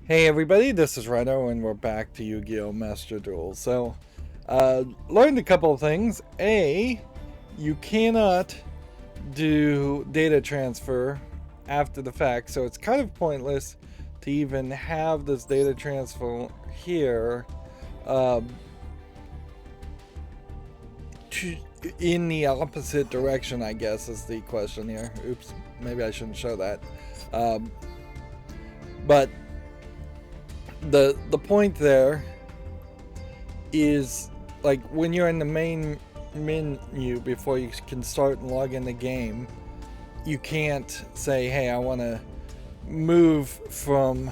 Hey everybody, this is Rydo, and we're back to Yu-Gi-Oh! Master Duel. So, learned a couple of things. A, you cannot do data transfer after the fact, so it's kind of pointless to even have this data transfer here um, to, in the opposite direction, I guess, is the question here. Oops, maybe I shouldn't show that. Um, but the point there is like when you're in the main menu before you can start and log in the game, you can't say, hey, I want to move from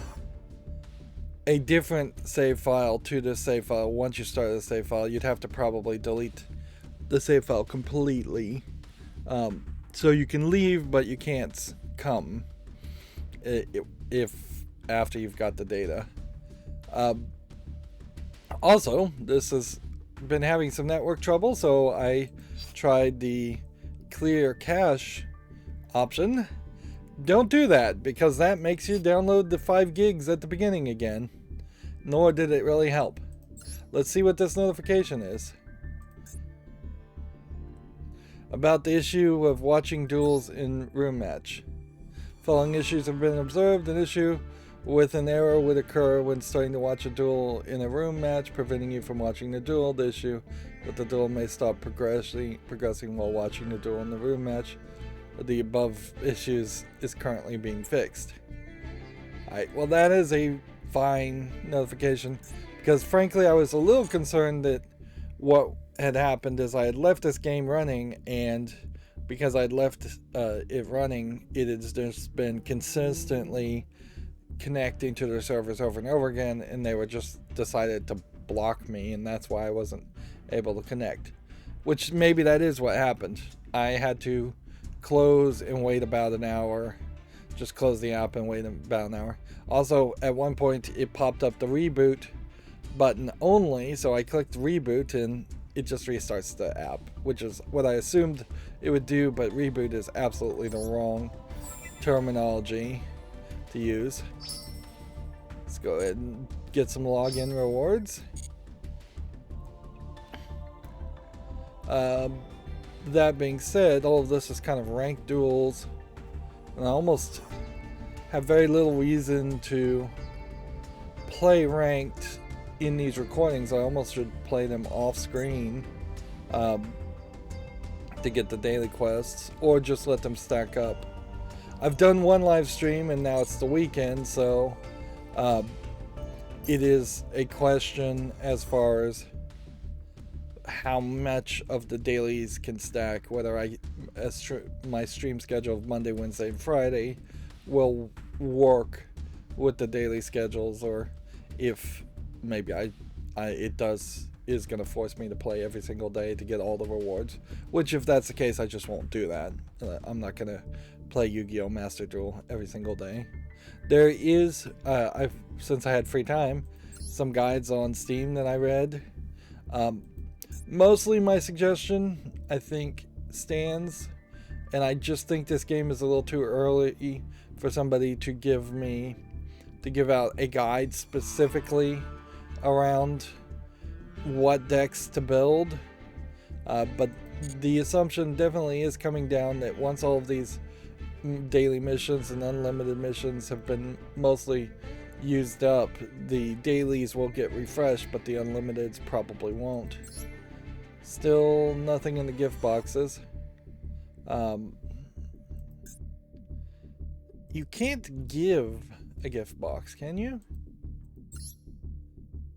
a different save file to this save file. Once you start the save file, you'd have to probably delete the save file completely. So you can leave, but you can't come if after you've got the data. Also, this has been having some network trouble, so I tried the clear cache option. Don't do that, because that makes you download the 5 gigs at the beginning again. Nor did it really help. Let's see what this notification is. About the issue of watching duels in room match. Following issues have been observed. An issue with an error would occur when starting to watch a duel in a room match, preventing you from watching the duel. The issue that the duel may stop progressing while watching the duel in the room match. The above issues is currently being fixed. Alright, well that is a fine notification, because frankly I was a little concerned that what had happened is I had left this game running, and because I'd left it running, it has just been consistently connecting to their servers over and over again, and they were just decided to block me, and that's why I wasn't able to connect. Which maybe that is what happened. I had to close and wait about an hour. Just close the app and wait about an hour. Also, at one point it popped up the reboot button only, so I clicked reboot and it just restarts the app, which is what I assumed it would do, but reboot is absolutely the wrong terminology to use. Let's go ahead and get some login rewards. That being said, all of this is kind of ranked duels, and I almost have very little reason to play ranked in these recordings. I almost should play them off screen to get the daily quests, or just let them stack up. I've done one live stream and now it's the weekend, so it is a question as far as how much of the dailies can stack, whether my stream schedule of Monday, Wednesday, and Friday will work with the daily schedules, or if maybe it is going to force me to play every single day to get all the rewards, which if that's the case, I just won't do that. I'm not going to play Yu-Gi-Oh! Master Duel every single day. There is, since I had free time, some guides on Steam that I read. Mostly my suggestion, I think, stands, and I just think this game is a little too early for somebody to give out a guide specifically around what decks to build. But the assumption definitely is coming down that once all of these daily missions and unlimited missions have been mostly used up, the dailies will get refreshed, but the unlimiteds probably won't. Still nothing in the gift boxes. You can't give a gift box, can you?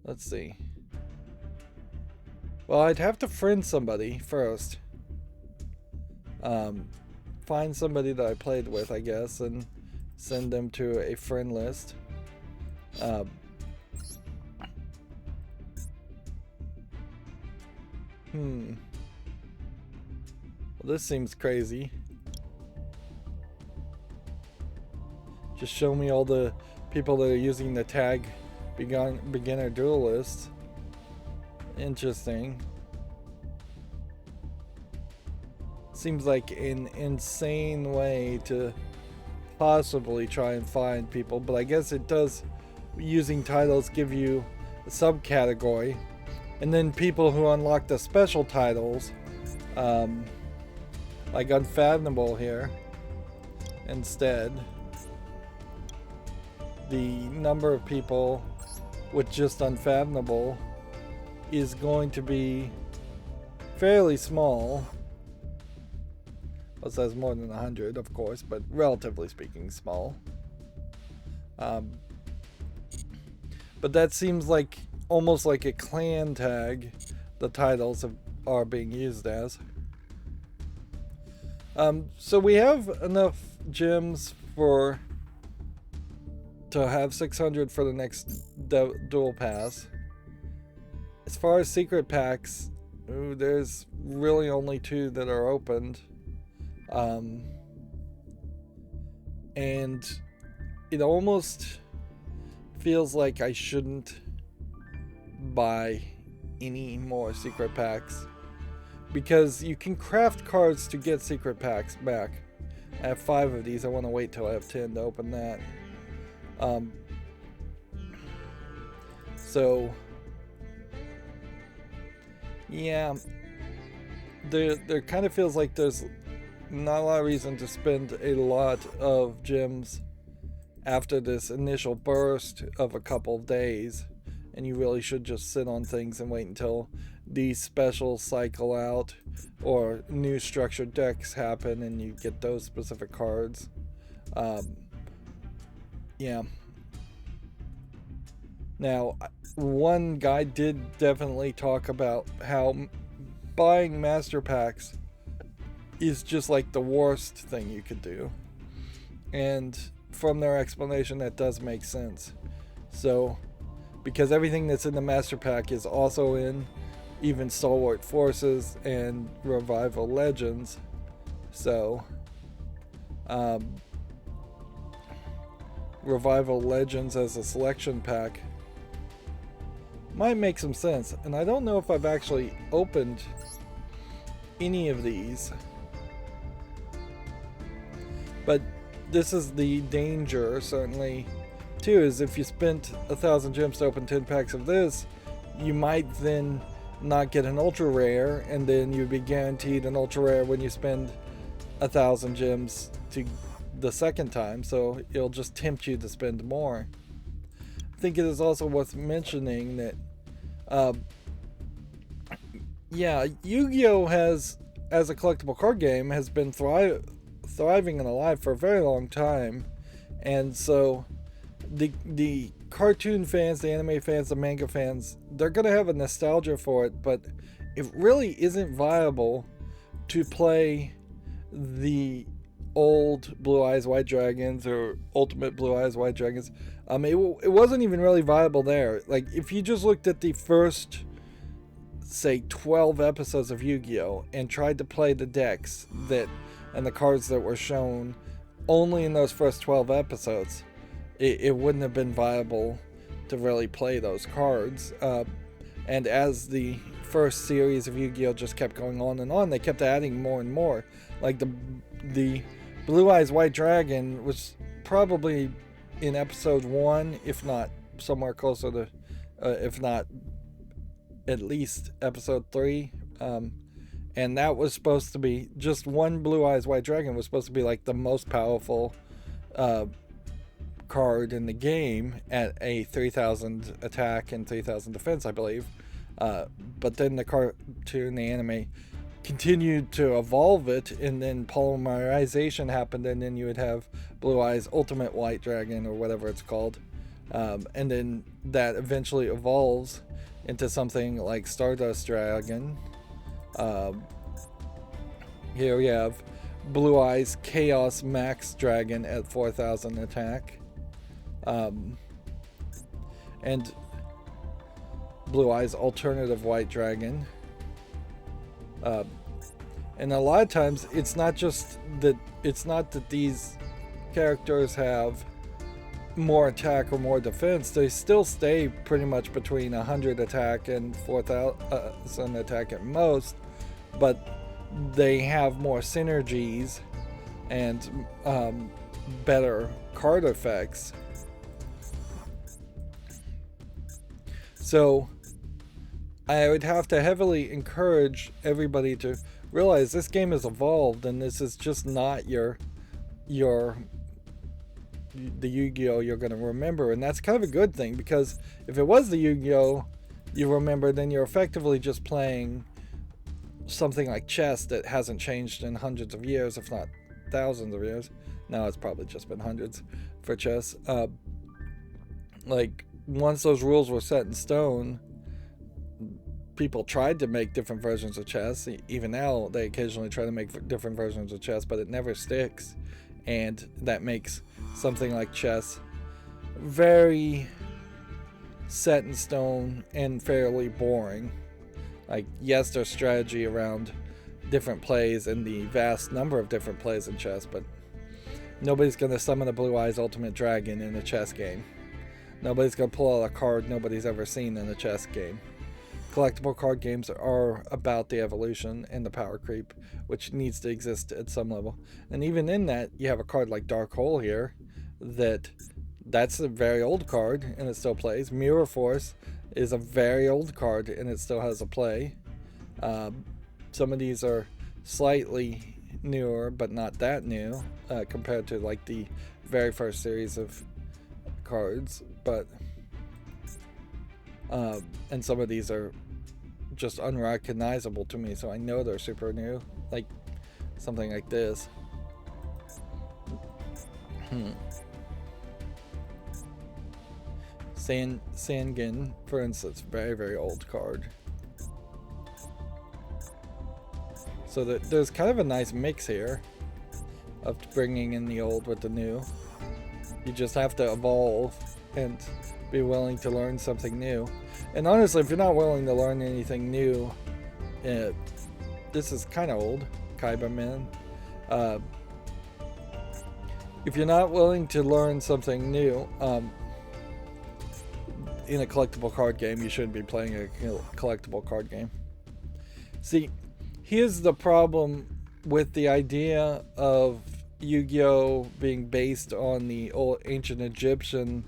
Let's see. Well, I'd have to friend somebody first. Find somebody that I played with, I guess, and send them to a friend list. Well, this seems crazy. Just show me all the people that are using the tag beginner duelist. Interesting. Seems like an insane way to possibly try and find people, but I guess it does using titles give you a subcategory, and then people who unlock the special titles, like Unfathomable here, instead, the number of people with just Unfathomable is going to be fairly small. Well, it says more than 100, of course, but relatively speaking, small. But that seems like almost like a clan tag the titles are being used as. So we have enough gems to have 600 for the next duel pass. As far as secret packs, there's really only 2 that are opened. And it almost feels like I shouldn't buy any more secret packs, because you can craft cards to get secret packs back. I have 5 of these. I want to wait till I have 10 to open that. So yeah, there kind of feels like there's not a lot of reason to spend a lot of gems after this initial burst of a couple of days, and you really should just sit on things and wait until these specials cycle out or new structured decks happen and you get those specific cards. Yeah. Now, one guy did definitely talk about how buying master packs is just like the worst thing you could do, and from their explanation that does make sense. So because everything that's in the master pack is also in even Stalwart Forces and Revival Legends, so Revival Legends as a selection pack might make some sense. And I don't know if I've actually opened any of these, but this is the danger, certainly, too, is if you spent 1,000 gems to open 10 packs of this, you might then not get an ultra rare, and then you'd be guaranteed an ultra rare when you spend 1,000 gems to the second time, so it'll just tempt you to spend more. I think it is also worth mentioning that Yu-Gi-Oh! Has, as a collectible card game, has been thriving and alive for a very long time, and so the cartoon fans, the anime fans, the manga fans, they're gonna have a nostalgia for it, but it really isn't viable to play the old Blue Eyes White Dragons or Ultimate Blue Eyes White Dragons. It wasn't even really viable there. Like, if you just looked at the first, say, 12 episodes of Yu-Gi-Oh! And tried to play the decks and the cards that were shown only in those first 12 episodes, it wouldn't have been viable to really play those cards. And as the first series of Yu-Gi-Oh! Just kept going on, they kept adding more and more. Like the Blue Eyes White Dragon was probably in episode 1, if not somewhere closer to, if not at least episode 3. And that was supposed to be, just one Blue Eyes White Dragon was supposed to be like the most powerful card in the game at a 3,000 attack and 3,000 defense, I believe. But then the cartoon, the anime, continued to evolve it, and then Polymerization happened, and then you would have Blue Eyes Ultimate White Dragon, or whatever it's called. And then that eventually evolves into something like Stardust Dragon. Here we have Blue Eyes Chaos Max Dragon at 4,000 attack. And Blue Eyes Alternative White Dragon. And a lot of times it's not that these characters have more attack or more defense. They still stay pretty much between 100 attack and 4,000 attack at most, but they have more synergies and better card effects. So I would have to heavily encourage everybody to realize this game has evolved, and this is just not the Yu-Gi-Oh you're going to remember. And that's kind of a good thing, because if it was the Yu-Gi-Oh you remember, then you're effectively just playing something like chess that hasn't changed in hundreds of years, if not thousands of years. Now it's probably just been hundreds for chess. Like, once those rules were set in stone, people tried to make different versions of chess. Even now, they occasionally try to make different versions of chess, but it never sticks. And that makes something like chess very set in stone and fairly boring. Like, yes, there's strategy around different plays and the vast number of different plays in chess, but nobody's going to summon a Blue Eyes Ultimate Dragon in a chess game. Nobody's going to pull out a card nobody's ever seen in a chess game. Collectible card games are about the evolution and the power creep, which needs to exist at some level. And even in that, you have a card like Dark Hole here, that's a very old card, and it still plays. Mirror Force is a very old card, and it still has a play. Some of these are slightly newer, but not that new, compared to like the very first series of cards. But and some of these are just unrecognizable to me, so I know they're super new, like something like this. Sangin, for instance, very, very old card. So there's kind of a nice mix here of bringing in the old with the new. You just have to evolve and be willing to learn something new. And honestly, if you're not willing to learn anything new, this is kind of old, Kaiba Man. If you're not willing to learn something new, in a collectible card game, you shouldn't be playing a collectible card game. See, here's the problem with the idea of Yu-Gi-Oh being based on the old ancient Egyptian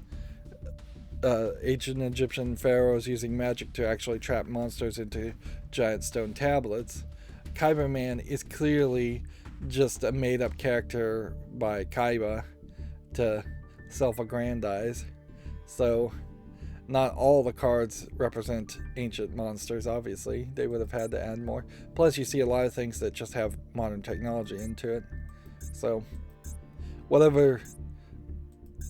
pharaohs using magic to actually trap monsters into giant stone tablets. Kaiba Man is clearly just a made-up character by Kaiba to self-aggrandize. So not all the cards represent ancient monsters, obviously. They would have had to add more. Plus, you see a lot of things that just have modern technology into it. So whatever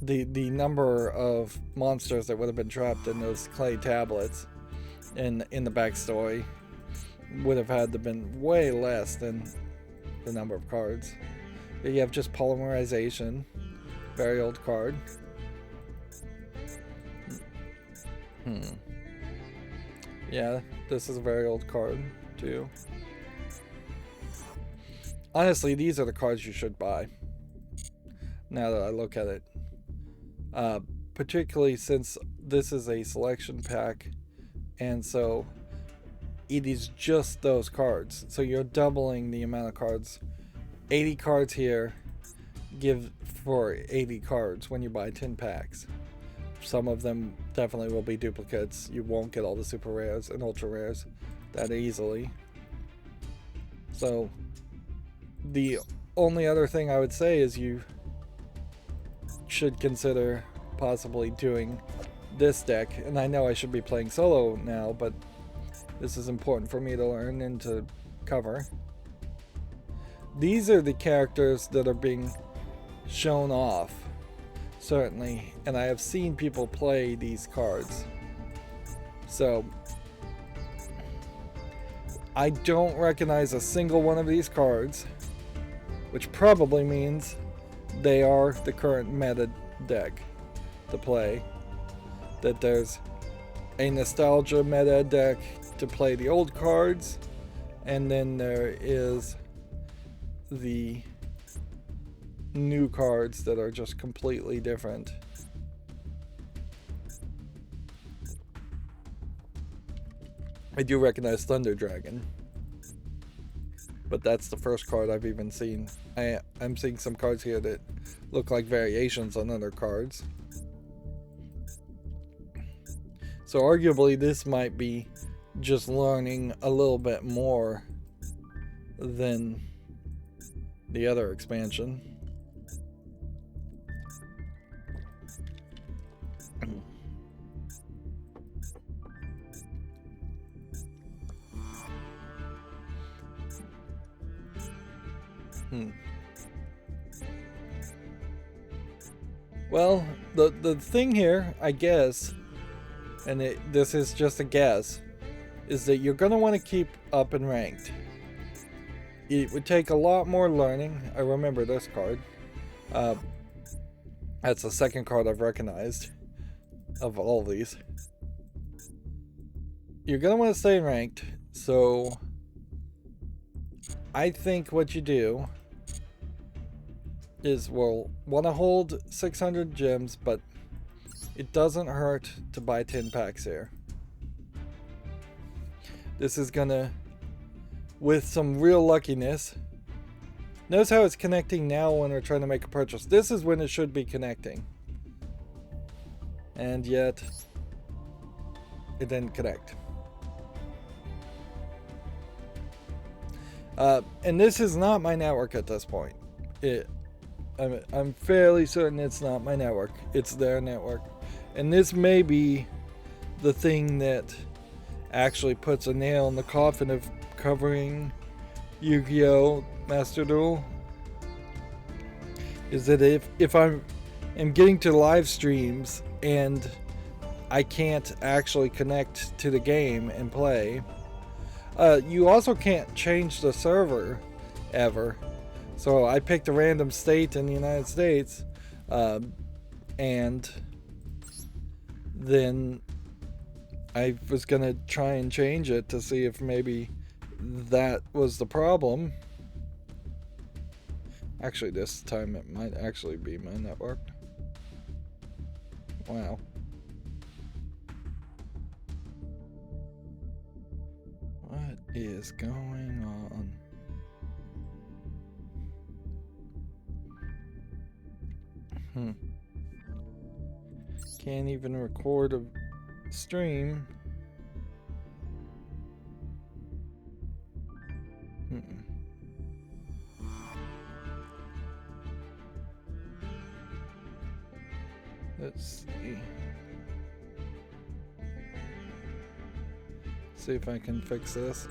the number of monsters that would have been trapped in those clay tablets in the backstory would have had to been way less than the number of cards. You have just Polymerization, very old card. Yeah, this is a very old card too. Honestly, these are the cards you should buy, now that I look at it. Particularly since this is a selection pack, and so it is just those cards. So you're doubling the amount of cards. 80 cards here give for 80 cards when you buy 10 packs. Some of them definitely will be duplicates. You won't get all the super rares and ultra rares that easily. So the only other thing I would say is you should consider possibly doing this deck. And I know I should be playing solo now, but this is important for me to learn and to cover. These are the characters that are being shown off, certainly, and I have seen people play these cards. So I don't recognize a single one of these cards, which probably means they are the current meta deck to play. That there's a nostalgia meta deck to play the old cards, and then there is the new cards that are just completely different. I do recognize Thunder Dragon, but that's the first card I've even seen. I'm seeing some cards here that look like variations on other cards. So arguably this might be just learning a little bit more than the other expansion. Well, the thing here, I guess, and this is just a guess, is that you're going to want to keep up in ranked. It would take a lot more learning. I remember this card. That's the second card I've recognized of all of these. You're going to want to stay in ranked, so I think what you do is we'll want to hold 600 gems, but it doesn't hurt to buy 10 packs here. This is gonna, with some real luckiness, notice how it's connecting now when we're trying to make a purchase. This is when it should be connecting. And yet, it didn't connect. And this is not my network at this point. I'm fairly certain it's not my network. It's their network. And this may be the thing that actually puts a nail in the coffin of covering Yu-Gi-Oh! Master Duel. Is that if I'm getting to live streams and I can't actually connect to the game and play, you also can't change the server ever. So I picked a random state in the United States, and then I was going to try and change it to see if maybe that was the problem. Actually, this time it might actually be my network. Wow. What is going on? Can't even record a stream. Let's see. See if I can fix this.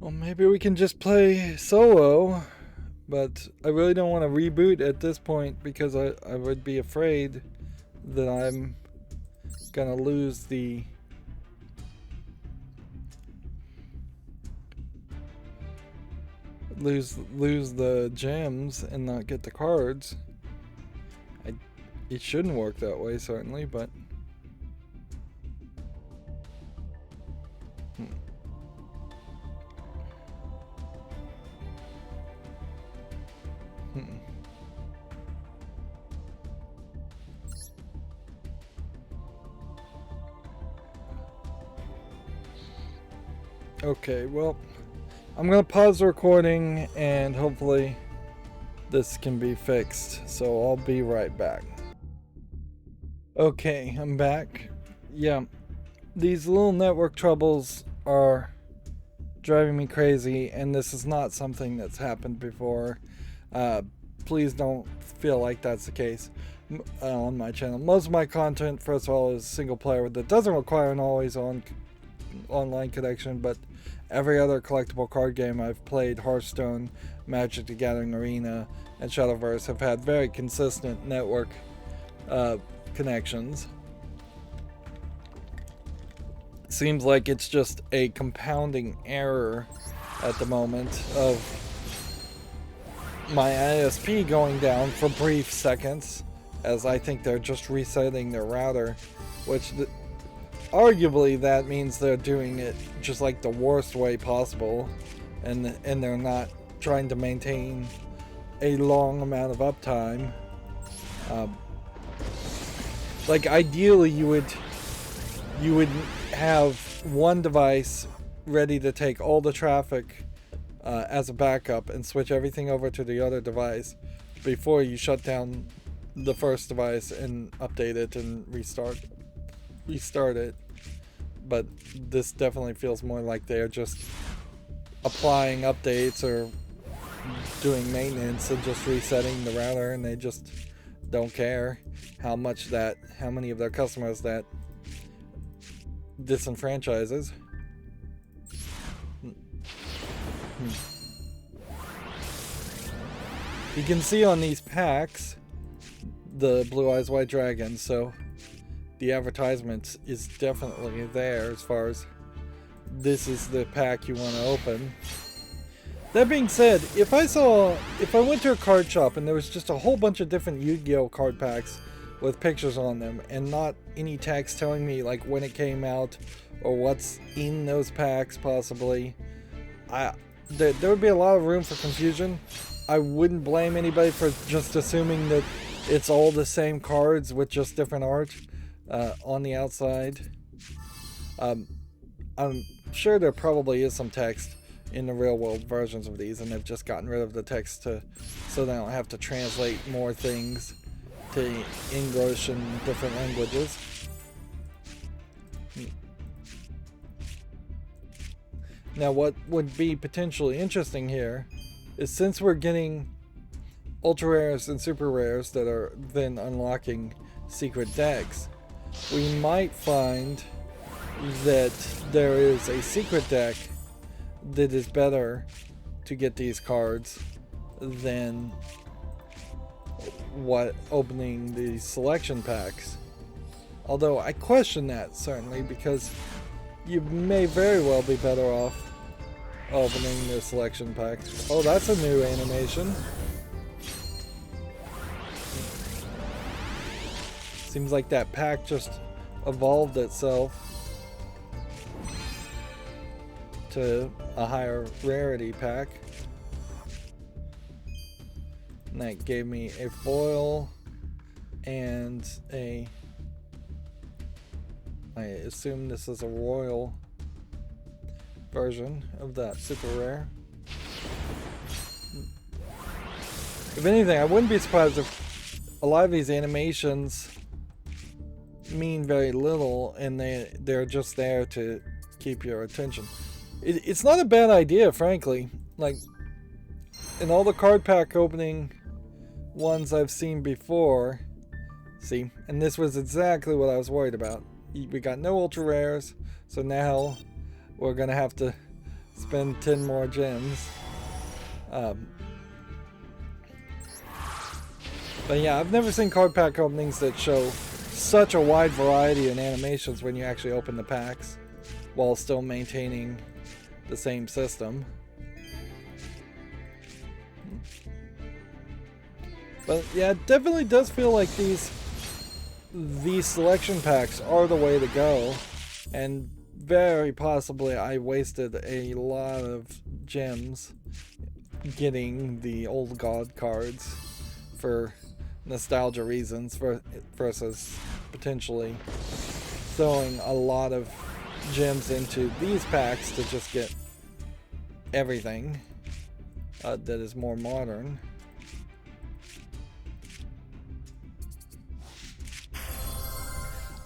Well, maybe we can just play solo, but I really don't want to reboot at this point because I would be afraid that I'm gonna lose the gems and not get the cards. It shouldn't work that way, certainly, but okay, well, I'm gonna pause the recording and hopefully this can be fixed, so I'll be right back. Okay, I'm back. Yeah, these little network troubles are driving me crazy, and this is not something that's happened before. Please don't feel like that's the case on my channel. Most of my content, first of all, is single player that doesn't require an always on online connection, but every other collectible card game I've played, Hearthstone, Magic the Gathering Arena, and Shadowverse, have had very consistent network connections. Seems like it's just a compounding error at the moment of my ISP going down for brief seconds, as I think they're just resetting their router, which arguably that means they're doing it just like the worst way possible, and they're not trying to maintain a long amount of uptime. Like ideally you would you would have one device ready to take all the traffic as a backup and switch everything over to the other device before you shut down the first device and update it and restart it. But this definitely feels more like they're just applying updates or doing maintenance and just resetting the router, and they just don't care how many of their customers that disenfranchises. You can see on these packs the Blue Eyes White Dragon, so the advertisement is definitely there as far as this is the pack you want to open. That being said, if I went to a card shop and there was just a whole bunch of different Yu-Gi-Oh card packs with pictures on them and not any text telling me like when it came out or what's in those packs possibly, there would be a lot of room for confusion. I wouldn't blame anybody for just assuming that it's all the same cards with just different art on the outside. I'm sure there probably is some text in the real world versions of these, and they've just gotten rid of the text so they don't have to translate more things to English and different languages. Now, what would be potentially interesting here is, since we're getting ultra rares and super rares that are then unlocking secret decks, we might find that there is a secret deck that is better to get these cards than what opening the selection packs. Although I question that, certainly, because you may very well be better off opening the selection packs. Oh, that's a new animation. Seems like that pack just evolved itself to a higher rarity pack. And that gave me a foil and I assume this is a royal version of that super rare. If anything, I wouldn't be surprised if a lot of these animations mean very little and they're just there to keep your attention. It's not a bad idea, frankly. Like, in all the card pack opening ones I've seen before, see, and this was exactly what I was worried about. We got no ultra rares, so now we're gonna have to spend 10 more gems. But yeah, I've never seen card pack openings that show such a wide variety in animations when you actually open the packs while still maintaining the same system. But yeah, it definitely does feel like these selection packs are the way to go, and very possibly I wasted a lot of gems getting the old god cards for nostalgia reasons versus potentially throwing a lot of gems into these packs to just get everything that is more modern.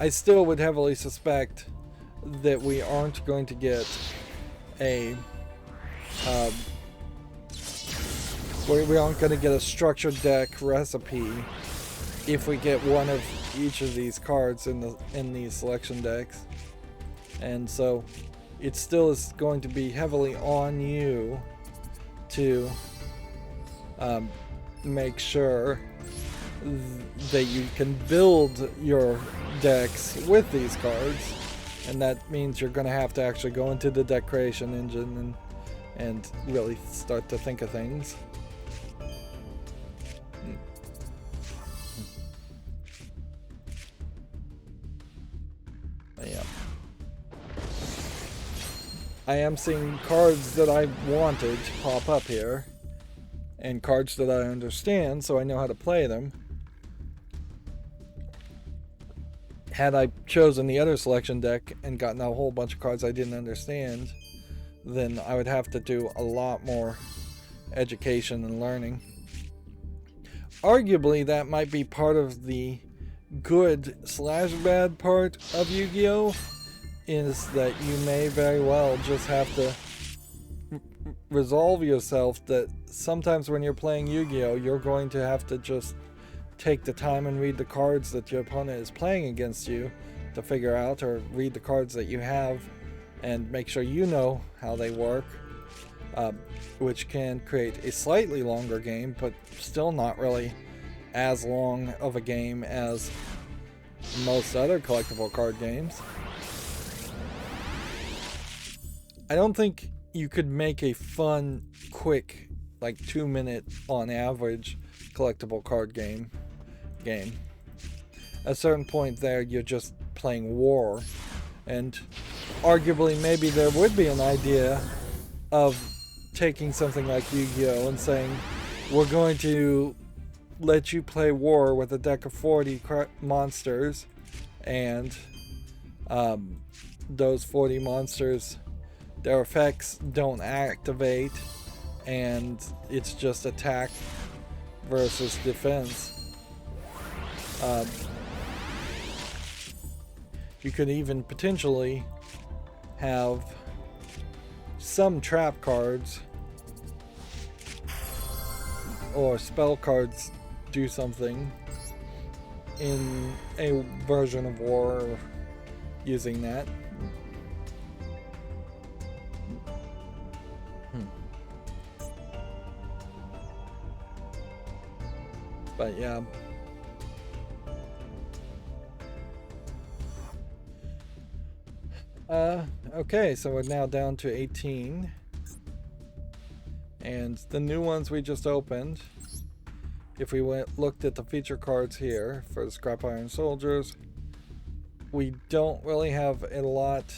I still would heavily suspect that we aren't going to get a we aren't going to get a structured deck recipe if we get one of each of these cards in these selection decks. And so it still is going to be heavily on you to make sure that you can build your decks with these cards, and that means you're going to have to actually go into the deck creation engine and really start to think of things. Yeah. I am seeing cards that I wanted pop up here, and cards that I understand, so I know how to play them. Had I chosen the other selection deck and gotten a whole bunch of cards I didn't understand, then I would have to do a lot more education and learning. Arguably, that might be part of the good/bad part of Yu-Gi-Oh! Is that you may very well just have to resolve yourself that sometimes when you're playing Yu-Gi-Oh! You're going to have to just take the time and read the cards that your opponent is playing against you to figure out, or read the cards that you have and make sure you know how they work, which can create a slightly longer game, but still not really as long of a game as most other collectible card games. I don't think you could make a fun, quick, like 2-minute on average collectible card game. At a certain point there, you're just playing war, and arguably maybe there would be an idea of taking something like Yu-Gi-Oh! And saying, we're going to let you play war with a deck of 40 monsters, and those 40 monsters, their effects don't activate, and it's just attack versus defense. You could even potentially have some trap cards or spell cards do something in a version of war using that. But yeah. Okay, so we're now down to 18. And the new ones we just opened, if we looked at the feature cards here for the Scrap Iron Soldiers, we don't really have a lot,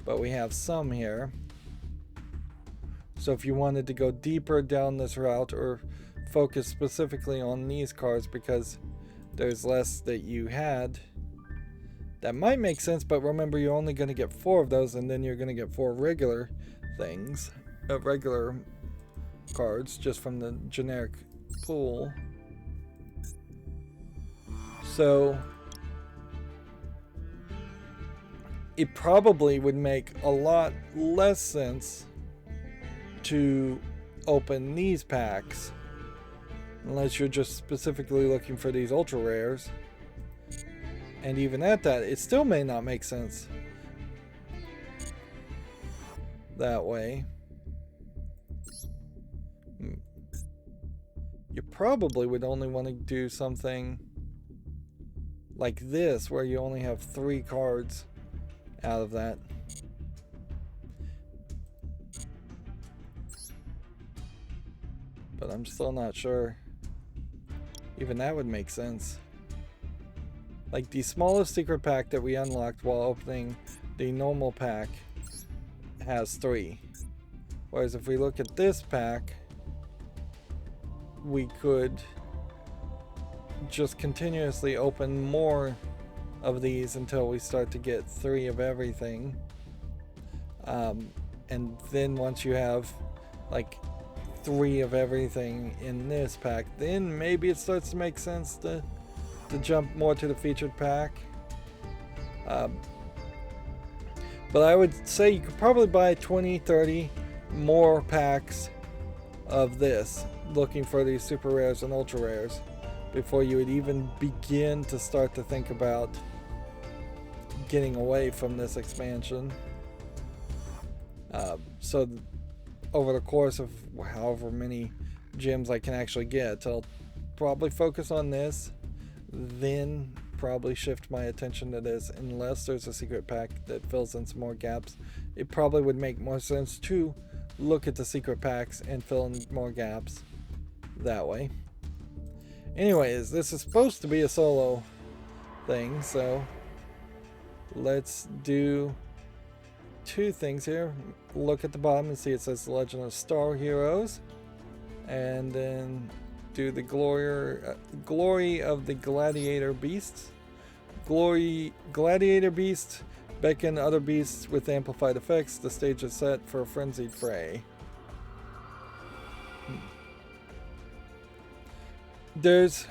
but we have some here. So if you wanted to go deeper down this route, or focus specifically on these cards because there's less that you had, that might make sense. But remember, you're only going to get 4 of those, and then you're going to get 4 regular things, regular cards, just from the generic pool. So it probably would make a lot less sense to open these packs unless you're just specifically looking for these ultra rares. And even at that, it still may not make sense that way. You probably would only want to do something like this, where you only have 3 cards out of that. But I'm still not sure. Even that would make sense. Like the smallest secret pack that we unlocked while opening the normal pack has 3. Whereas if we look at this pack, we could just continuously open more of these until we start to get 3 of everything. And then once you have like 3 of everything in this pack, then maybe it starts to make sense to jump more to the featured pack. But I would say you could probably buy 20-30 more packs of this, looking for these super rares and ultra rares, before you would even begin to start to think about getting away from this expansion. So over the course of however many gems I can actually get, I'll probably focus on this, then probably shift my attention to this, unless there's a secret pack that fills in some more gaps. It probably would make more sense to look at the secret packs and fill in more gaps that way. Anyways, this is supposed to be a solo thing, so let's do 2 things here. Look at the bottom and see it says The Legend of Star Heroes, and then do the glory of the gladiator beasts. gladiator beasts beckon other beasts with amplified effects. The stage is set for a frenzied fray. There's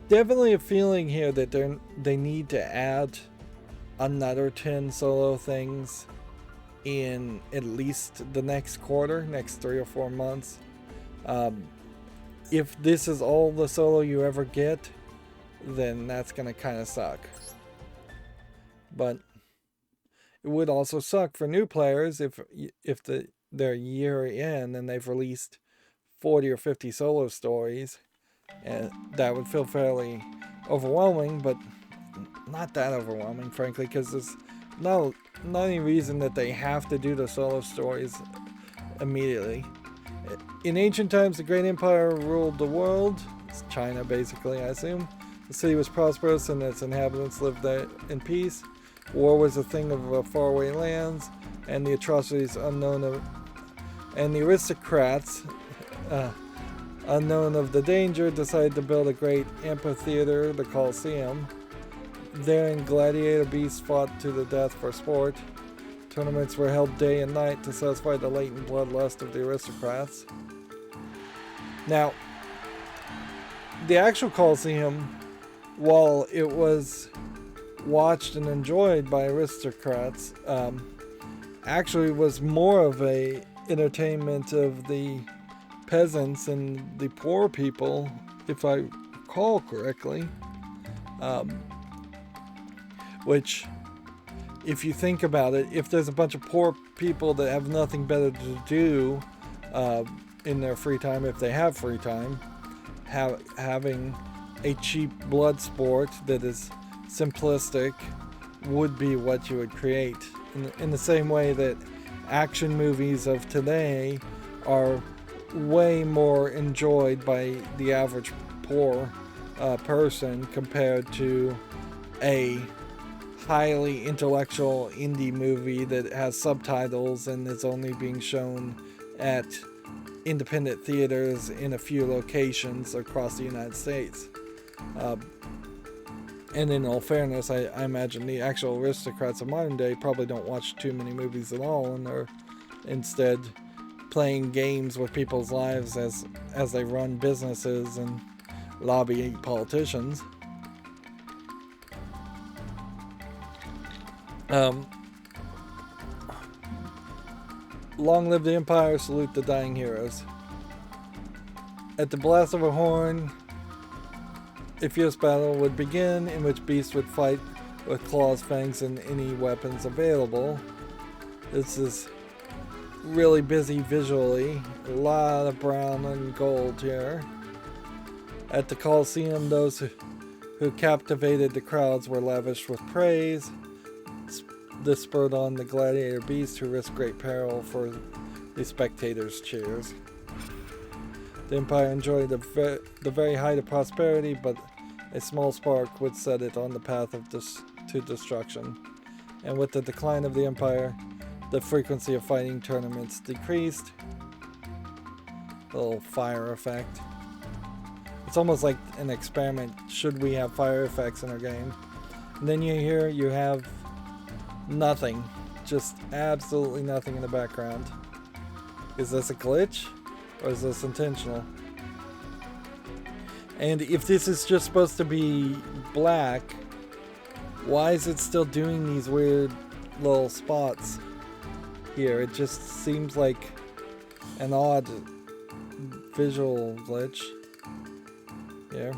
definitely a feeling here that they need to add another 10 solo things in at least the next quarter, next 3 or 4 months. If this is all the solo you ever get, then that's gonna kind of suck. But it would also suck for new players if they're a year in and they've released 40 or 50 solo stories, and that would feel fairly overwhelming, but not that overwhelming, frankly, because there's not any reason that they have to do the solo stories immediately. In ancient times, the great empire ruled the world. It's China, basically, I assume. The city was prosperous and its inhabitants lived there in peace. War was a thing of faraway lands, and the atrocities and the aristocrats, unknown of the danger, decided to build a great amphitheater, the Colosseum. Therein, gladiator beasts fought to the death for sport. Tournaments were held day and night to satisfy the latent bloodlust of the aristocrats. Now, the actual Colosseum, while it was watched and enjoyed by aristocrats, actually was more of a entertainment of the peasants and the poor people, if I recall correctly. Which, if you think about it, if there's a bunch of poor people that have nothing better to do in their free time, if they have free time, having a cheap blood sport that is simplistic would be what you would create. In the same way that action movies of today are way more enjoyed by the average poor person compared to a highly intellectual indie movie that has subtitles and is only being shown at independent theaters in a few locations across the United States. And in all fairness, I imagine the actual aristocrats of modern day probably don't watch too many movies at all, and are instead playing games with people's lives as they run businesses and lobby politicians. Long live the Empire, salute the dying heroes. At the blast of a horn, a fierce battle would begin, in which beasts would fight with claws, fangs, and any weapons available. This is really busy visually. A lot of brown and gold here. At the Colosseum, those who captivated the crowds were lavished with praise. This spurred on the gladiator beasts, who risked great peril for the spectators' cheers. The Empire enjoyed the very height of prosperity, but a small spark would set it on the path of to destruction. And with the decline of the Empire, the frequency of fighting tournaments decreased. A little fire effect. It's almost like an experiment. Should we have fire effects in our game? And then you have nothing. Just absolutely nothing in the background. Is this a glitch? Or is this intentional? And if this is just supposed to be black, why is it still doing these weird little spots here? It just seems like an odd visual glitch. Yeah.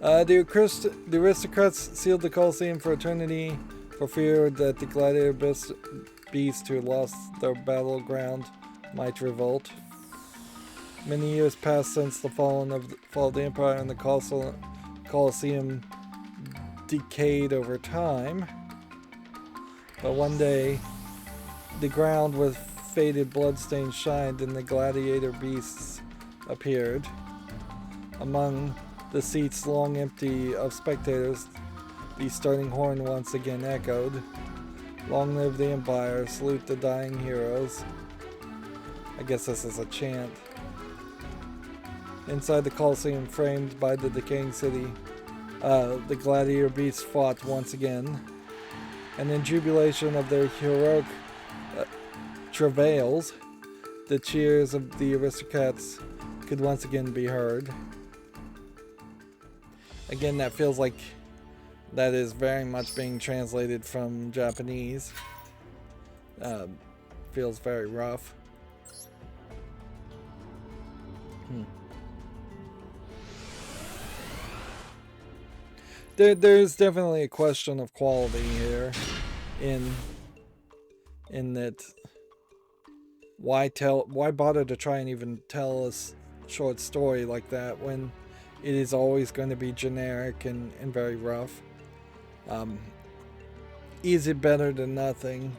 The aristocrats sealed the Colosseum for eternity for fear that the gladiator beasts who lost their battleground might revolt. Many years passed since the fall of the Empire, and the Colosseum decayed over time. But one day, the ground with faded bloodstains shined, and the gladiator beasts appeared. Among the seats long empty of spectators, the starting horn once again echoed. Long live the Empire, salute the dying heroes. I guess this is a chant. Inside the Colosseum, framed by the decaying city, The gladiator beasts fought once again, and in jubilation of their heroic travails, the cheers of the aristocrats could once again be heard. Again, that feels like that is very much being translated from Japanese. Feels very rough. There's definitely a question of quality here in that why bother to try and even tell a short story like that when it is always going to be generic and very rough. Is it better than nothing,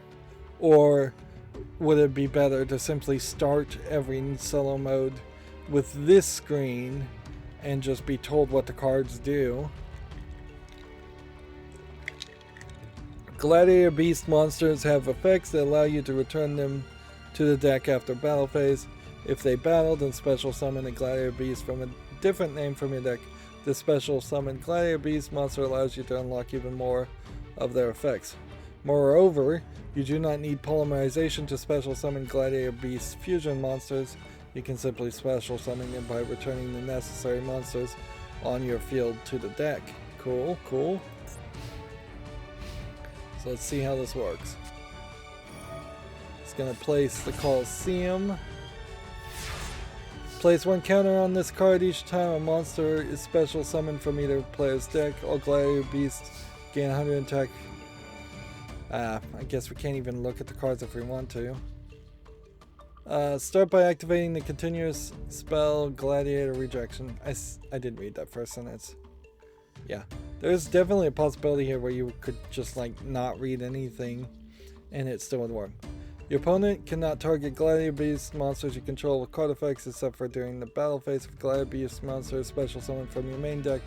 or would it be better to simply start every solo mode with this screen and just be told what the cards do? Gladiator beast monsters have effects that allow you to return them to the deck after battle phase. If they battle, then special summon a gladiator beast from a different name from your deck. The special summoned gladiator beast monster allows you to unlock even more of their effects. Moreover, you do not need polymerization to special summon gladiator beast fusion monsters. You can simply special summon them by returning the necessary monsters on your field to the deck. Cool, cool. So let's see how this works. It's going to place the Colosseum. Place one counter on this card each time a monster is special summoned from either player's deck. All gladiator beasts gain 100 attack. I guess we can't even look at the cards if we want to. Start by activating the continuous spell Gladiator Rejection. I didn't read that first sentence. Yeah, there's definitely a possibility here where you could just like not read anything and it still would work. Your opponent cannot target Gladiator Beast monsters you control with card effects except for during the battle phase. If Gladiator Beast monster is special summoned from your main deck,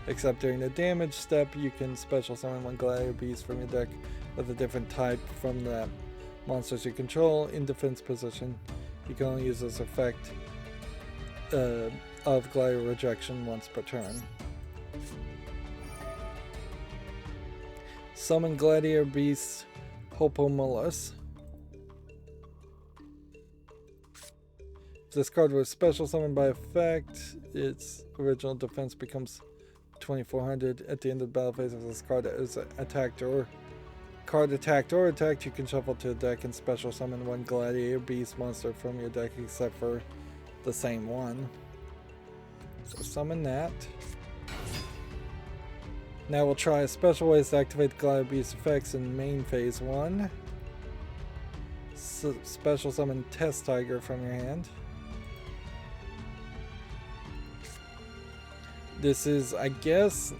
except during the damage step, you can special summon one Gladiator Beast from your deck with a different type from the monsters you control in defense position. You can only use this effect of Gladiator Rejection once per turn. Summon Gladiator Beast Hopomulus. If this card was special summoned by effect, its original defense becomes 2400 at the end of the battle phase. If this card is attacked or attacked, you can shuffle to the deck and special summon one Gladiator Beast monster from your deck except for the same one. So summon that. Now we'll try special ways to activate the Gladiator Beast effects in main phase 1. Special summon Test Tiger from your hand. This is, I guess,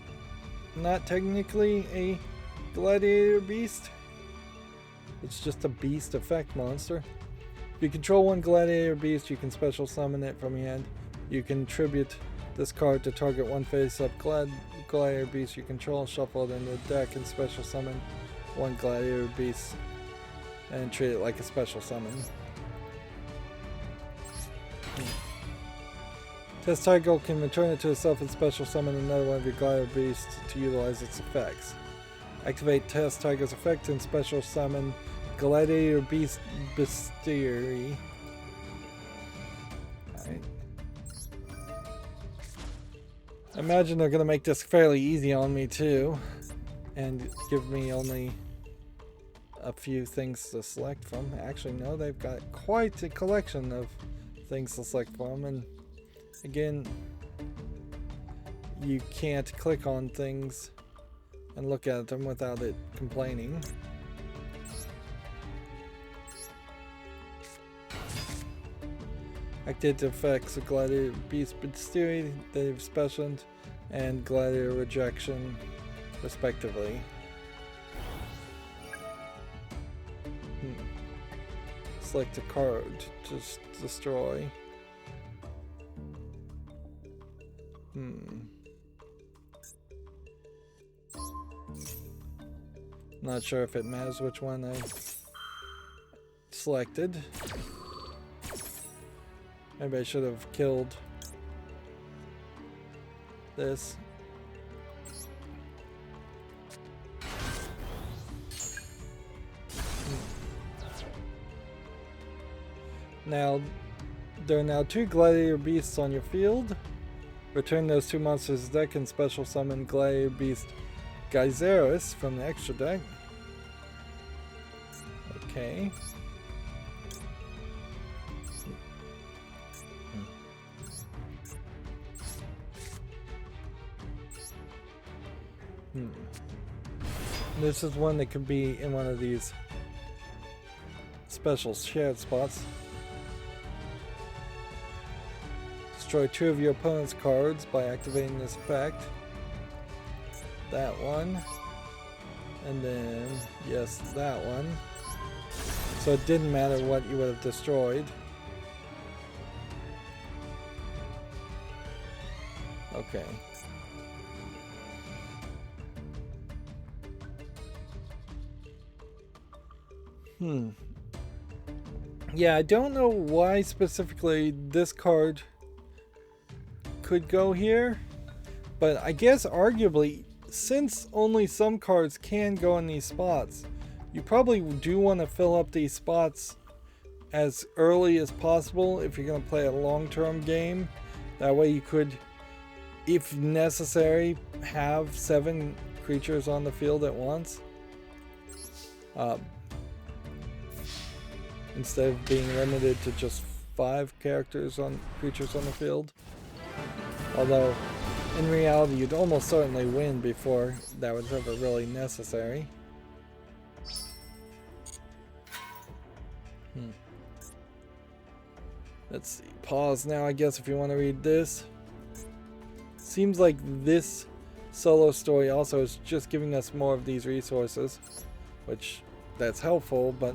not technically a Gladiator Beast. It's just a beast effect monster. If you control one Gladiator Beast, you can special summon it from your hand. You can tribute this card to target one face-up Gladiator Beast you control, shuffle it into the deck, and special summon one Gladiator Beast and treat it like a special summon. Test Tiger can return it to itself and special summon another one of your Gladiator Beasts to utilize its effects. Activate Test Tiger's effect and special summon Gladiator Beast Bestiary. Alright. I imagine they're going to make this fairly easy on me too, and give me only a few things to select from. Actually, no, they've got quite a collection of things to select from, and again, you can't click on things and look at them without it complaining. Activate the effects of Gladiator Beast Bestiary that you've specialed and Gladiator Rejection, respectively. Select a card to destroy. Not sure if it matters which one I selected. Maybe I should have killed this. Now, there are now 2 Gladiator Beasts on your field. Return those 2 monsters to the deck and special summon Gladiator Beast Geyseris from the extra deck. Okay. This is one that could be in one of these special shared spots. Destroy 2 of your opponent's cards by activating this effect. That one. And then, yes, that one. So it didn't matter what you would have destroyed. Okay. Yeah, I don't know why specifically this card could go here, but I guess arguably, since only some cards can go in these spots, you probably do want to fill up these spots as early as possible if you're going to play a long-term game. That way you could, if necessary, have 7 creatures on the field at once. Instead of being limited to just 5 creatures on the field. Although, in reality, you'd almost certainly win before that was ever really necessary. Let's see. Pause now, I guess, if you want to read this. Seems like this solo story also is just giving us more of these resources, which that's helpful, but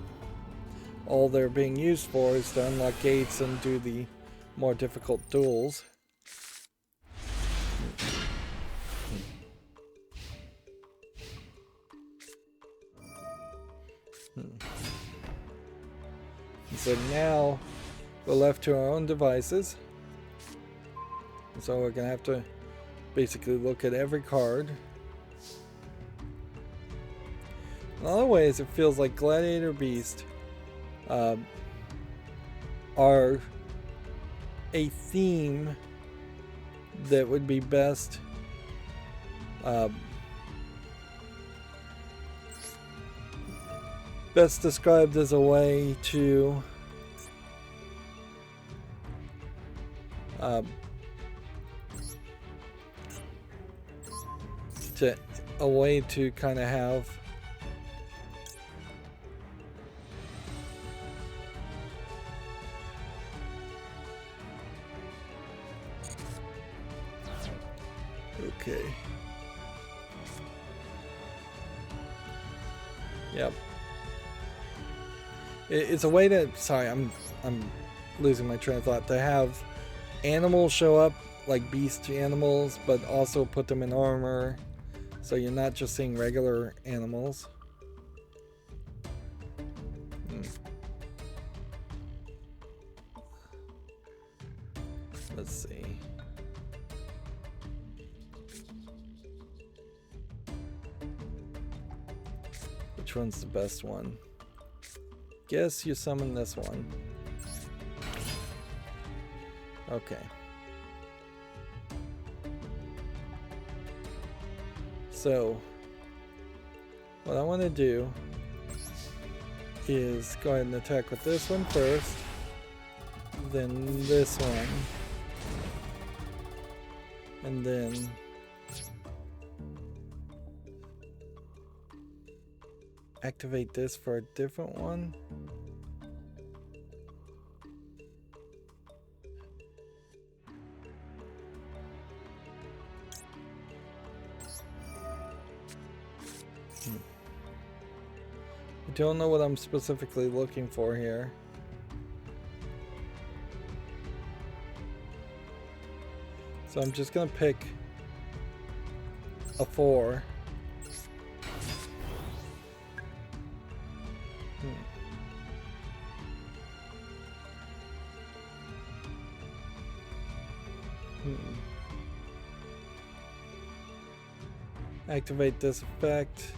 all they're being used for is to unlock gates and do the more difficult duels. So now we're left to our own devices. So we're going to have to basically look at every card. In other ways, it feels like Gladiator Beast are a theme that would be best best described as a way to kind of have okay. Yep. It's a way to, sorry, I'm losing my train of thought, to have animals show up like beast animals, but also put them in armor, so you're not just seeing regular animals. Let's see. Which one's the best one? Guess you summon this one. Okay. So, what I want to do is go ahead and attack with this one first, then this one, and then activate this for a different one. I don't know what I'm specifically looking for here. So I'm just gonna pick a 4. Activate this effect.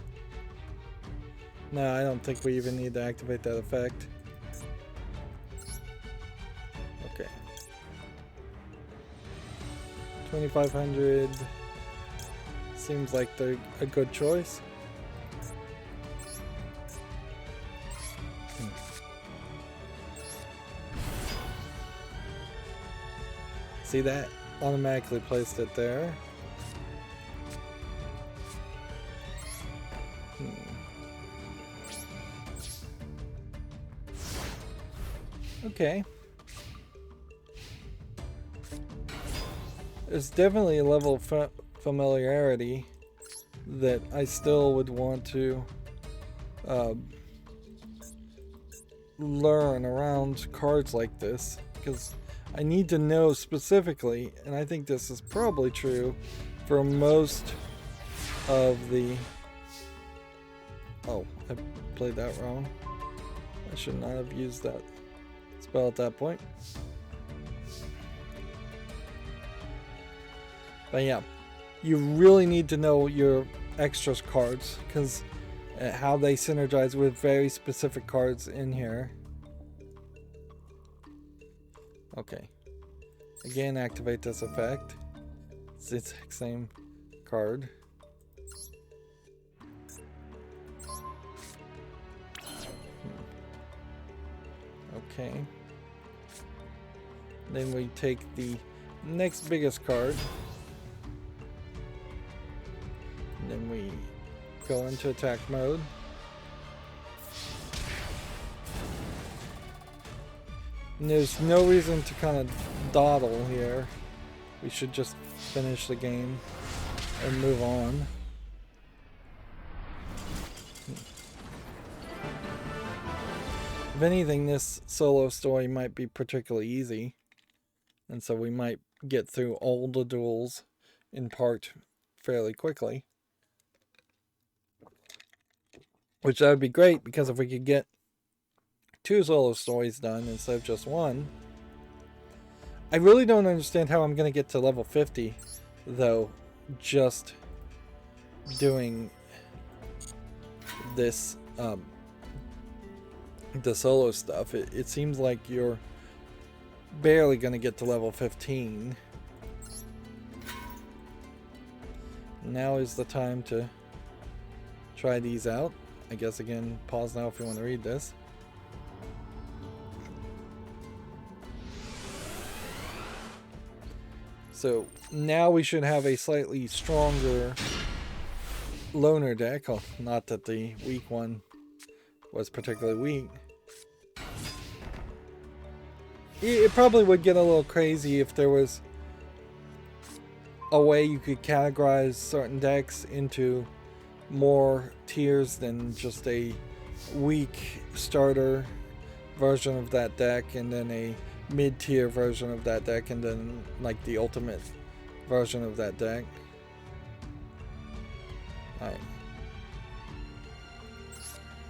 No, I don't think we even need to activate that effect. 2500 seems like a good choice. See that? Automatically placed it there. Okay. There's definitely a level of familiarity that I still would want to learn around cards like this, because I need to know specifically, and I think this is probably true for most of the... Oh, I played that wrong. I should not have used that spell at that point. But yeah, you really need to know your extras cards, because how they synergize with very specific cards in here. Okay. Again, activate this effect. It's the exact same card. Okay. Then we take the next biggest card. And then we go into attack mode. And there's no reason to kind of dawdle here. We should just finish the game and move on. If anything, this solo story might be particularly easy. And so we might get through all the duels in part fairly quickly. Which that would be great, because if we could get 2 solo stories done instead of just 1. I really don't understand how I'm going to get to level 50, though, just doing this, the solo stuff. It seems like you're barely going to get to level 15. Now is the time to try these out. I guess again, pause now if you want to read this. So now we should have a slightly stronger loner deck. Oh, not that the weak one was particularly weak. It probably would get a little crazy if there was a way you could categorize certain decks into more tiers than just a weak starter version of that deck, and then a mid-tier version of that deck, and then like the ultimate version of that deck. Alright.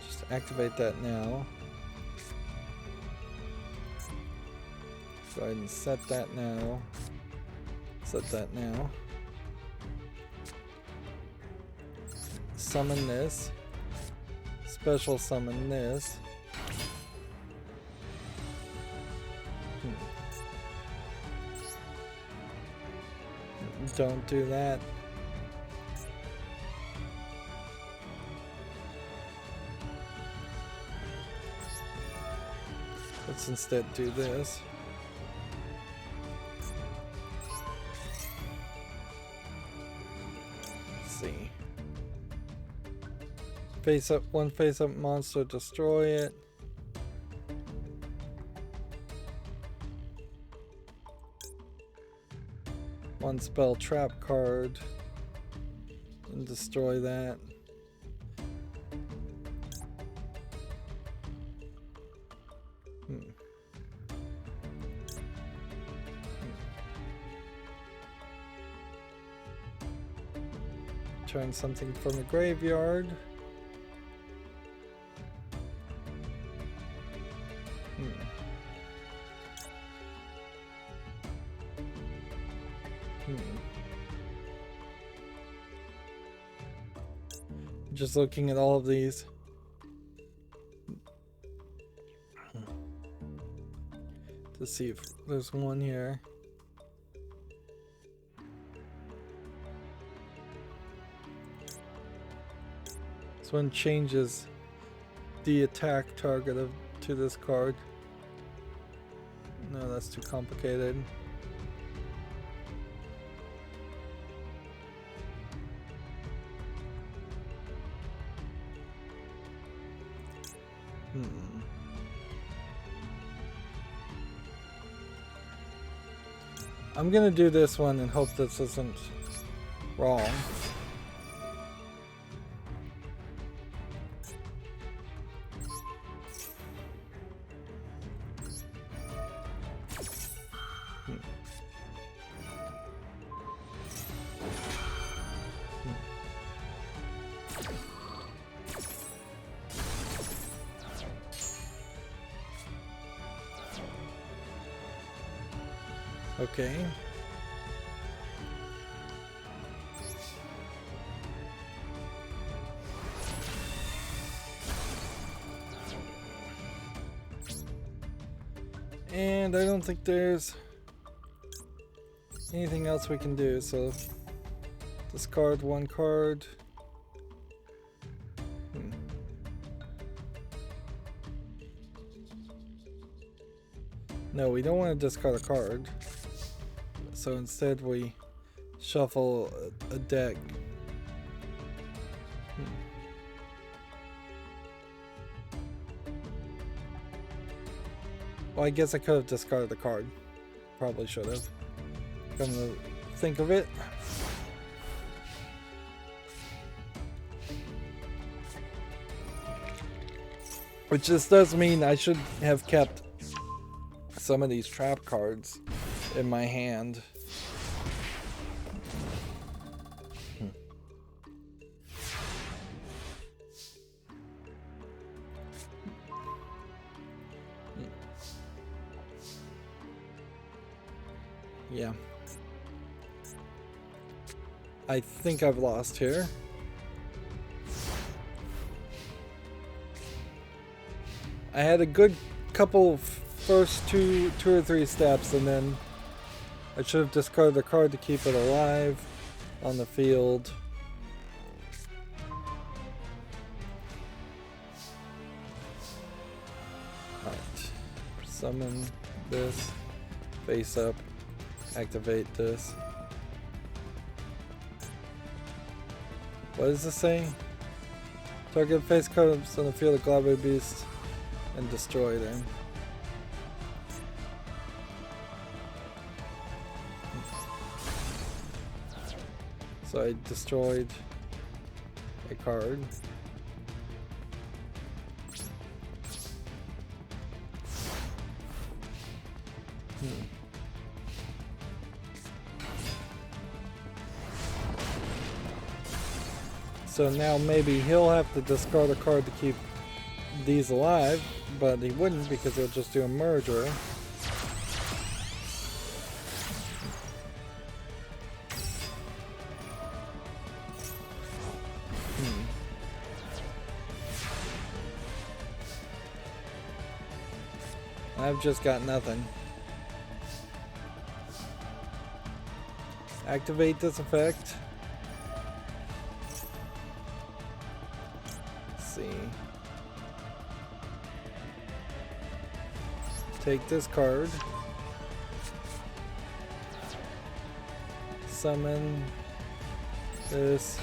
Just activate that now. Go ahead and set that now. Set that now. Summon this. Special summon this. Don't do that. Let's instead do this. Let's see. Face up, one face up monster, destroy it. One spell trap card and destroy that. Turn something from the graveyard. Just looking at all of these. To see if there's one here. This one changes the attack target to this card. No, that's too complicated. I'm gonna do this one and hope this isn't wrong. Okay. And I don't think there's anything else we can do, so discard one card. No, we don't want to discard a card. So instead we shuffle a deck. Well, I guess I could have discarded the card. Probably should have. Come to think of it. Which just does mean I should have kept some of these trap cards in my hand. Yeah. I think I've lost here. I had a good couple first two or three steps, and then I should have discarded the card to keep it alive on the field. Alright. Summon this. Face up. Activate this. What does this say? Target face cards on the field of Globby Beast and destroy them. So I destroyed a card. So now maybe he'll have to discard a card to keep these alive, but he wouldn't because he'll just do a merger. I've just got nothing. Activate this effect. See. Take this card. Summon this.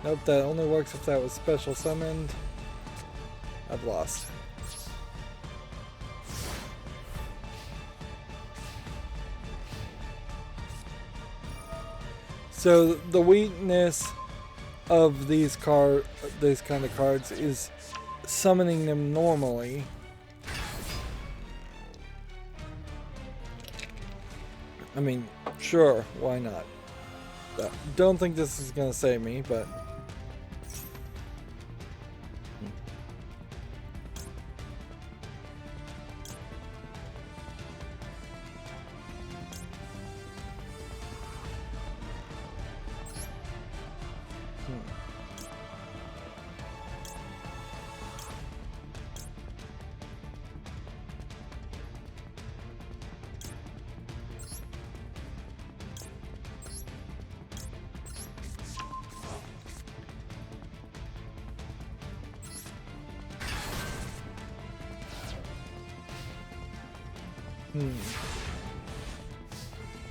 Nope, that only works if that was special summoned. I've lost. So the weakness of these kind of cards is summoning them normally. I mean, sure, why not? Don't think this is gonna save me, but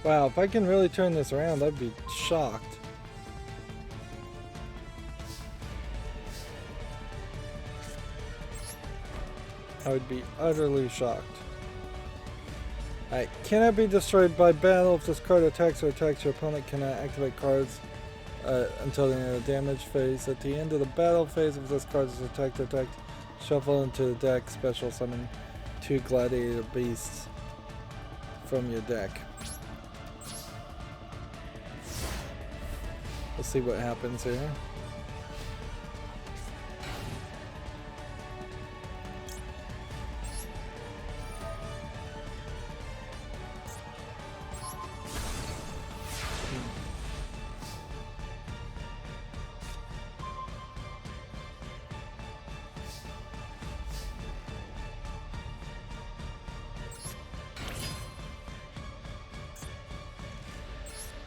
Wow, if I can really turn this around, I'd be shocked. I would be utterly shocked. Alright, cannot be destroyed by battle. If this card attacks or attacks your opponent, cannot activate cards until the end of the damage phase. At the end of the battle phase, if this card is attacked or attacked, shuffle into the deck, special summon 2 gladiator beasts from your deck. Let's see what happens here.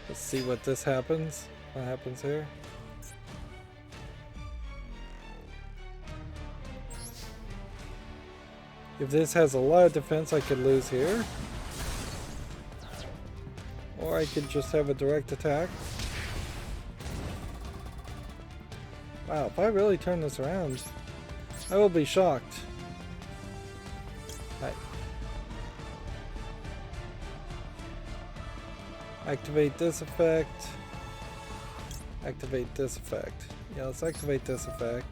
Let's see what this happens. What happens here? If this has a lot of defense, I could lose here. Or I could just have a direct attack. Wow, if I really turn this around, I will be shocked. Right. Activate this effect. Activate this effect. Yeah, let's activate this effect.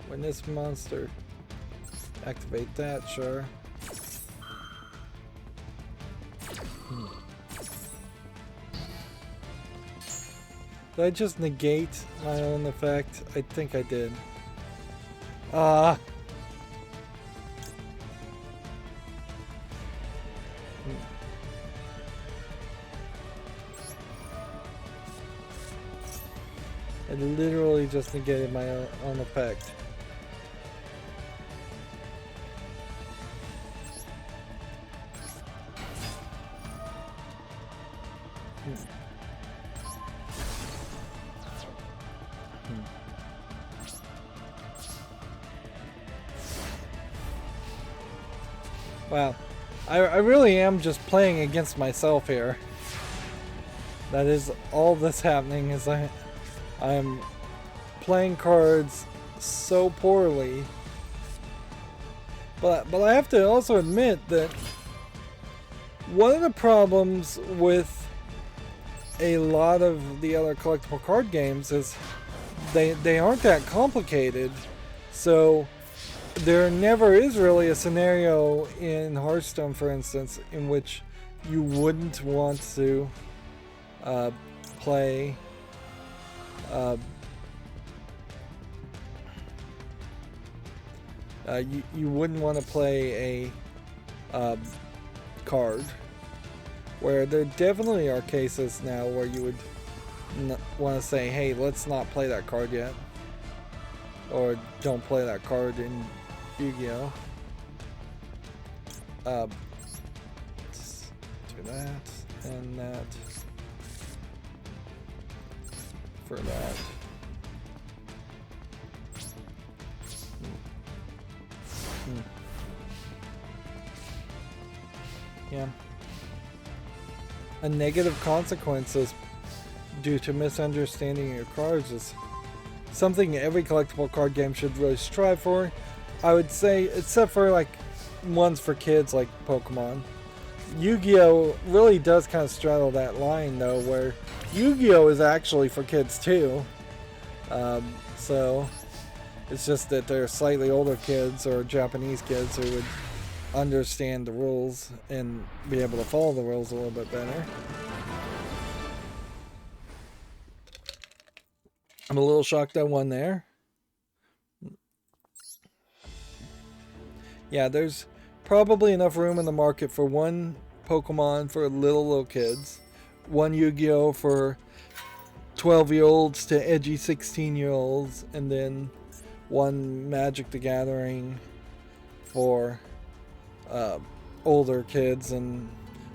When this monster. Activate that, sure. Did I just negate my own effect? I think I did. Ah! I literally just negated my own effect. Wow. I really am just playing against myself here. That is all that's happening is I'm playing cards so poorly. But I have to also admit that one of the problems with a lot of the other collectible card games is they aren't that complicated. So there never is really a scenario in Hearthstone, for instance, in which you wouldn't want to play you wouldn't want to play a card, where there definitely are cases now where you would want to say, hey, let's not play that card yet, or don't play that card in Yu-Gi-Oh. Let's do that and that for that. Yeah. A negative consequences due to misunderstanding your cards is something every collectible card game should really strive for. I would say, except for like ones for kids like Pokemon. Yu-Gi-Oh! Really does kind of straddle that line though, where Yu-Gi-Oh! Is actually for kids too. So it's just that they're slightly older kids or Japanese kids who would understand the rules and be able to follow the rules a little bit better. I'm a little shocked I won there. Yeah, there's probably enough room in the market for one Pokemon for little kids, one Yu-Gi-Oh! For 12-year-olds to edgy 16-year-olds, and then one Magic the Gathering for older kids and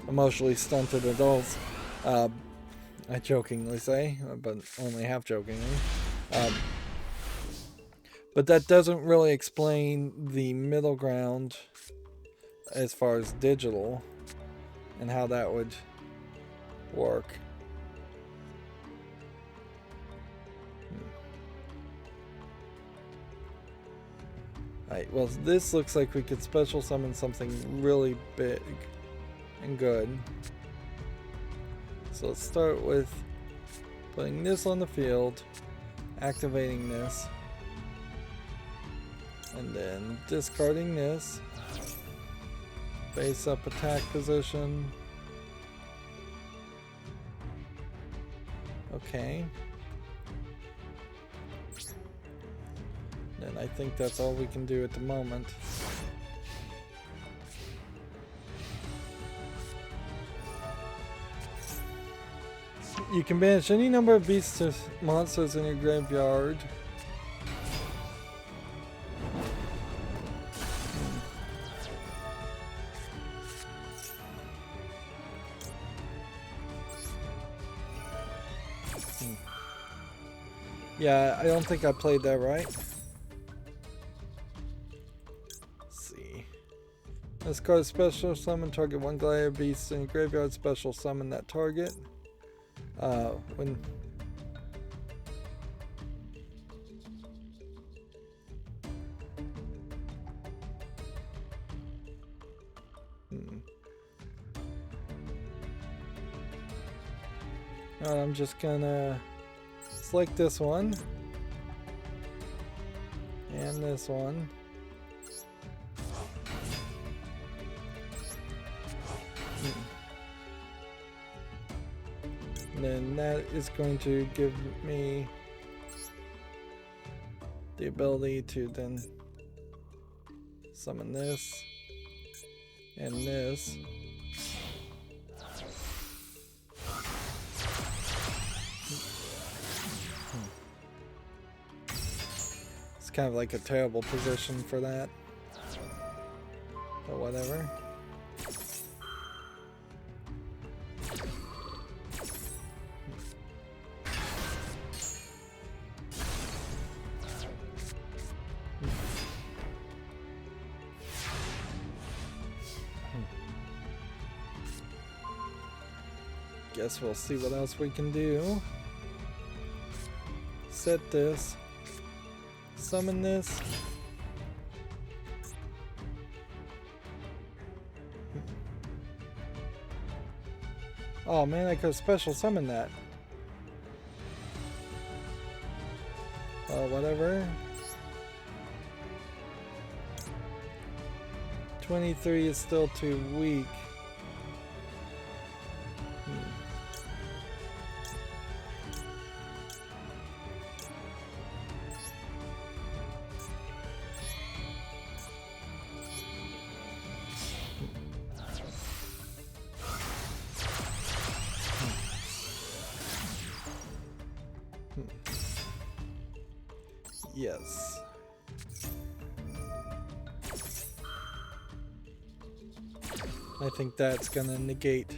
emotionally stunted adults. I jokingly say, but only half jokingly. But that doesn't really explain the middle ground as far as digital and how that would work. Alright, well, this looks like we could special summon something really big and good. So let's start with putting this on the field, activating this, and then discarding this. Face up attack position. Okay. And I think that's all we can do at the moment. You can banish any number of beasts or monsters in your graveyard. Yeah, I don't think I played that right. Let's see. This card special summon target one Gladiator beast in your graveyard, special summon that target. When I'm just gonna select this one and this one. And then that is going to give me the ability to then summon this and this. It's kind of like a terrible position for that, but whatever. Guess we'll see what else we can do. Set this. Summon this. Oh man, I could have special summoned that. Whatever. 23 is still too weak. Yes. I think that's gonna negate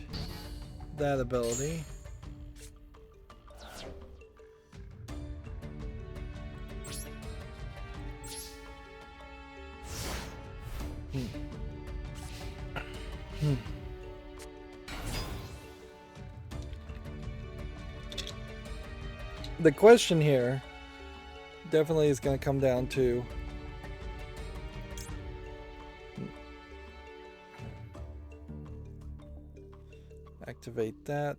that ability. The question here definitely is going to come down to activate that.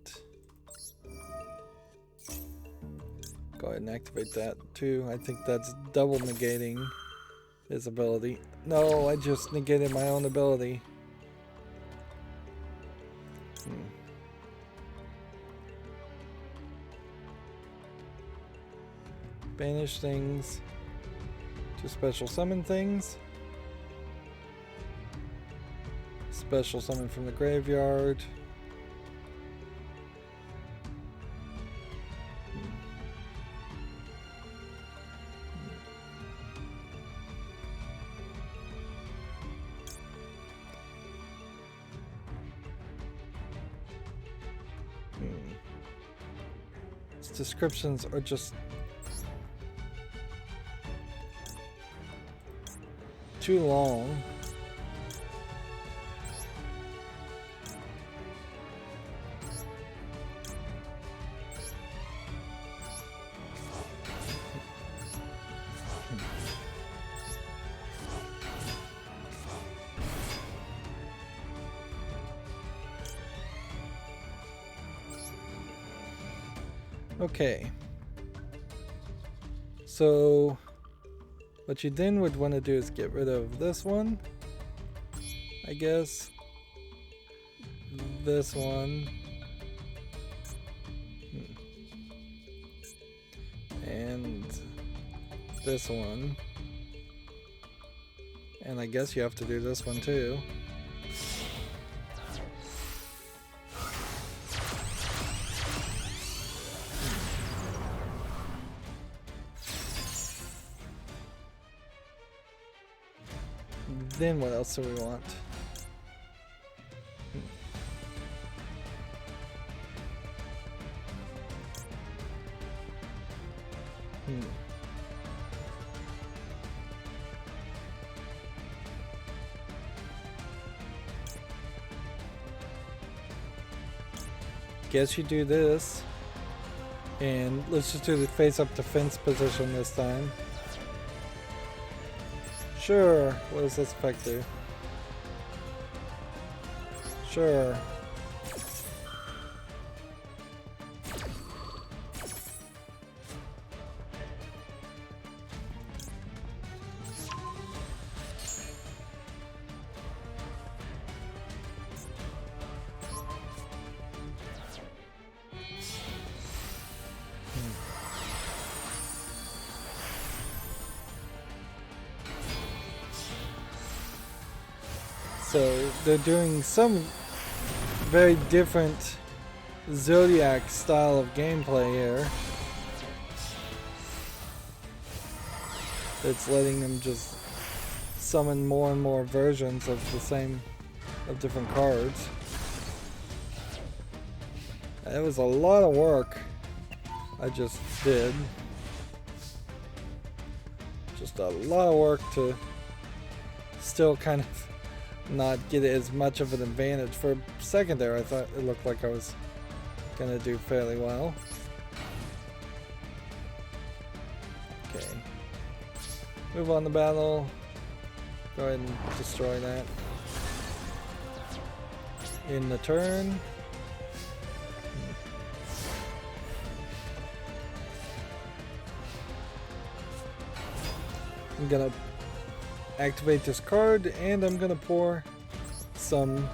Go ahead and activate that too. I think that's double negating his ability. No, I just negated my own ability. Banish things to special summon things. Special summon from the graveyard. Its descriptions are just too long. Okay. So what you then would want to do is get rid of this one, I guess. This one. And this one. And I guess you have to do this one too. Then what else do we want? Guess you do this. And let's just do the face up defense position this time. Sure. What does this effect do? Sure. So they're doing some very different Zodiac style of gameplay here. It's letting them just summon more and more versions of different cards. It was a lot of work I just did. Just a lot of work to still kind of not get as much of an advantage. For a second there, I thought it looked like I was gonna do fairly well. Okay. Move on to battle. Go ahead and destroy that. In the turn. I'm gonna activate this card, and I'm gonna pour some.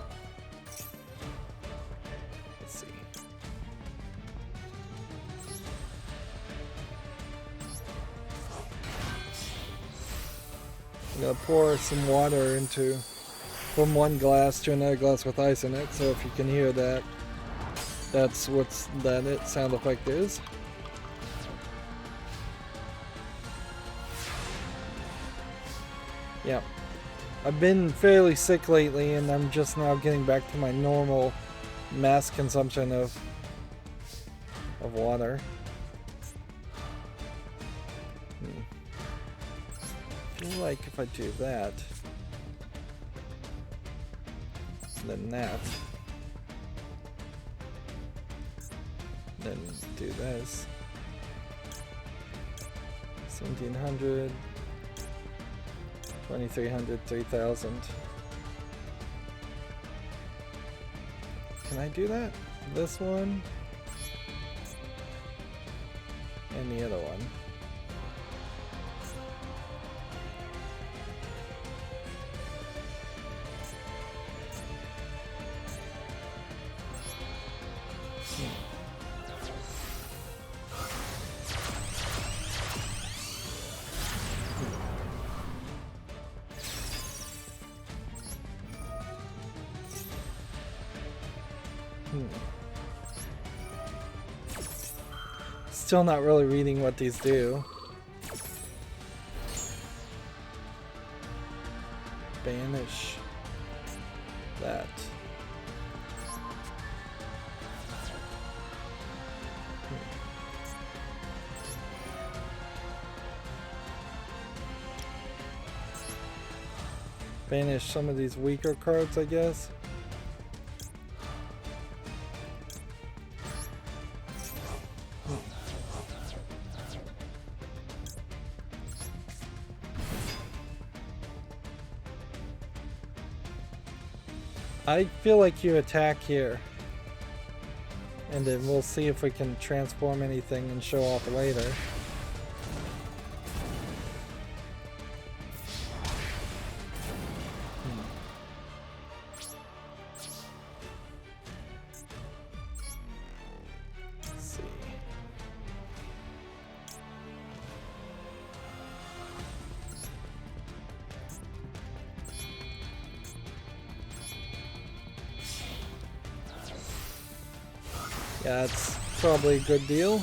Let's see. I'm gonna pour some water from one glass to another glass with ice in it. So if you can hear that, that's what that sound effect is. Yeah, I've been fairly sick lately, and I'm just now getting back to my normal mass consumption of water. I feel like if I do that, then that, then do this, 1700. 2300, 3000. Can I do that? This one and the other one. Still not really reading what these do. Banish that. banish some of these weaker cards, I guess. I feel like you attack here. And then we'll see if we can transform anything and show off later. Let's see. Yeah, it's probably a good deal.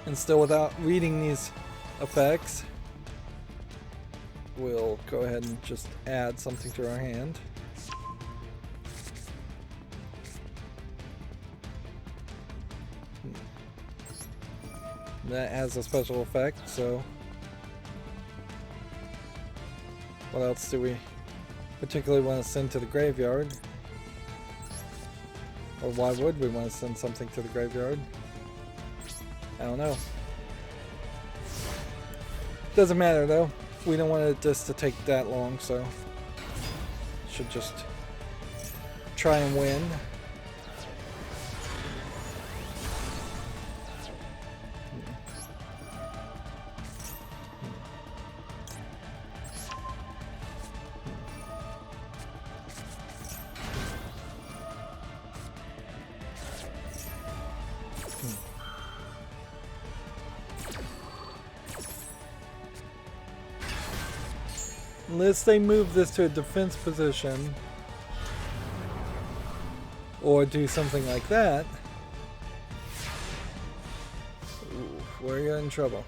And still, without reading these effects, we'll go ahead and just add something to our hand. That has a special effect, so what else do we particularly want to send to the graveyard? Or why would we want to send something to the graveyard? I don't know. Doesn't matter though. We don't want this to take that long, so should just try and win. Unless they move this to a defense position or do something like that, we're in trouble.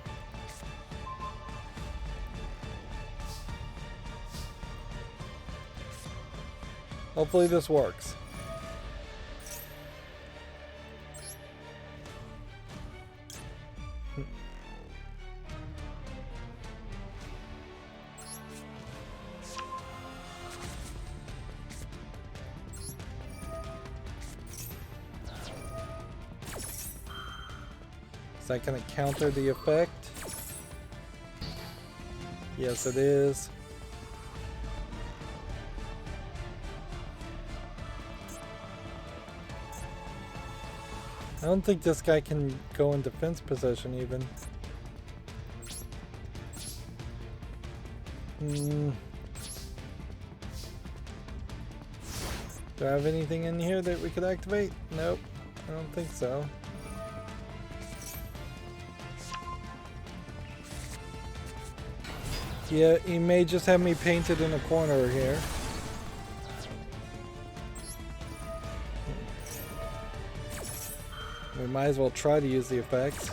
Hopefully this works. Is that going to counter the effect? Yes, it is. I don't think this guy can go in defense position even. Do I have anything in here that we could activate? Nope, I don't think so. Yeah, he may just have me painted in a corner here. We might as well try to use the effects.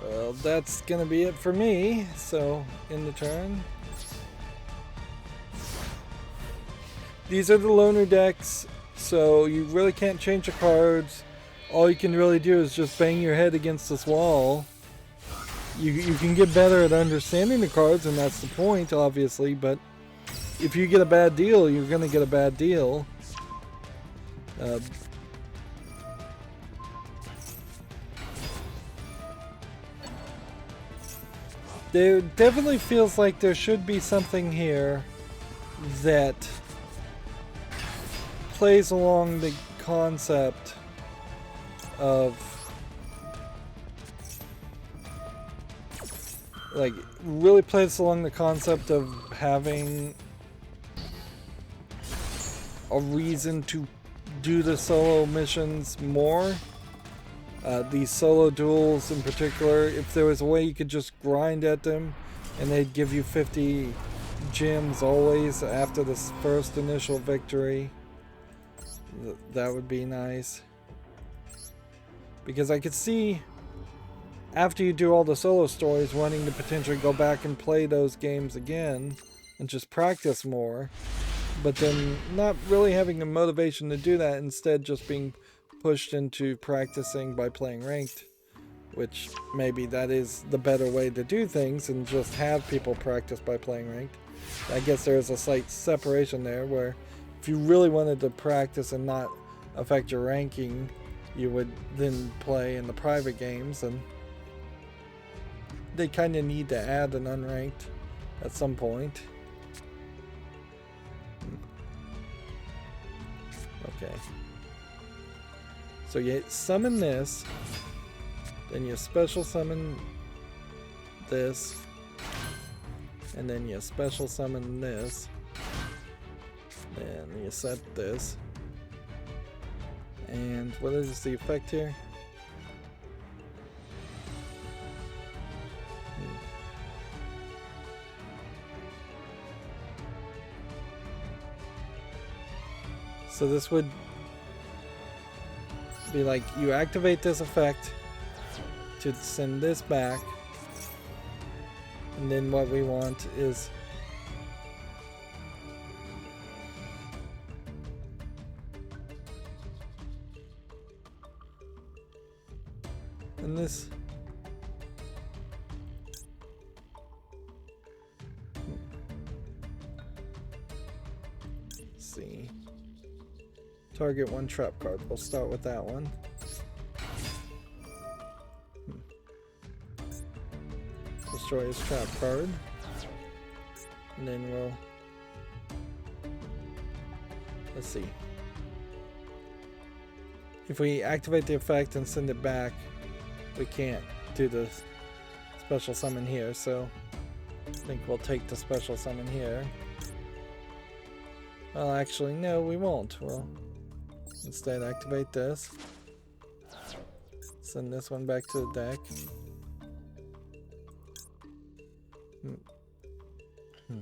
Well, that's gonna be it for me. So, in the turn. These are the loner decks, so you really can't change the cards. All you can really do is just bang your head against this wall. You can get better at understanding the cards, and that's the point, obviously, but if you get a bad deal, you're gonna get a bad deal. There definitely feels like there should be something here that plays along the concept of, like, really plays along the concept of having a reason to do the solo missions more. These solo duels in particular, if there was a way you could just grind at them and they'd give you 50 gems always after this first initial victory, that would be nice. Because I could see, after you do all the solo stories, wanting to potentially go back and play those games again and just practice more, but then not really having a motivation to do that, instead just being pushed into practicing by playing ranked, which maybe that is the better way to do things, and just have people practice by playing ranked. I guess there is a slight separation there, where if you really wanted to practice and not affect your ranking, you would then play in the private games, and they kind of need to add an unranked at some point. Okay. So you summon this, then you special summon this, and then you special summon this, and you set this. And what is the effect here? So this would be like, you activate this effect to send this back, and then what we want is and this let's see, target one trap card. We'll start with that one. Destroy his trap card, and then we'll, let's see, if we activate the effect and send it back, we can't do the special summon here, so I think we'll take the special summon here. Well, actually, no, we won't. We'll instead activate this, send this one back to the deck. Hmm.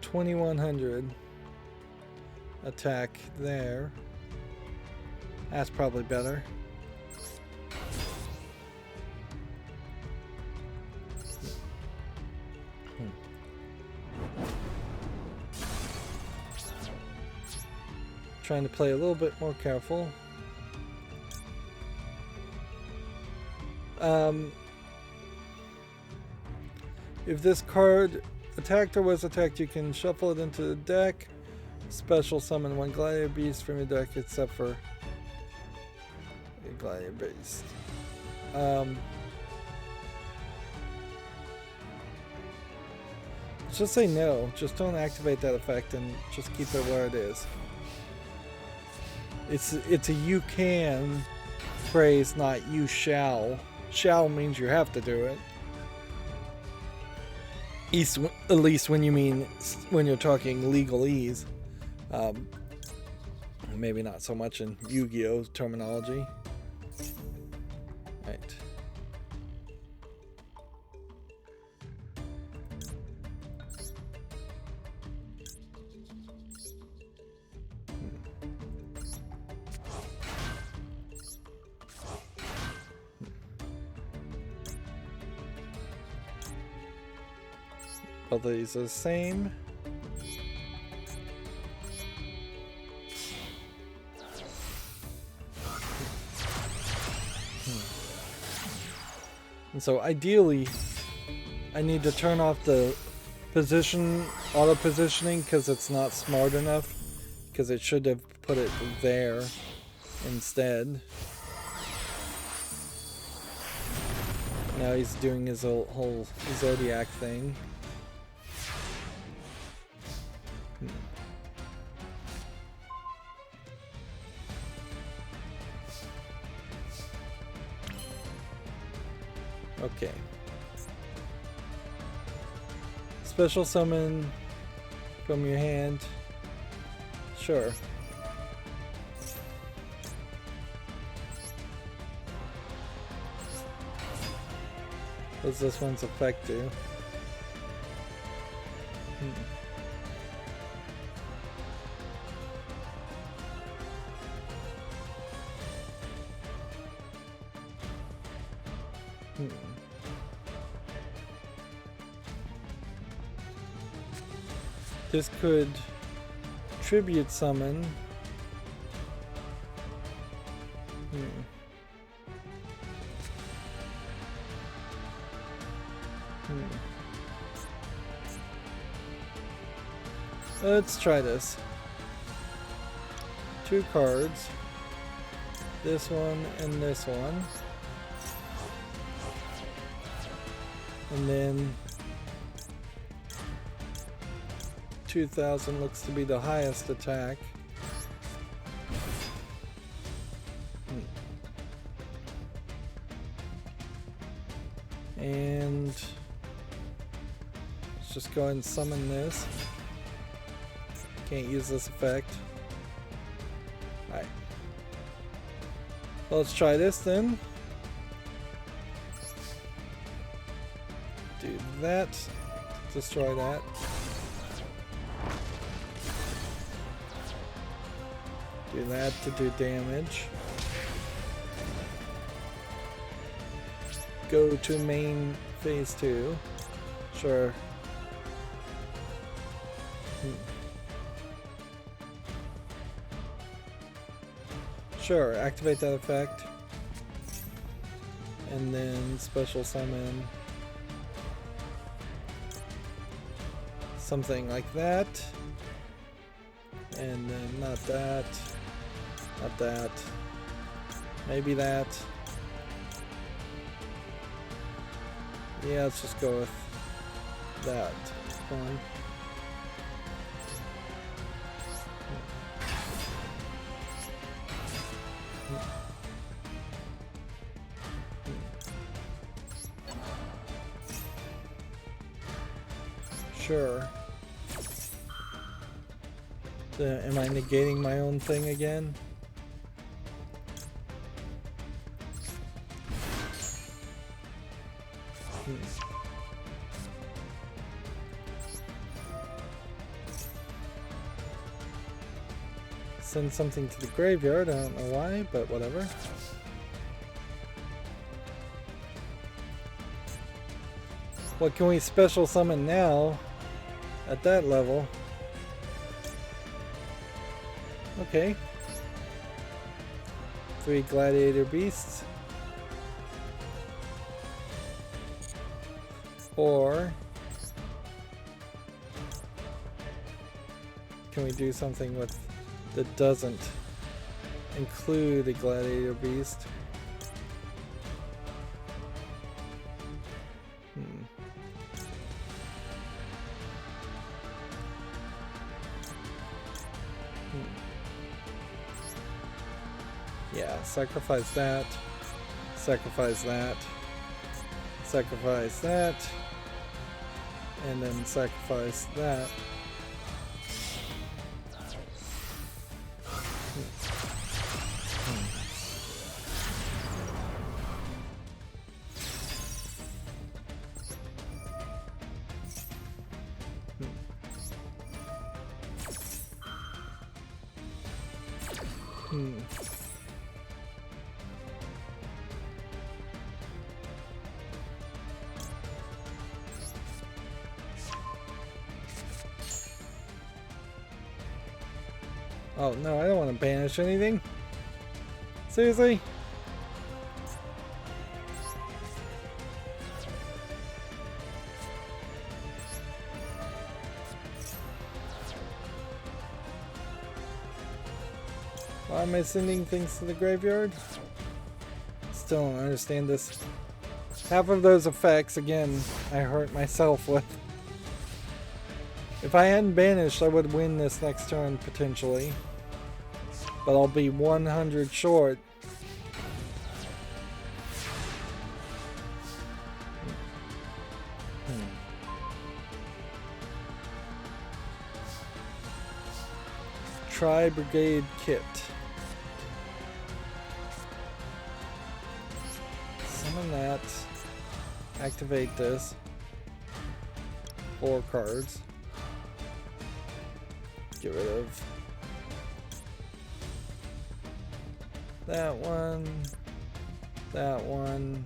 2100 attack there. That's probably better. Trying to play a little bit more careful. If this card attacked or was attacked, you can shuffle it into the deck, special summon one Gladiator Beast from your deck except for a Gladiator Beast. Just say no. Just don't activate that effect and just keep it where it is. It's a you can phrase, not you shall. Shall means you have to do it. At least when you're talking legalese. Maybe not so much in Yu-Gi-Oh terminology. Right. Both of these are the same. And so ideally, I need to turn off the auto positioning because it's not smart enough, because it should have put it there instead. Now he's doing his whole Zodiac thing. Okay. Special summon from your hand. Sure. What does this one's effect do? This could tribute summon. Let's try this. 2 cards. This one and this one. And then 2000 looks to be the highest attack. And let's just go ahead and summon this. Can't use this effect. Alright. Well, let's try this then. Do that. Destroy that. Do that to do damage. Go to main phase 2. Sure. Sure, activate that effect. And then special summon something like that. And then not that. Not that. Maybe that. Yeah, let's just go with that one. Sure. Am I negating my own thing again? Send something to the graveyard, I don't know why, but whatever. What can we special summon now at that level? Okay. 3 gladiator beasts. Or can we do something with that doesn't include a gladiator beast? Yeah, sacrifice that, sacrifice that, sacrifice that, and then sacrifice that. Oh no, I don't want to banish anything. Seriously? Why am I sending things to the graveyard? Still don't understand this. Half of those effects, again, I hurt myself with. If I hadn't banished, I would win this next turn, potentially. But I'll be 100 short. Tri-Brigade Kit. Summon that. Activate this. 4 cards. Get rid of that one. That one.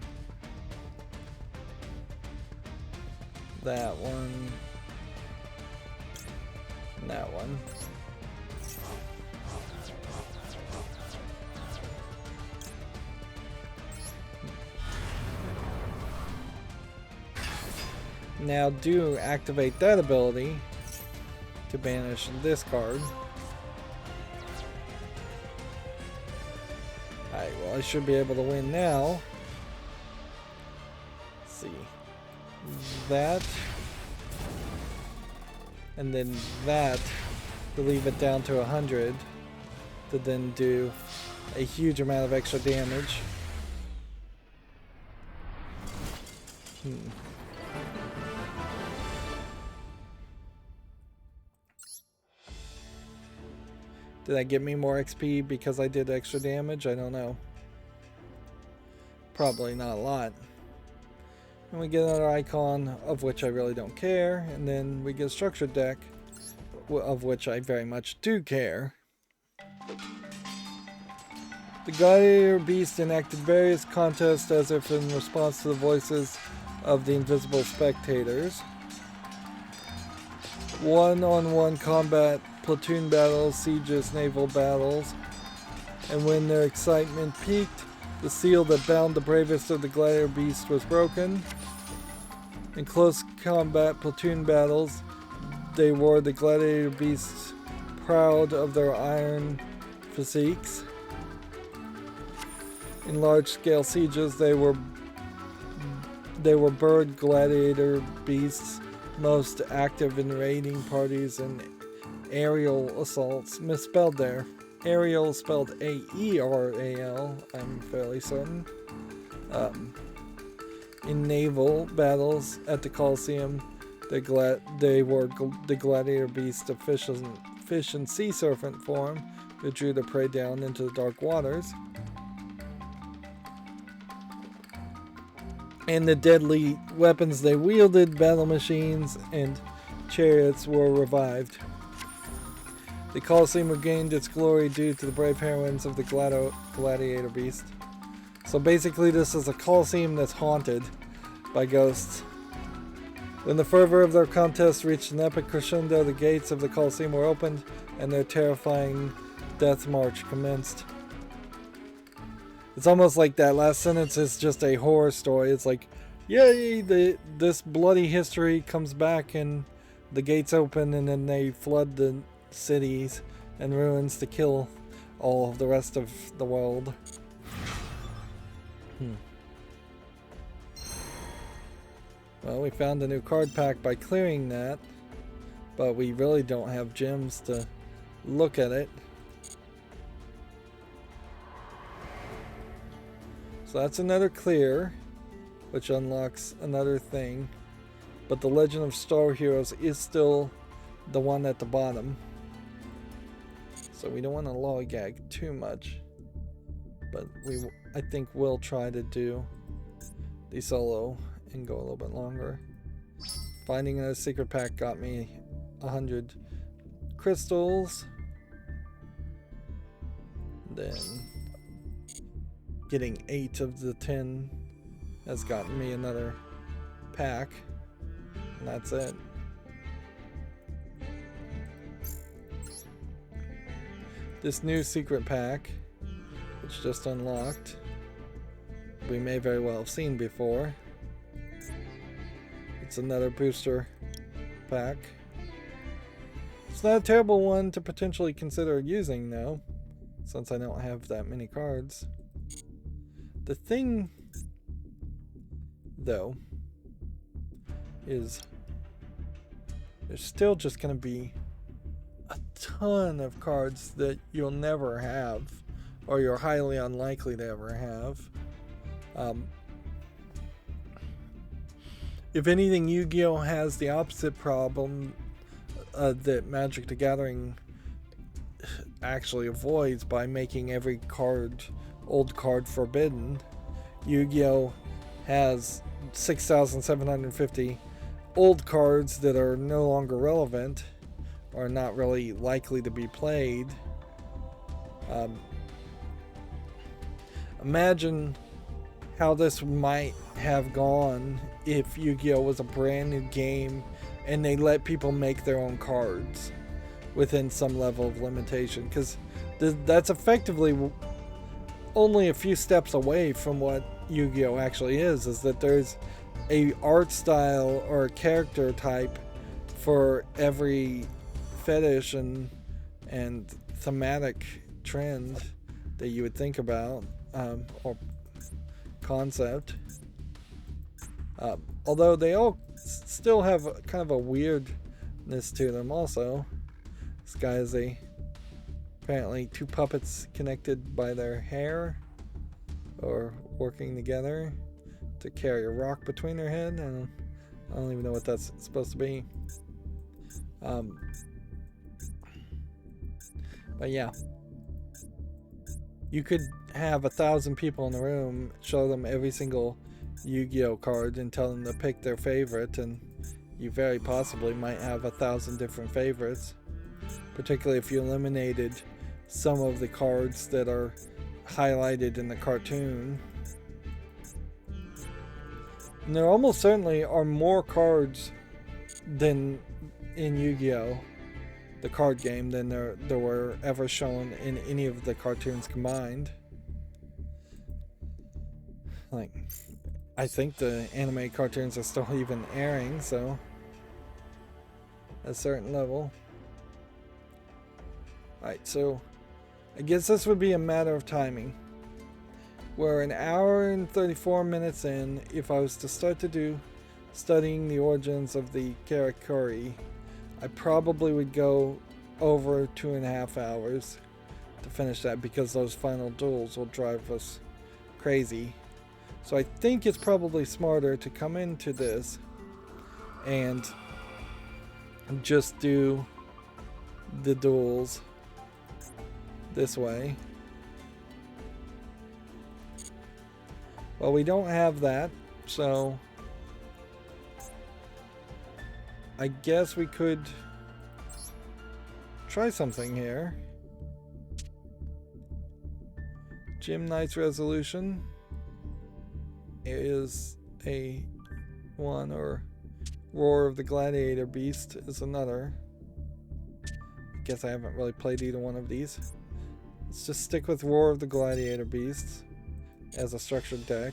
That one. And that one. Now do activate that ability to banish this card. Alright, well I should be able to win now. Let's see. That. And then that to leave it down to 100 to then do a huge amount of extra damage. Did that get me more XP because I did extra damage? I don't know. Probably not a lot. And we get another icon, of which I really don't care. And then we get a structured deck, of which I very much do care. The Gladiator Beast enacted various contests as if in response to the voices of the invisible spectators. One-on-one combat, platoon battles, sieges, naval battles. And when their excitement peaked, the seal that bound the bravest of the Gladiator Beast was broken. In close combat platoon battles, they wore the Gladiator Beasts proud of their iron physiques. In large-scale sieges, they were bird gladiator beasts, most active in raiding parties and aerial assaults. Misspelled there. Aerial spelled A-E-R-A-L, I'm fairly certain. In naval battles at the Colosseum, they were the gladiator beasts of fish and sea serpent form, who drew the prey down into the dark waters. And the deadly weapons they wielded, battle machines and chariots, were revived. The Colosseum regained its glory due to the brave heroines of the gladiator beast. So basically this is a Colosseum that's haunted by ghosts. When the fervor of their contest reached an epic crescendo, the gates of the Colosseum were opened and their terrifying death march commenced. It's almost like that last sentence is just a horror story. It's like, yay, this bloody history comes back and the gates open and then they flood the cities and ruins to kill all of the rest of the world. Well, we found a new card pack by clearing that, but we really don't have gems to look at it. So that's another clear, which unlocks another thing. But the Legend of Star Heroes is still the one at the bottom. So we don't want to lollygag too much. But I think we'll try to do the solo and go a little bit longer. Finding a secret pack got me 100 crystals. Then getting 8 of the 10 has gotten me another pack. And that's it. This new secret pack, which just unlocked, we may very well have seen before. It's another booster pack. It's not a terrible one to potentially consider using though, since I don't have that many cards. The thing, though, is there's still just going to be a ton of cards that you'll never have, or you're highly unlikely to ever have. If anything, Yu-Gi-Oh! Has the opposite problem that Magic the Gathering actually avoids by making every old card forbidden. Yu-Gi-Oh! Has 6,750 old cards that are no longer relevant or not really likely to be played. Imagine how this might have gone if Yu-Gi-Oh! Was a brand new game and they let people make their own cards within some level of limitation, because that's effectively only a few steps away from what Yu-Gi-Oh! Actually is that there's a art style or a character type for every fetish and thematic trend that you would think about, or concept. Although they all still have kind of a weirdness to them also. This guy is apparently two puppets connected by their hair or working together to carry a rock between their head, and I don't even know what that's supposed to be. But yeah, you could have 1,000 people in the room, show them every single Yu-Gi-Oh! Card and tell them to pick their favorite, and you very possibly might have 1,000 different favorites, particularly if you eliminated some of the cards that are highlighted in the cartoon. And there almost certainly are more cards than in Yu-Gi-Oh! The card game than there were ever shown in any of the cartoons combined. Like, I think the anime cartoons are still even airing, so at a certain level. Alright, so I guess this would be a matter of timing. We're an hour and 34 minutes in. If I was to start to do studying the origins of the Karakuri, I probably would go over 2.5 hours to finish that, because those final duels will drive us crazy. So I think it's probably smarter to come into this and just do the duels this way. Well, we don't have that, so I guess we could try something here. Gym Knight's Resolution is a one, or Roar of the Gladiator Beast is another. I guess I haven't really played either one of these. Let's just stick with Roar of the Gladiator Beasts as a structured deck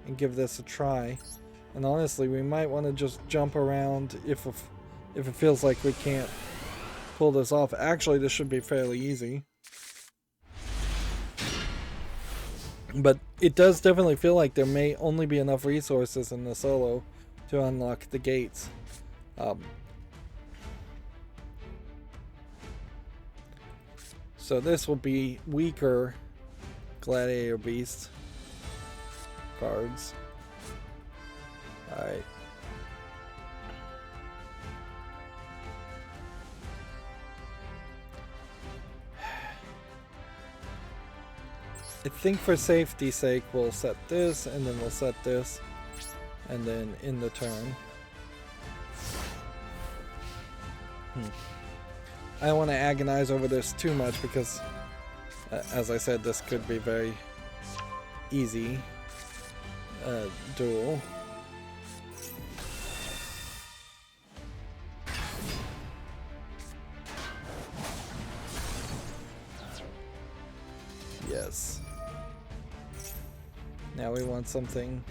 and give this a try. And honestly, we might want to just jump around if it feels like we can't pull this off. Actually, this should be fairly easy. But it does definitely feel like there may only be enough resources in the solo to unlock the gates. So this will be weaker Gladiator Beast cards. Alright. I think for safety's sake we'll set this, and then we'll set this, and then in the turn. I don't want to agonize over this too much because, as I said, this could be very easy duel. Yes. Now we want something.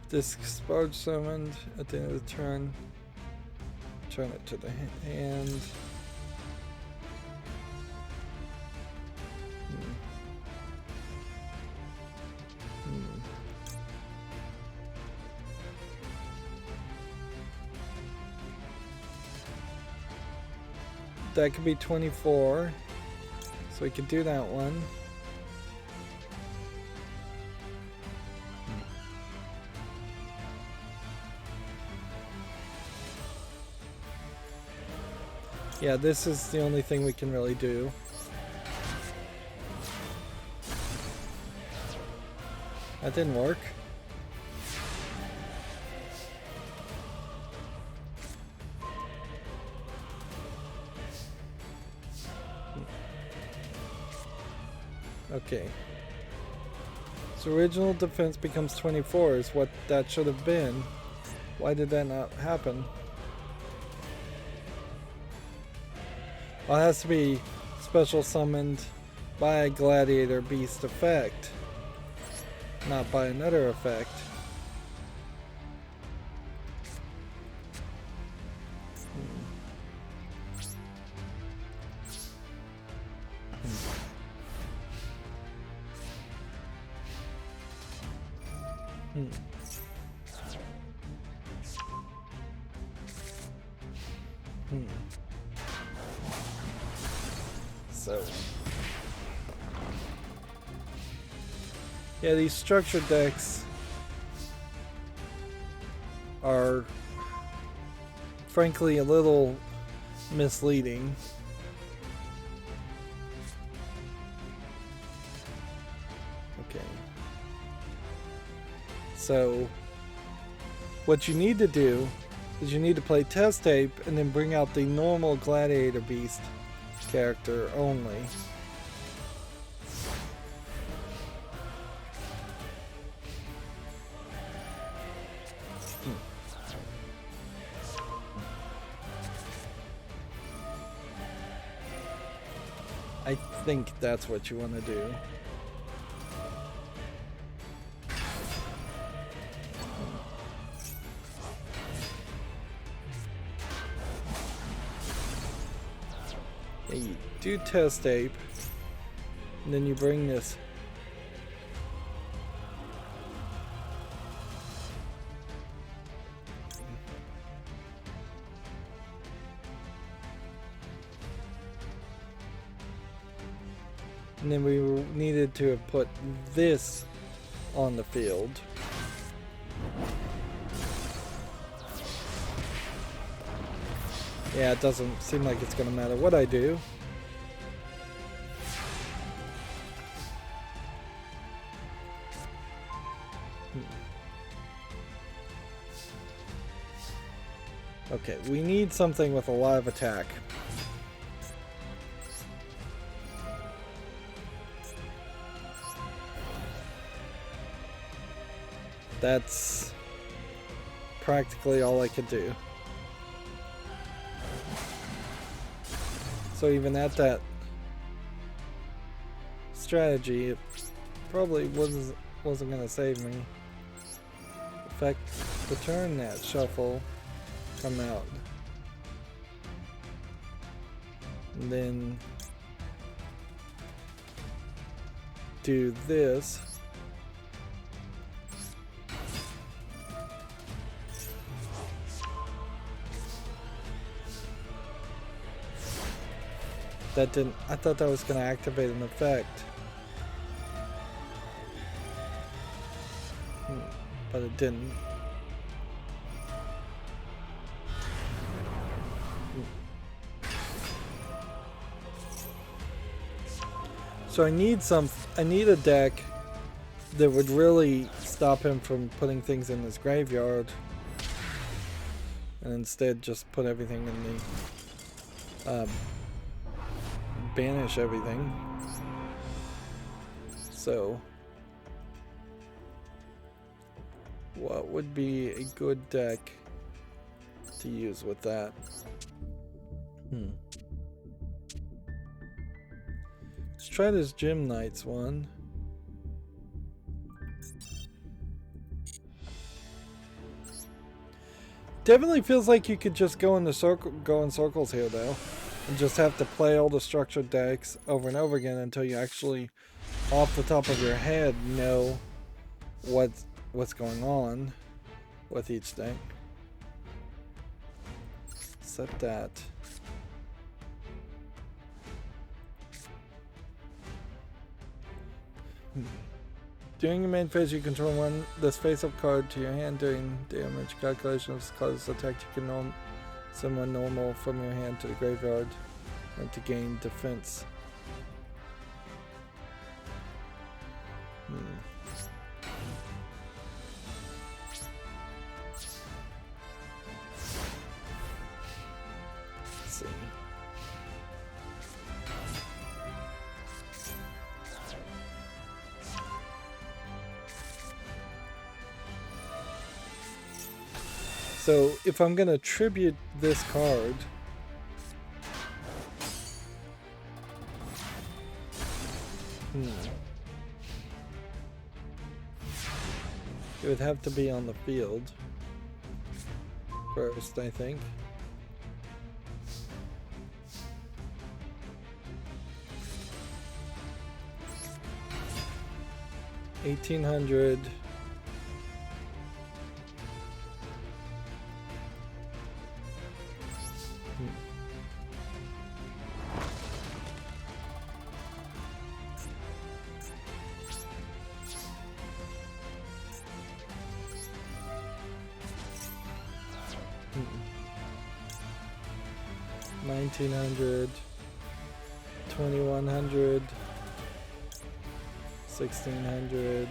Disc Sparge summoned at the end of the turn. Turn it to the hand. That could be 24, so we could do that one. Yeah, this is the only thing we can really do. That didn't work. Okay. So original defense becomes 24 is what that should have been. Why did that not happen? Well, it has to be special summoned by a gladiator beast effect, not by another effect. So, yeah, these structured decks are frankly a little misleading. Okay. So, what you need to do is you need to play test tape and then bring out the normal gladiator beast character only. I think that's what you want to do. Yeah, you do test tape, and then you bring this. And then we needed to have put this on the field. Yeah, it doesn't seem like it's going to matter what I do. Okay, we need something with a lot of attack. That's practically all I could do. So even at that strategy, it probably wasn't going to save me. In fact, return that shuffle, come out, and then do this. That didn't, I thought that was going to activate an effect. But it didn't. So I need a deck that would really stop him from putting things in his graveyard. And instead just put everything in the banish everything. So, what would be a good deck to use with that? Let's try this Gym Knights one. Definitely feels like you could just go in circles here though. And just have to play all the structured decks over and over again until you actually, off the top of your head, know what's going on with each deck. Set that. During your main phase, you control one this face-up card to your hand during damage calculations. Causes attack you can Summon normal from your hand to the graveyard and to gain defense. Let's see. So if I'm gonna tribute this card, it would have to be on the field first, I think. $1,800. $1,900, $2,100, $1,600.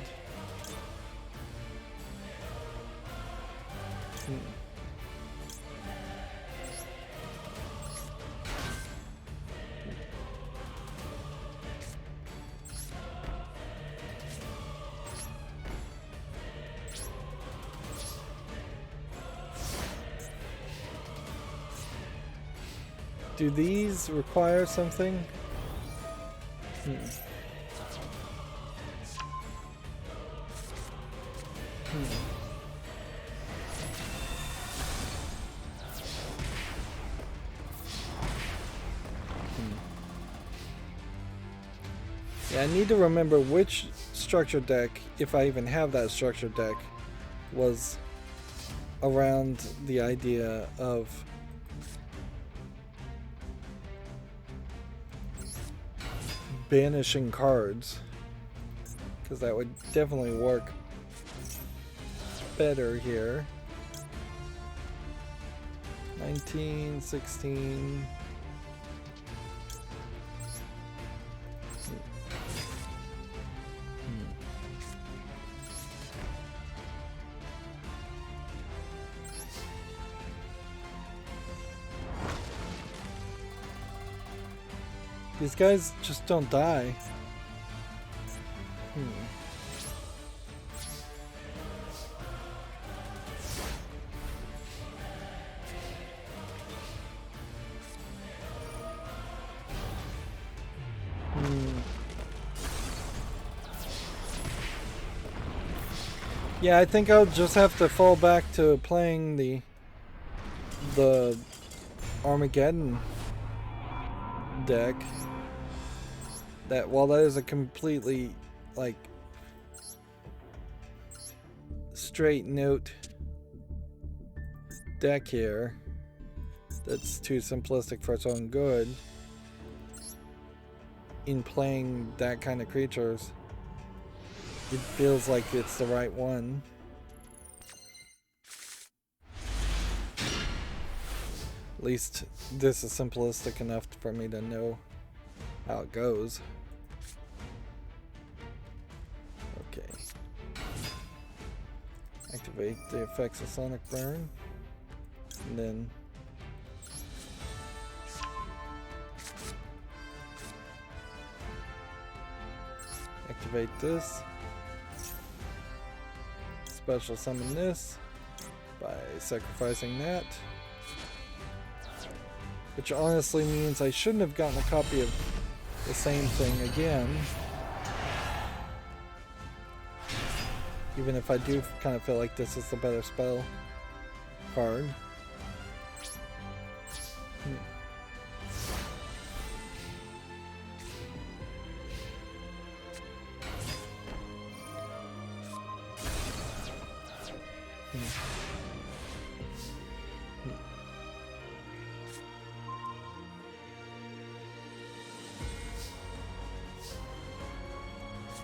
Do these require something? Yeah, I need to remember which structure deck, if I even have that structure deck, was around the idea of banishing cards, because that would definitely work better here. 19, 16. These guys just don't die. Yeah, I think I'll just have to fall back to playing the Armageddon deck. That, while that is a completely, like, straight note deck here, that's too simplistic for its own good in playing that kind of creatures, it feels like it's the right one. At least this is simplistic enough for me to know how it goes. Okay. Activate the effects of Sonic Burn. And then activate this. Special summon this by sacrificing that. Which honestly means I shouldn't have gotten a copy of the same thing again. Even if I do kind of feel like this is the better spell card.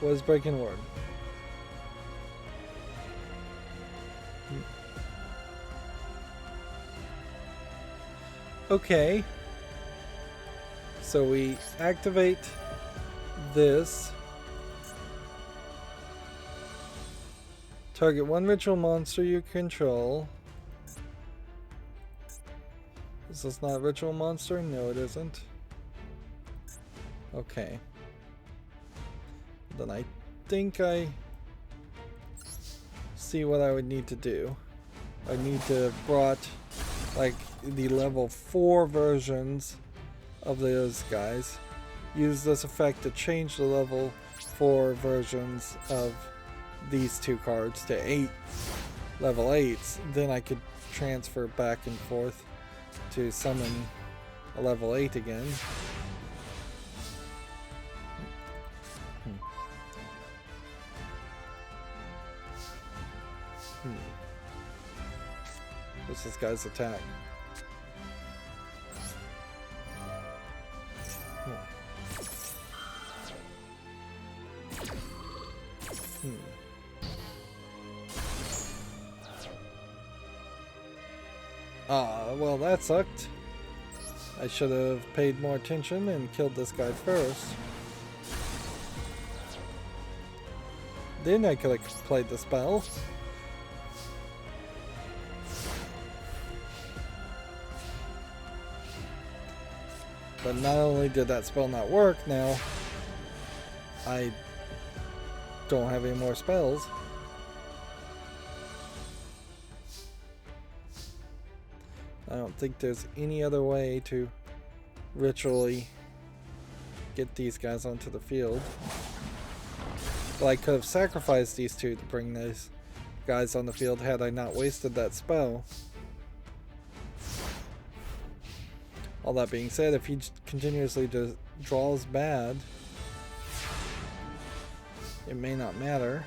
What is Breaking Word? Okay. So we activate this. Target one ritual monster you control. Is this not a ritual monster? No, it isn't. Okay. Then I think I see what I would need to do. I need to have brought like the level 4 versions of those guys. Use this effect to change the level 4 versions of these two cards to 8 level 8s. Then I could transfer back and forth to summon a level 8 again. What's this guy's attack? Well, that sucked. I should have paid more attention and killed this guy first. Then I could have played the spell. But not only did that spell not work, now I don't have any more spells. I don't think there's any other way to ritually get these guys onto the field. Well, I could have sacrificed these two to bring these guys on the field had I not wasted that spell. All that being said, if he continuously draws bad, it may not matter.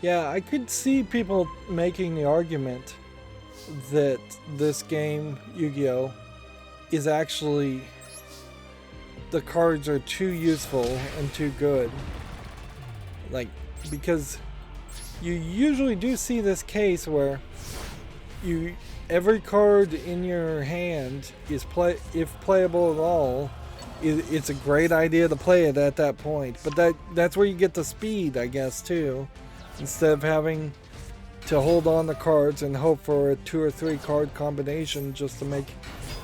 Yeah, I could see people making the argument that this game, Yu-Gi-Oh, is actually, the cards are too useful and too good. Like, because you usually do see this case where every card in your hand is if playable at all, it's a great idea to play it at that point. But that's where you get the speed, I guess, too. Instead of having to hold on the cards and hope for a 2 or 3 card combination just to make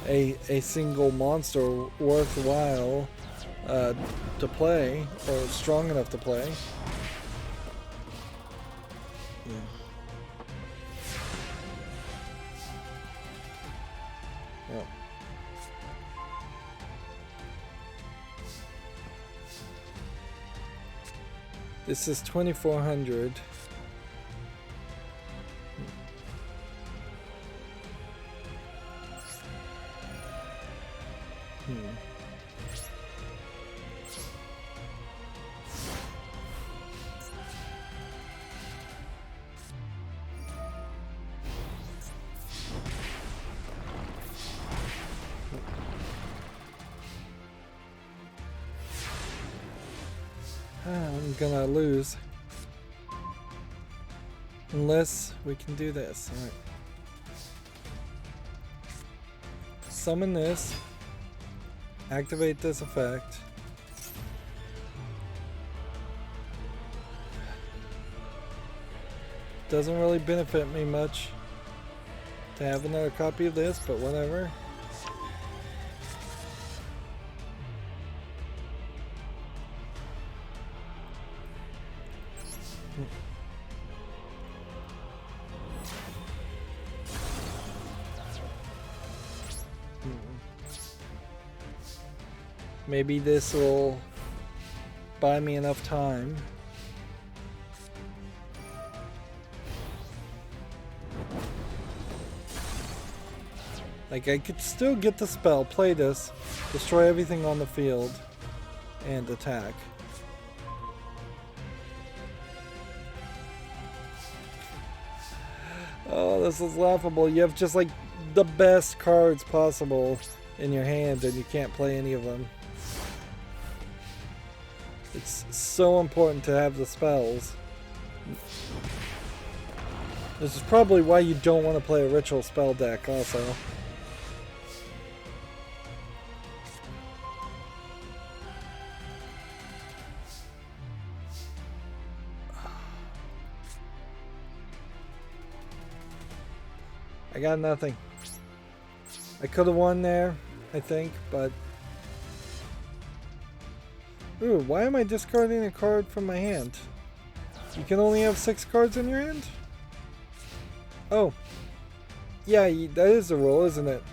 a single monster worthwhile to play, or strong enough to play. Yeah. Well. This is 2400. I'm gonna lose unless we can do this. All right. Summon this, activate this effect. Doesn't really benefit me much to have another copy of this, but whatever. Maybe this will buy me enough time. Like, I could still get the spell, play this, destroy everything on the field, and attack. Oh, this is laughable. You have just like the best cards possible in your hand and you can't play any of them. It's so important to have the spells. This is probably why you don't want to play a ritual spell deck also. I got nothing. I could have won there, I think, but... Ooh, why am I discarding a card from my hand? You can only have 6 cards in your hand? Oh. Yeah, that is the rule, isn't it?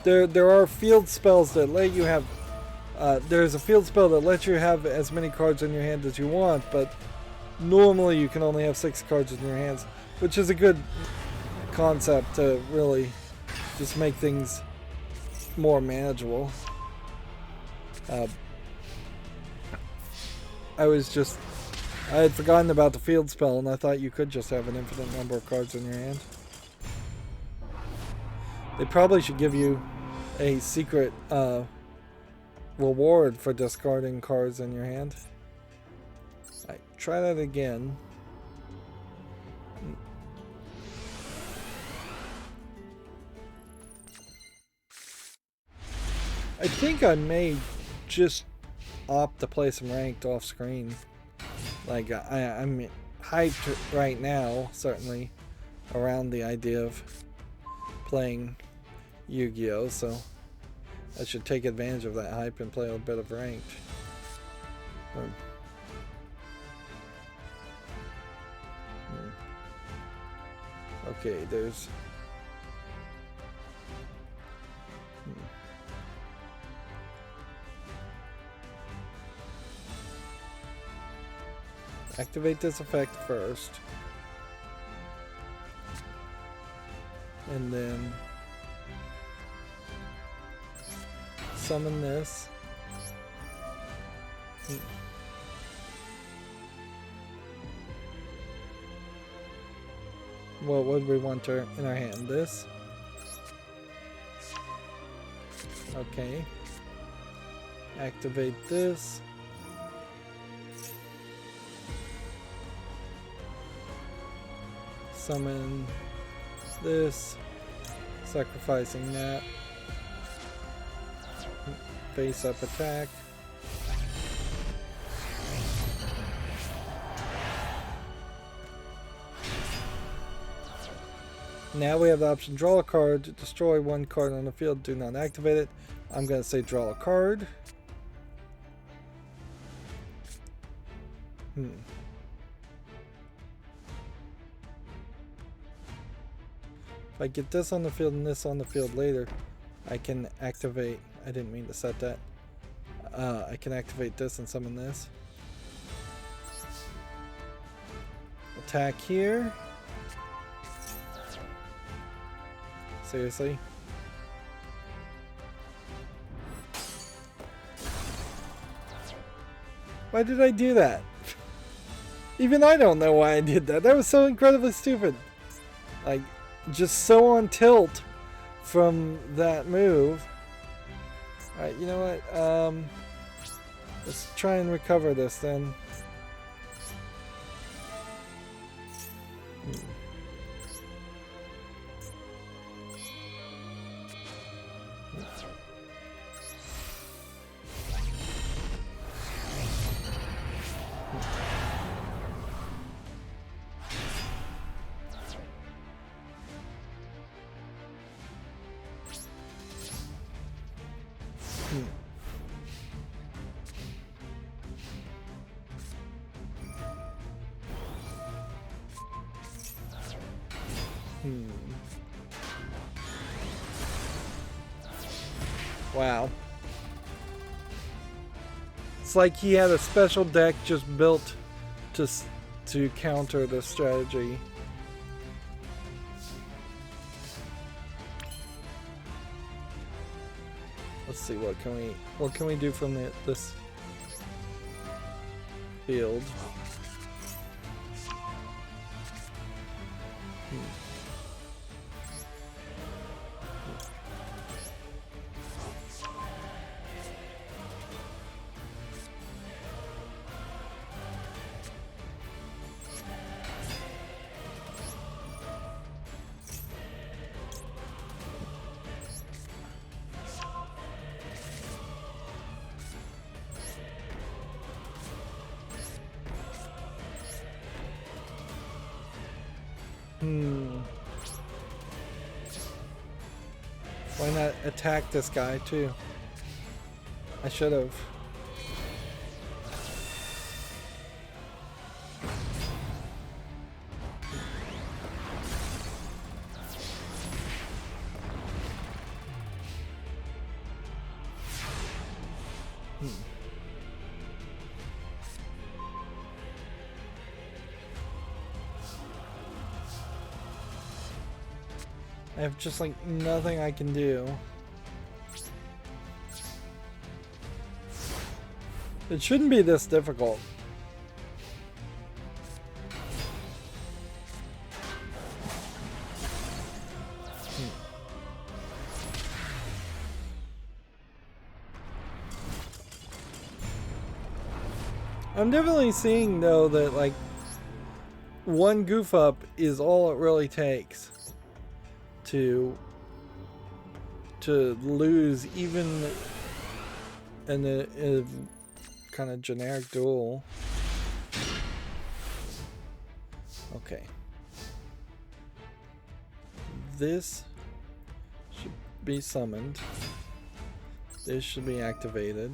There are field spells that let you have... there's a field spell that lets you have as many cards in your hand as you want, but normally you can only have 6 cards in your hands, which is a good concept to really just make things more manageable. I had forgotten about the field spell and I thought you could just have an infinite number of cards in your hand. They probably should give you a secret reward for discarding cards in your hand. Alright, try that again. I think I may just opt to play some ranked off screen. Like, I'm hyped right now, certainly, around the idea of playing Yu-Gi-Oh! So I should take advantage of that hype and play a bit of ranked. Okay, there's... Activate this effect first. And then summon this. What would we want in our hand? This? Okay. Activate this. Summon this, sacrificing that, face up attack, now we have the option draw a card, destroy 1 card on the field, do not activate it. I'm going to say draw a card. If I get this on the field and this on the field later, I can activate... I didn't mean to set that. I can activate this and summon this. Attack here. Seriously? Why did I do that? Even I don't know why I did that. That was so incredibly stupid. Like... just so on tilt from that move. Alright, you know what? Let's try and recover this then. Wow. It's like he had a special deck just built to counter this strategy. Let's see, what can we do from this field? Why not attack this guy too? I should have. I have just like nothing I can do. It shouldn't be this difficult. I'm definitely seeing though that like one goof up is all it really takes to lose even in a kind of generic duel. Okay. This should be summoned. This should be activated.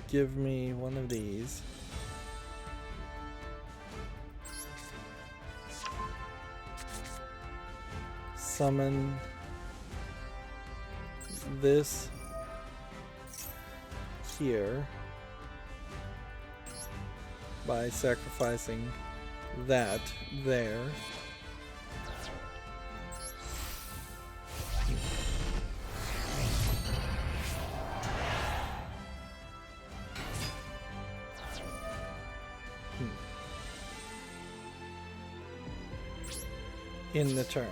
Give me one of these. Summon this here by sacrificing that there. In the turn.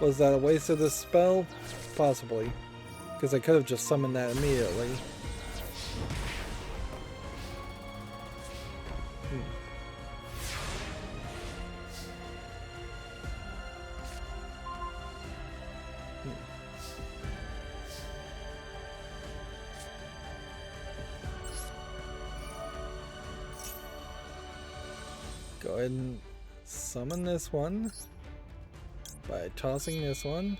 Was that a waste of the spell? Possibly. Because I could have just summoned that immediately. Go ahead and summon this one by tossing this one.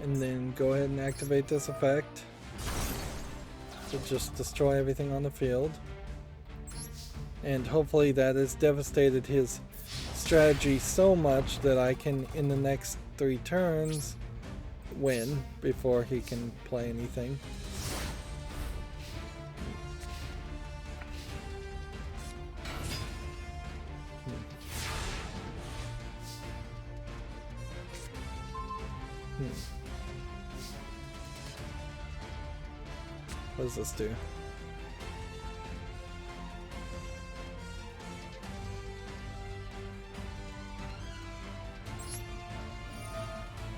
And then go ahead and activate this effect to just destroy everything on the field. And hopefully that has devastated his strategy so much that I can, in the next 3 turns, win before he can play anything. What does this do?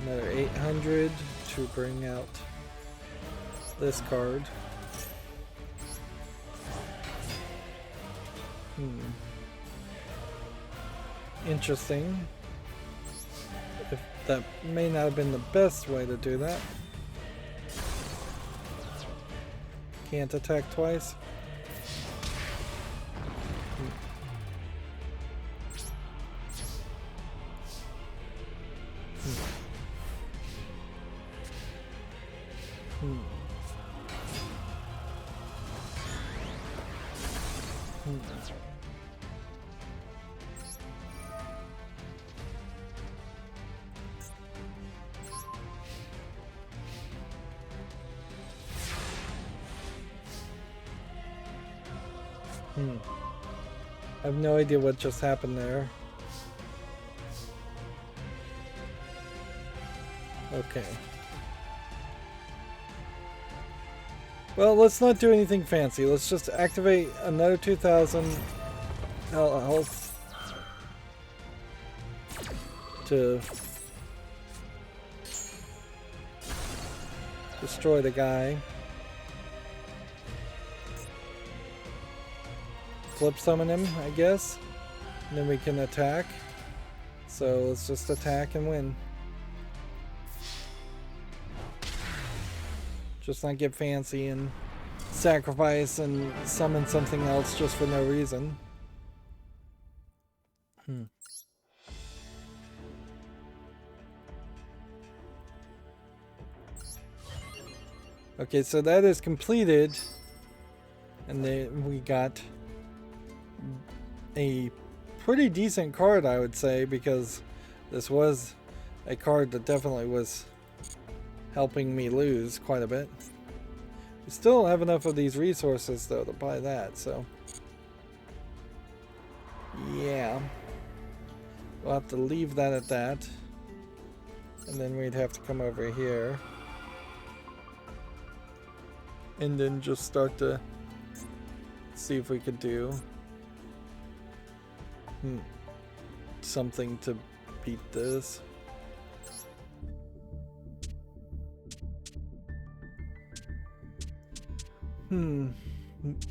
Another 800 to bring out this card. Interesting. If that may not have been the best way to do that. Can't attack twice. I have no idea what just happened there. Okay. Well, let's not do anything fancy. Let's just activate another 2,000 health to destroy the guy. Flip summon him, I guess. And then we can attack. So let's just attack and win. Just not get fancy and sacrifice and summon something else just for no reason. Okay, so that is completed. And then we got a pretty decent card, I would say, because this was a card that definitely was helping me lose quite a bit. We still don't have enough of these resources though to buy that, so yeah, we'll have to leave that at that, and then we'd have to come over here and then just start to see if we could do something to beat this.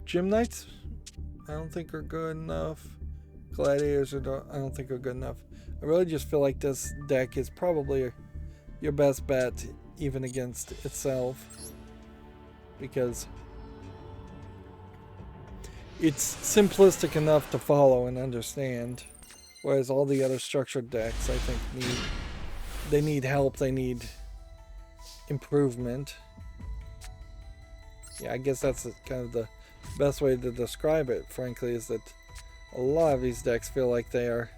Gym Knights? I don't think are good enough. Gladiators I don't think are good enough. I really just feel like this deck is probably your best bet, even against itself, because it's simplistic enough to follow and understand, whereas all the other structured decks, I think, they need help, they need improvement. Yeah, I guess that's kind of the best way to describe it, frankly, is that a lot of these decks feel like they are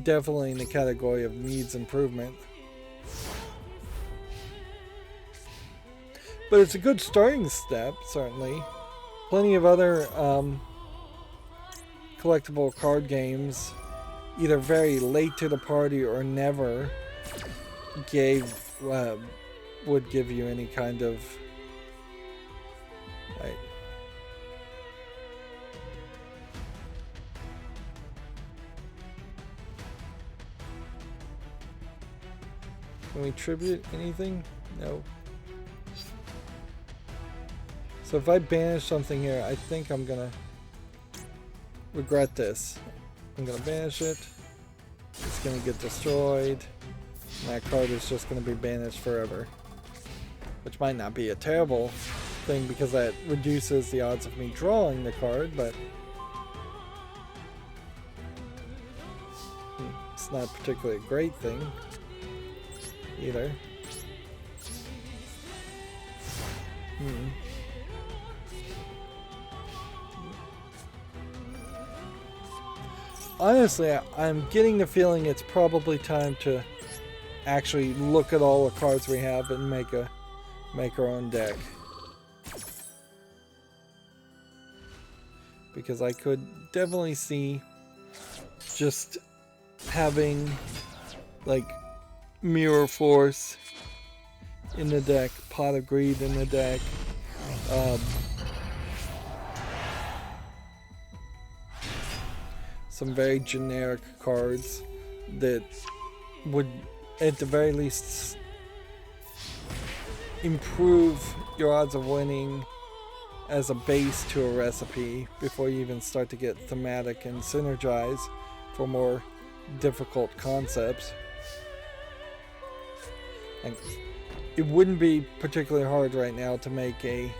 definitely in the category of needs improvement. But it's a good starting step, certainly. Plenty of other collectible card games, either very late to the party or never would give you any kind of Can we tribute anything? No. So if I banish something here, I think I'm gonna regret this. I'm gonna banish it. It's gonna get destroyed. And that card is just gonna be banished forever. Which might not be a terrible thing because that reduces the odds of me drawing the card, but it's not particularly a great thing either. Honestly, I'm getting the feeling it's probably time to actually look at all the cards we have and make our own deck. Because I could definitely see just having like Mirror Force in the deck, Pot of Greed in the deck, some very generic cards that would at the very least improve your odds of winning as a base to a recipe before you even start to get thematic and synergize for more difficult concepts. Like, it wouldn't be particularly hard right now to make a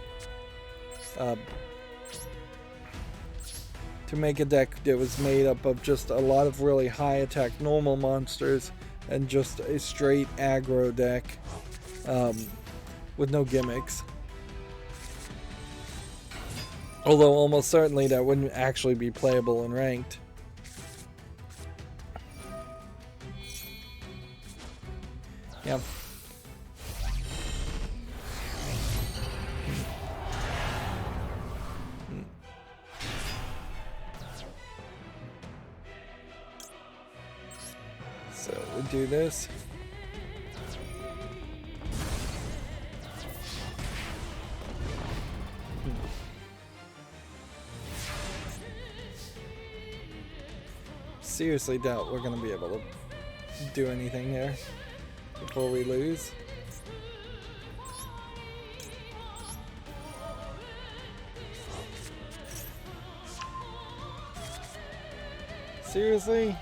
deck that was made up of just a lot of really high attack normal monsters and just a straight aggro deck with no gimmicks. Although almost certainly that wouldn't actually be playable in ranked. Yeah. So we do this. Seriously doubt we're gonna be able to do anything here before we lose. Seriously?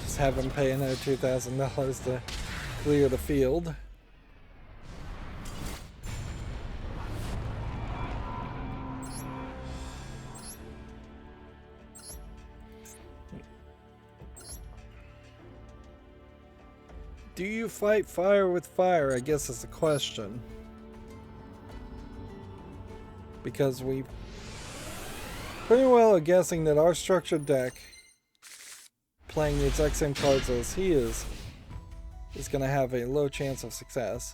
Just have him pay another $2,000 to clear the field. Do you fight fire with fire? I guess is the question. Because we pretty well are guessing that our structured deck, playing the exact same cards as he is going to have a low chance of success.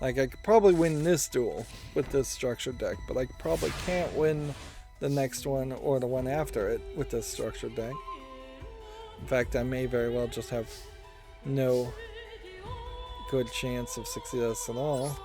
Like, I could probably win this duel with this structured deck, but I probably can't win the next one or the one after it with this structured deck. In fact, I may very well just have no good chance of success at all.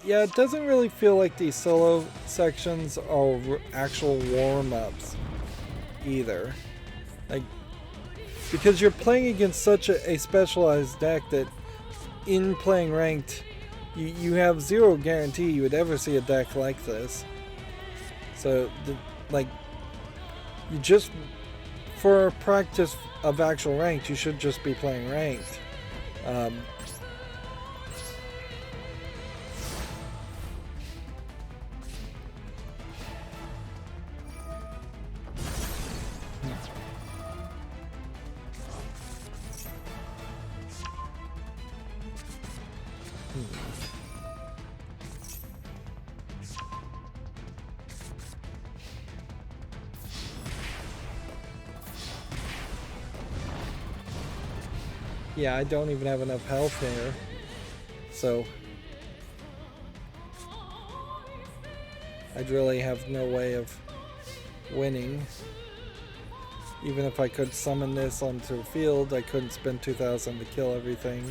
Yeah, it doesn't really feel like these solo sections are actual warm-ups either. Like, because you're playing against such a specialized deck that in playing ranked, you have zero guarantee you would ever see a deck like this. So, like, you just, for practice of actual ranked, you should just be playing ranked. Yeah, I don't even have enough health here, so I'd really have no way of winning. Even if I could summon this onto the field, I couldn't spend 2,000 to kill everything.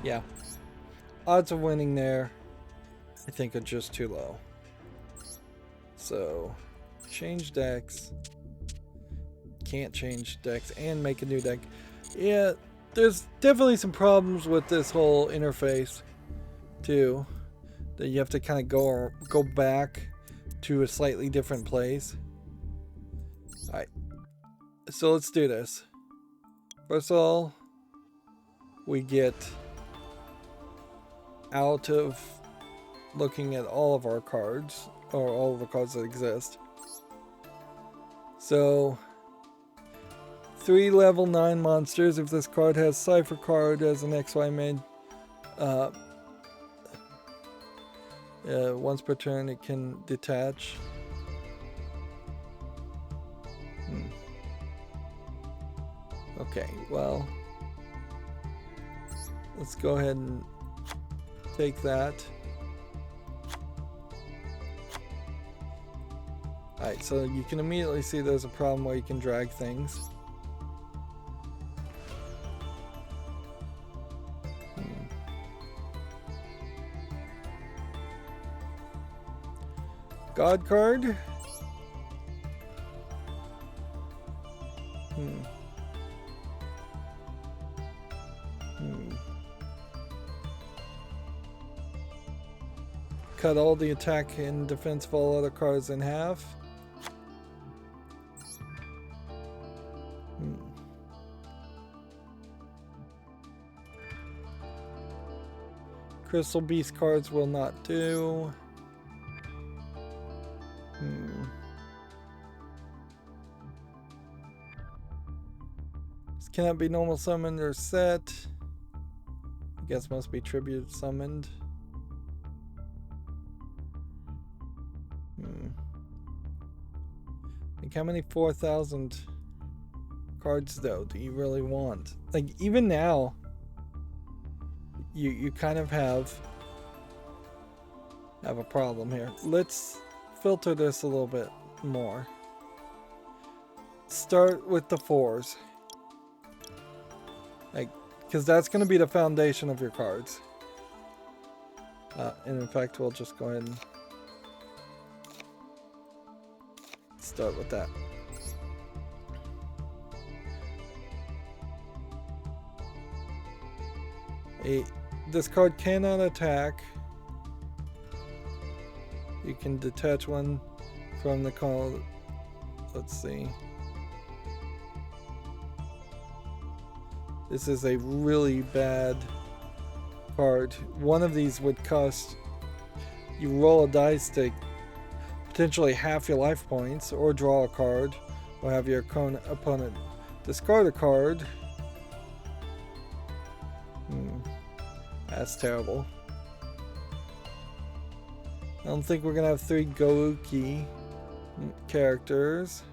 Yeah, odds of winning there, I think, are just too low. So, change decks. Can't change decks and make a new deck. Yeah, there's definitely some problems with this whole interface, too. That you have to kind of go back to a slightly different place. Alright, so let's do this. First of all, we get out of looking at all of our cards, or all of the cards that exist. So, 3 level 9 monsters. If this card has Cipher card as an XY main, once per turn it can detach. Okay, well, let's go ahead and take that. Alright, so you can immediately see there's a problem where you can drag things. God card. Cut all the attack and defense of all other cards in half. Crystal Beast cards will not do. This cannot be normal summoned or set. I guess must be tribute summoned. Like how many 4,000 cards though do you really want? Like even now, you kind of have a problem here. Let's filter this a little bit more. Start with the 4s. Like, because that's going to be the foundation of your cards. And in fact, we'll just go ahead and start with that. This card cannot attack. You can detach one from the call. Let's see. This is a really bad card. One of these would cost you roll a dice to potentially half your life points, or draw a card, or have your opponent discard a card. That's terrible. I don't think we're gonna have 3 Gouki characters.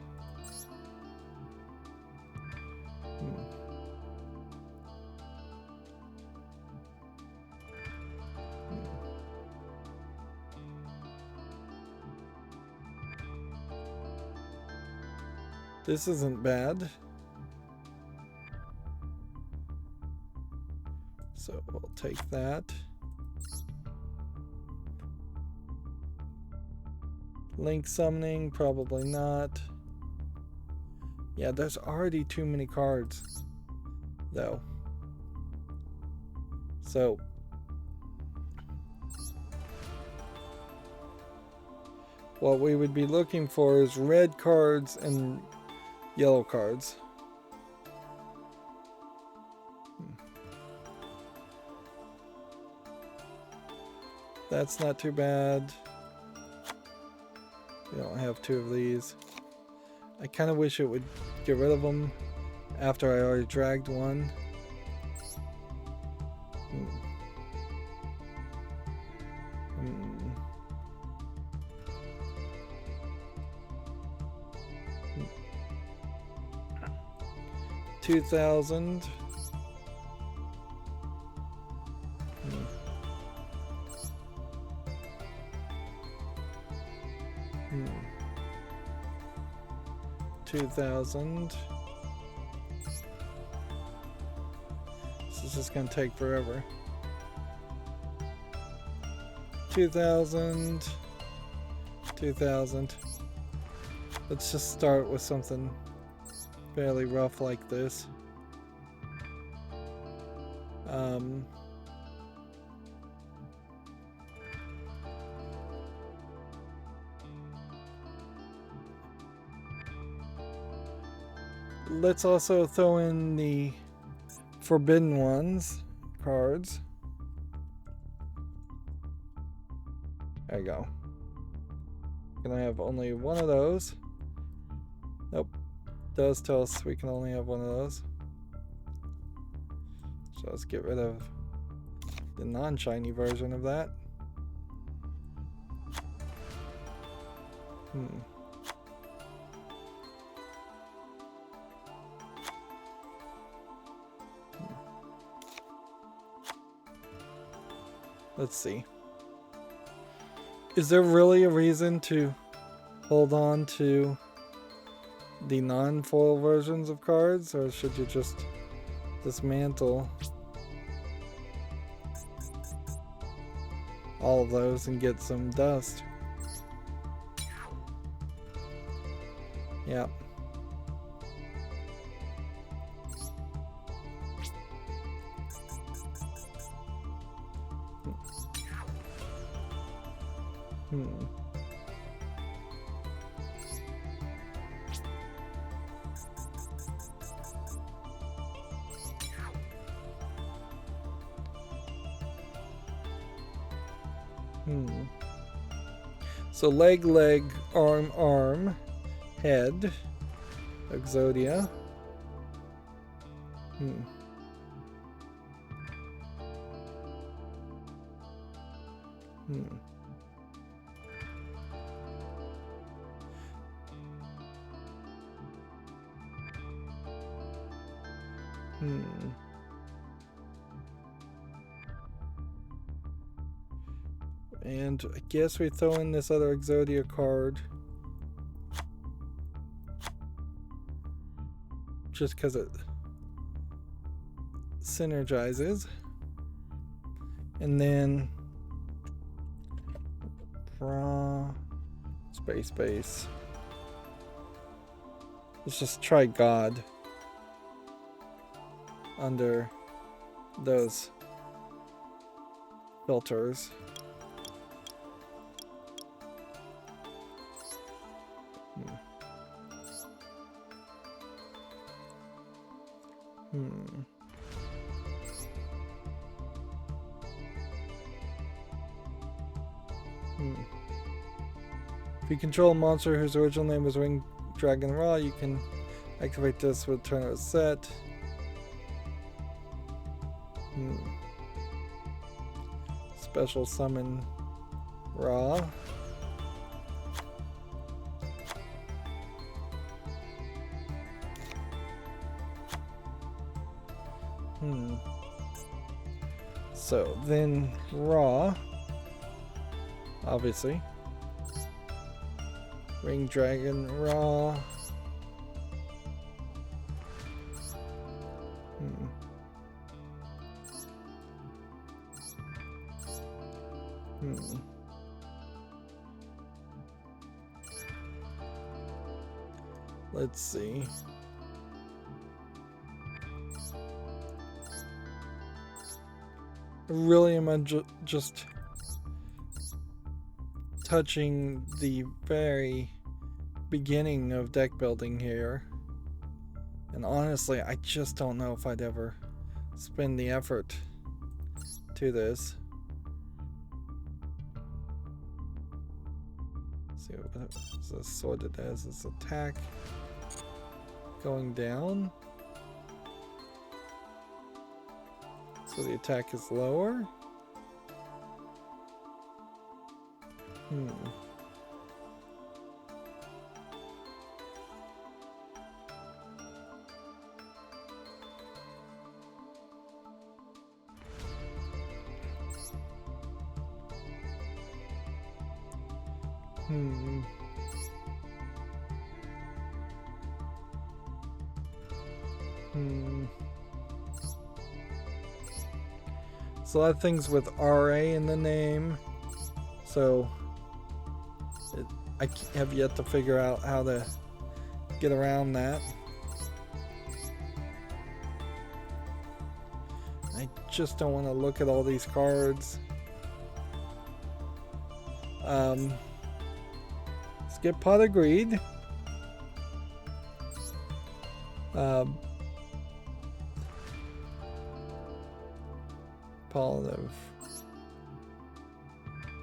This isn't bad. So we'll take that. Link summoning, probably not. Yeah, there's already too many cards, though. So what we would be looking for is red cards and yellow cards. That's not too bad. We don't have 2 of these. I kind of wish it would get rid of them after I already dragged one. 2,000. 2,000. This is just gonna take forever. 2,000. 2,000. Let's just start with something fairly rough like this. Let's also throw in the Forbidden Ones cards. There you go. Can I have only one of those? Nope. Does tell us we can only have one of those. So let's get rid of the non-shiny version of that. Let's see. Is there really a reason to hold on to the non-foil versions of cards, or should you just dismantle all of those and get some dust? Yeah. Hmm. Hmm. So leg, leg, arm, arm, head, Exodia. Hmm. Hmm. Hmm. And I guess we throw in this other Exodia card. Just because it synergizes. And then raw space. Let's just try God under those filters. Hmm. If you control a monster whose original name was Winged Dragon Raw, you can activate this with turn of a set. Special summon Raw. So then Raw, obviously. Ring Dragon Raw. Let's see. Really am I just touching the very beginning of deck building here. And honestly, I just don't know if I'd ever spend the effort to this. Let's see what this sword it has. This attack going down. So the attack is lower. So a lot of things with RA in the name. So I have yet to figure out how to get around that. I just don't want to look at all these cards. Let's get Pot of Greed.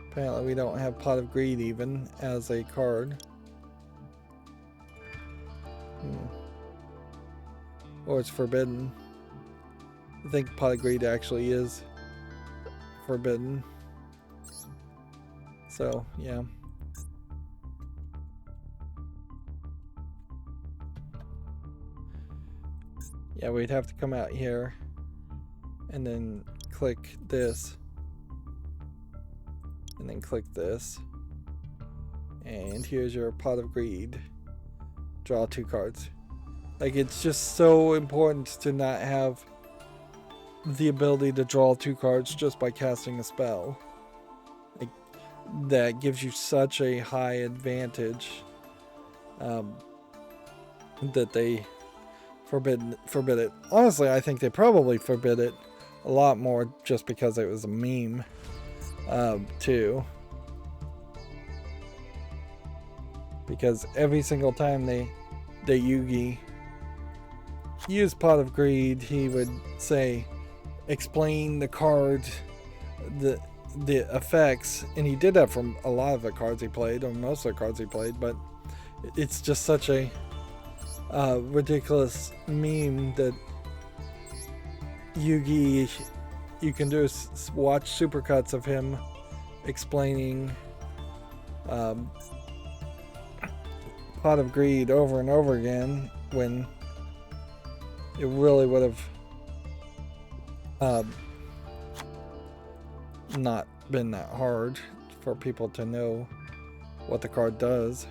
Apparently we don't have Pot of Greed even as a card. Or it's forbidden. I think Pot of Greed actually is forbidden. So, yeah. Yeah, we'd have to come out here and then click this. And then click this. And here's your Pot of Greed. Draw 2 cards. Like, it's just so important to not have the ability to draw 2 cards just by casting a spell. Like, that gives you such a high advantage. that they forbid it. Honestly, I think they probably forbid it a lot more just because it was a meme, too. Because every single time that Yugi used Pot of Greed, he would say, explain the card, the effects, and he did that from a lot of the cards he played, or most of the cards he played, but it's just such a ridiculous meme that Yugi, you can do is watch supercuts of him explaining Pot of Greed over and over again when it really would have not been that hard for people to know what the card does.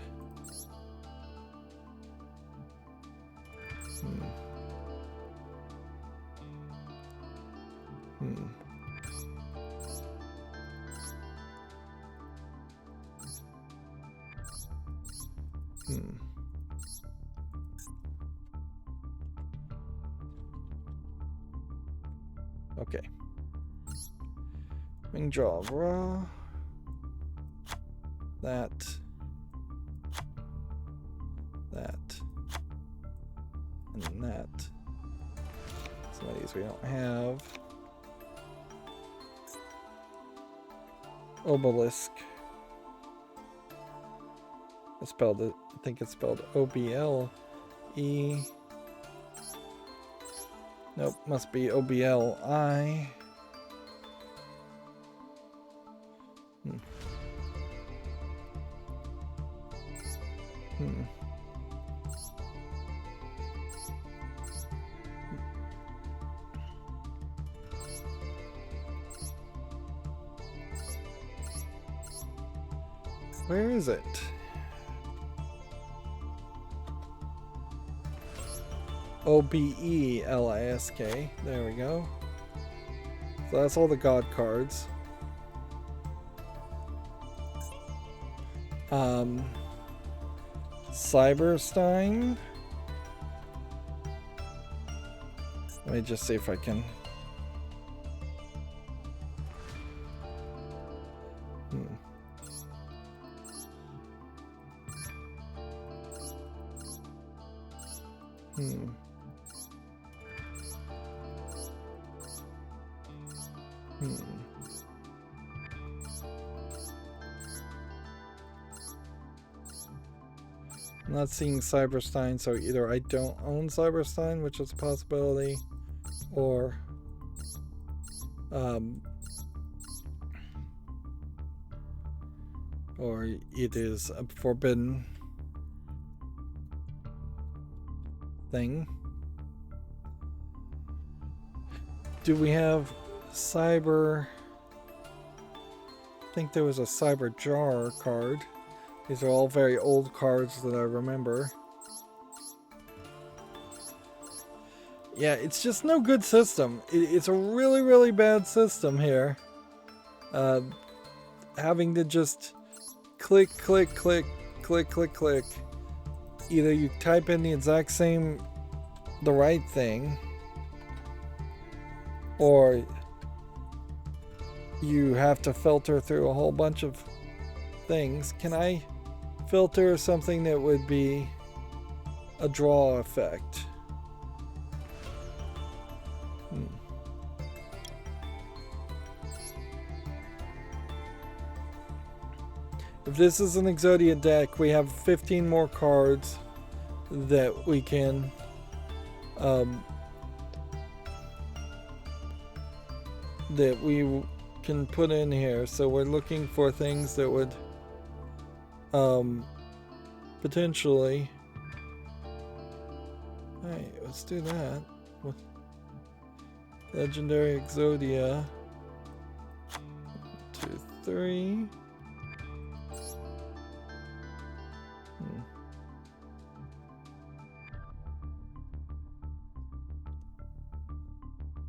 Okay. Wing draw of raw. That. And that. Some of these we don't have. Obelisk. I think it's spelled O-B-L-E. Nope, must be O-B-L-I. Where is it? O-B-E-L-I-S-K. There we go. So that's all the god cards. Cyberstein. Let me just see if I can. I'm not seeing Cyberstein, so either I don't own Cyberstein, which is a possibility, or it is a forbidden thing. Do we have Cyber? I think there was a Cyber Jar card. These are all very old cards that I remember. Yeah, it's just no good system. It's a really, really bad system here. Having to just click, click, click, click, click, click. Either you type in the right thing, or you have to filter through a whole bunch of things. Can I filter something that would be a draw effect? If this is an Exodia deck, we have 15 more cards that we can put in here. So we're looking for things that would potentially. Alright, let's do that. Legendary Exodia. 1, 2, 3.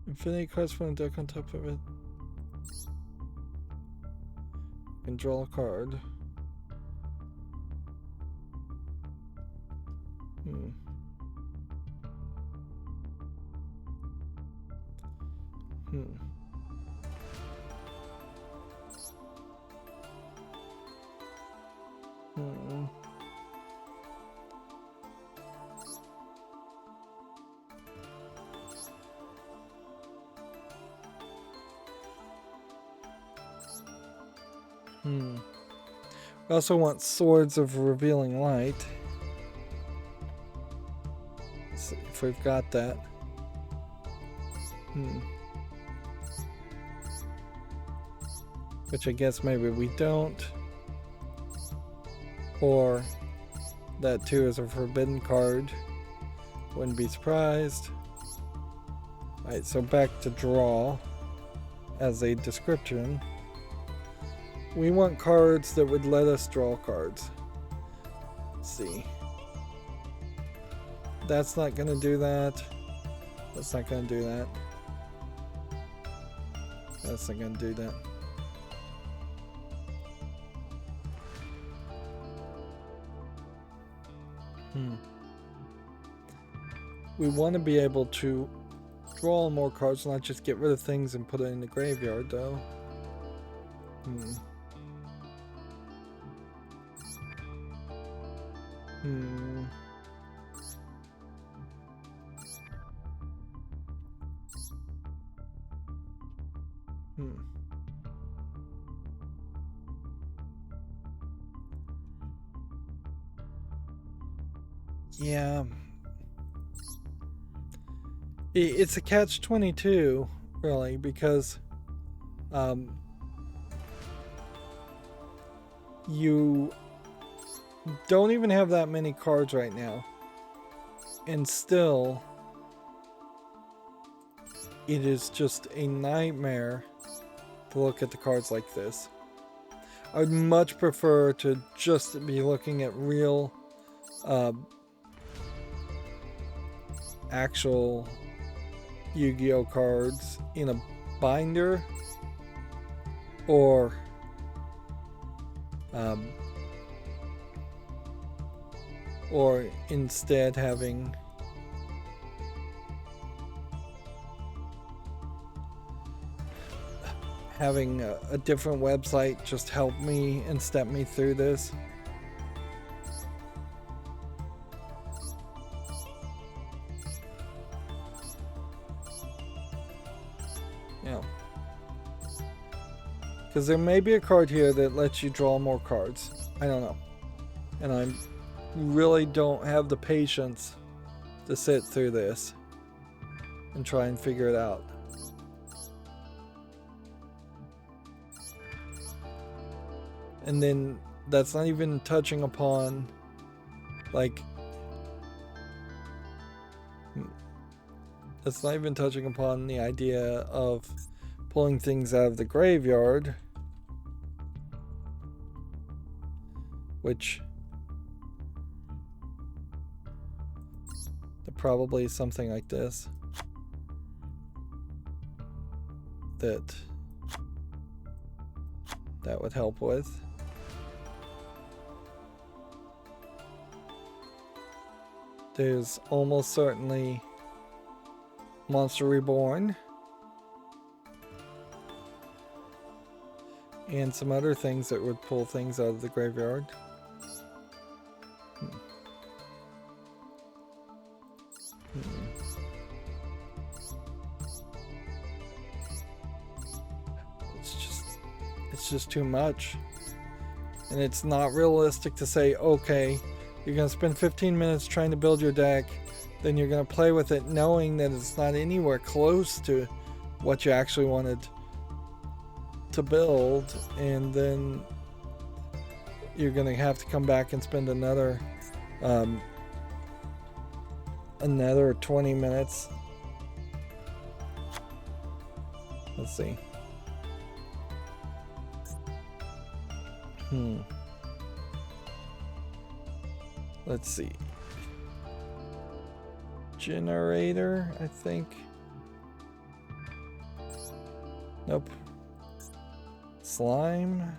Infinity cards from the deck on top of it. You can draw a card. Hmm. Hmm. Hmm. We also want Swords of Revealing Light. Let's see if we've got that. Hmm. Which I guess maybe we don't. Or that too is a forbidden card. Wouldn't be surprised. Alright, so back to draw as a description. We want cards that would let us draw cards. Let's see. That's not going to do that. That's not going to do that. That's not going to do that. We want to be able to draw more cards, not just get rid of things and put it in the graveyard, though. Hmm. Hmm. Hmm. Yeah. It's a catch-22, really, because you don't even have that many cards right now. And still, it is just a nightmare to look at the cards like this. I would much prefer to just be looking at real, actual Yu-Gi-Oh cards in a binder, or instead having a different website just help me and step me through this. Yeah. Because there may be a card here that lets you draw more cards. I don't know. And I really don't have the patience to sit through this and try and figure it out. And then that's not even touching upon, like, that's not even touching upon the idea of pulling things out of the graveyard, which probably is something like this that would help with. There's almost certainly Monster Reborn and some other things that would pull things out of the graveyard. It's just too much. And it's not realistic to say, okay, you're going to spend 15 minutes trying to build your deck, then you're going to play with it knowing that it's not anywhere close to what you actually wanted to build, and then you're going to have to come back and spend another 20 minutes. Let's see. Let's see. Generator, I think. Nope. Slime.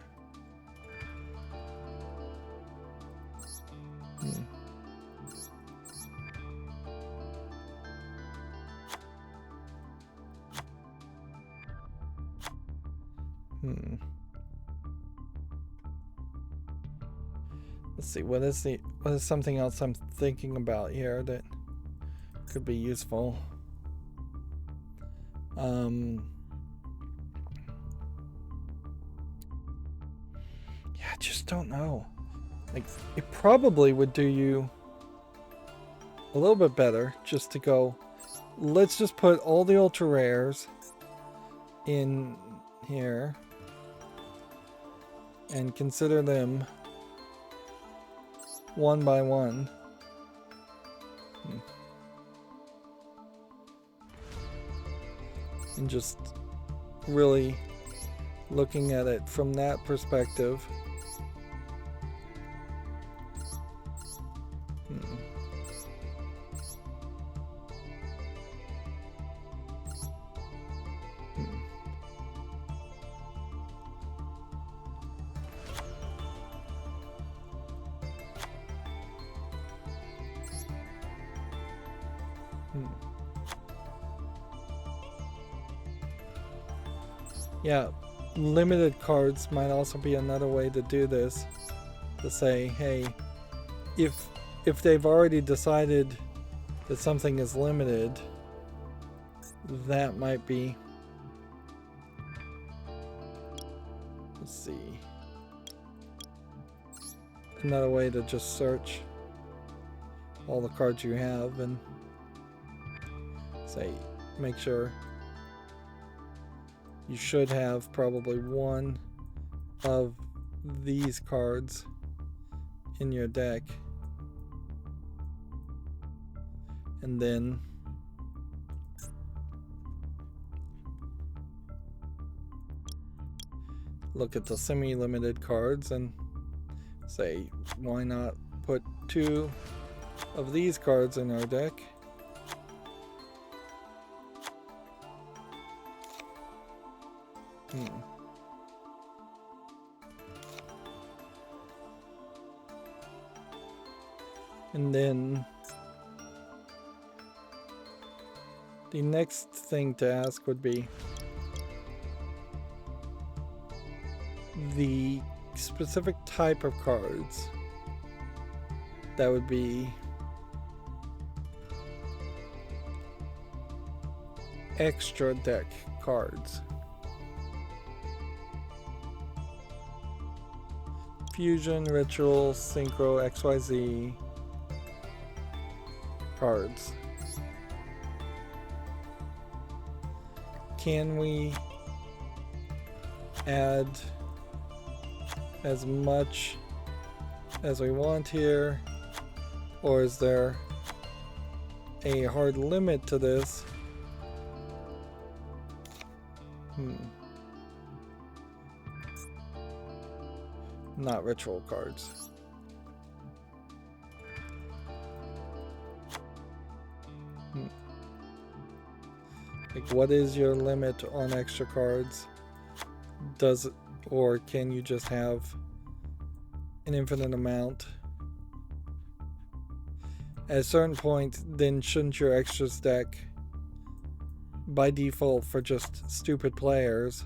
Let's see, what is something else I'm thinking about here that could be useful? Yeah, I just don't know. Like, it probably would do you a little bit better just to go, let's just put all the ultra rares in here and consider them one by one. And just really looking at it from that perspective. Yeah, limited cards might also be another way to do this. To say, hey, if they've already decided that something is limited, that might be, let's see, another way to just search all the cards you have and say, make sure you should have probably one of these cards in your deck. And then look at the semi-limited cards and say, why not put 2 of these cards in our deck? And then the next thing to ask would be the specific type of cards that would be extra deck cards. Fusion, Ritual, Synchro, XYZ cards. Can we add as much as we want here, or is there a hard limit to this? Not ritual cards. Like, what is your limit on extra cards? Does it, or can you just have an infinite amount? At a certain point, then shouldn't your extras deck, by default for just stupid players,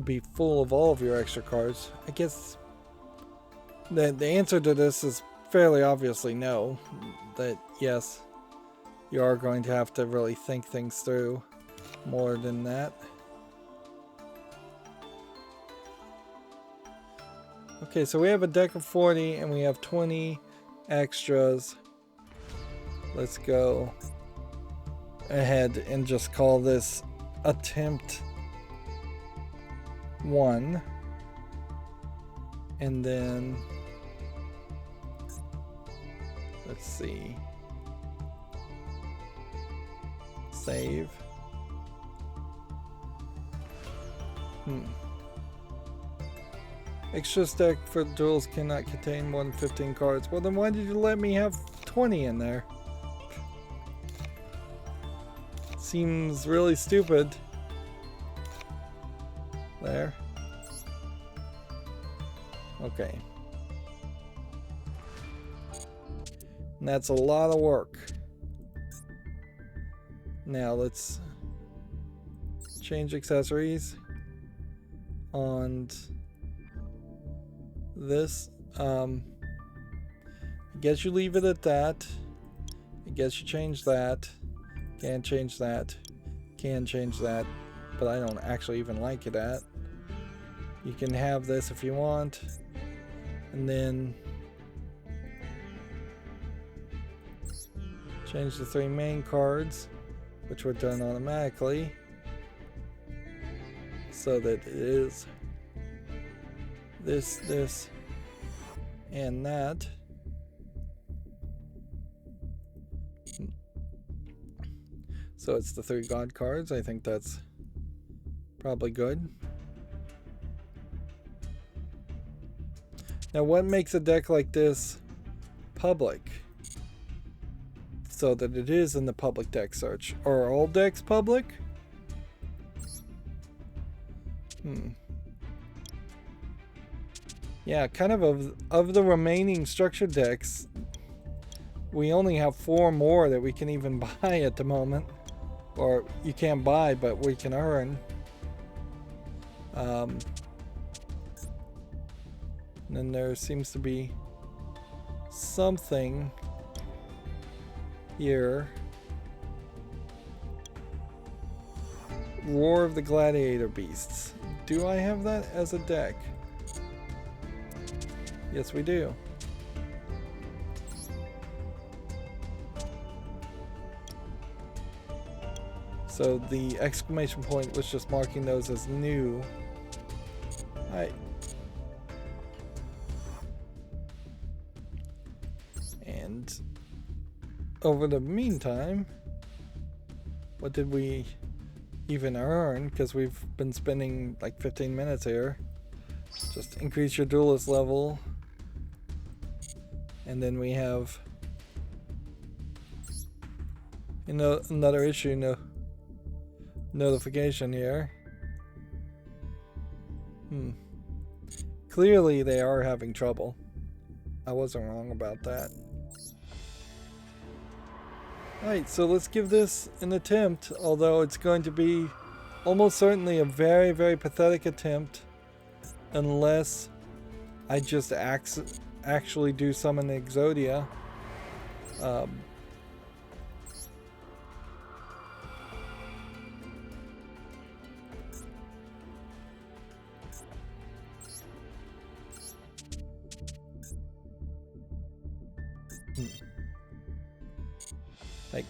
be full of all of your extra cards? I guess the answer to this is fairly obviously no. That yes, you are going to have to really think things through more than that. Okay, so we have a deck of 40 and we have 20 extras. Let's go ahead and just call this attempt 1. And then let's see. Save. Extras deck for duels cannot contain more than 15 cards. Well, then why did you let me have 20 in there? Seems really stupid. There. Okay. And that's a lot of work. Now let's change accessories on this. I guess you leave it at that. I guess you change that. Can change that. Can change that. But I don't actually even like it at. You can have this if you want. And then change the 3 main cards, which were done automatically, so that it is this, this, and that. So it's the 3 god cards. I think that's probably good. Now, what makes a deck like this public? So that it is in the public deck search. Are all decks public? Yeah, kind of the remaining structured decks, we only have 4 more that we can even buy at the moment. Or you can't buy, but we can earn. And then there seems to be something here. Roar of the Gladiator Beasts. Do I have that as a deck? Yes, we do. So the exclamation point was just marking those as new. Alright. And over the meantime, what did we even earn? Because we've been spending like 15 minutes here. Just increase your duelist level. And then we have, you know, another issue notification here. Clearly they are having trouble. I wasn't wrong about that. Alright, so let's give this an attempt, although it's going to be almost certainly a very, very pathetic attempt unless I just actually do summon Exodia. Like,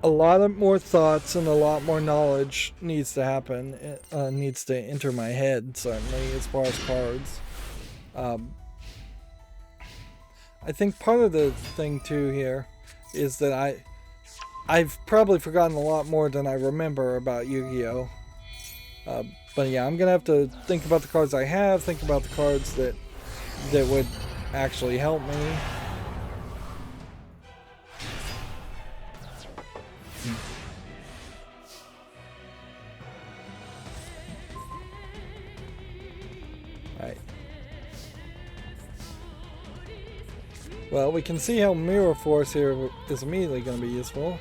a lot of more thoughts and a lot more knowledge needs to happen. It needs to enter my head, certainly, as far as cards. I think part of the thing too here is that I've probably forgotten a lot more than I remember about Yu-Gi-Oh! But yeah, I'm gonna have to think about the cards I have, think about the cards that would actually help me. Alright. Well, we can see how Mirror Force here is immediately going to be useful.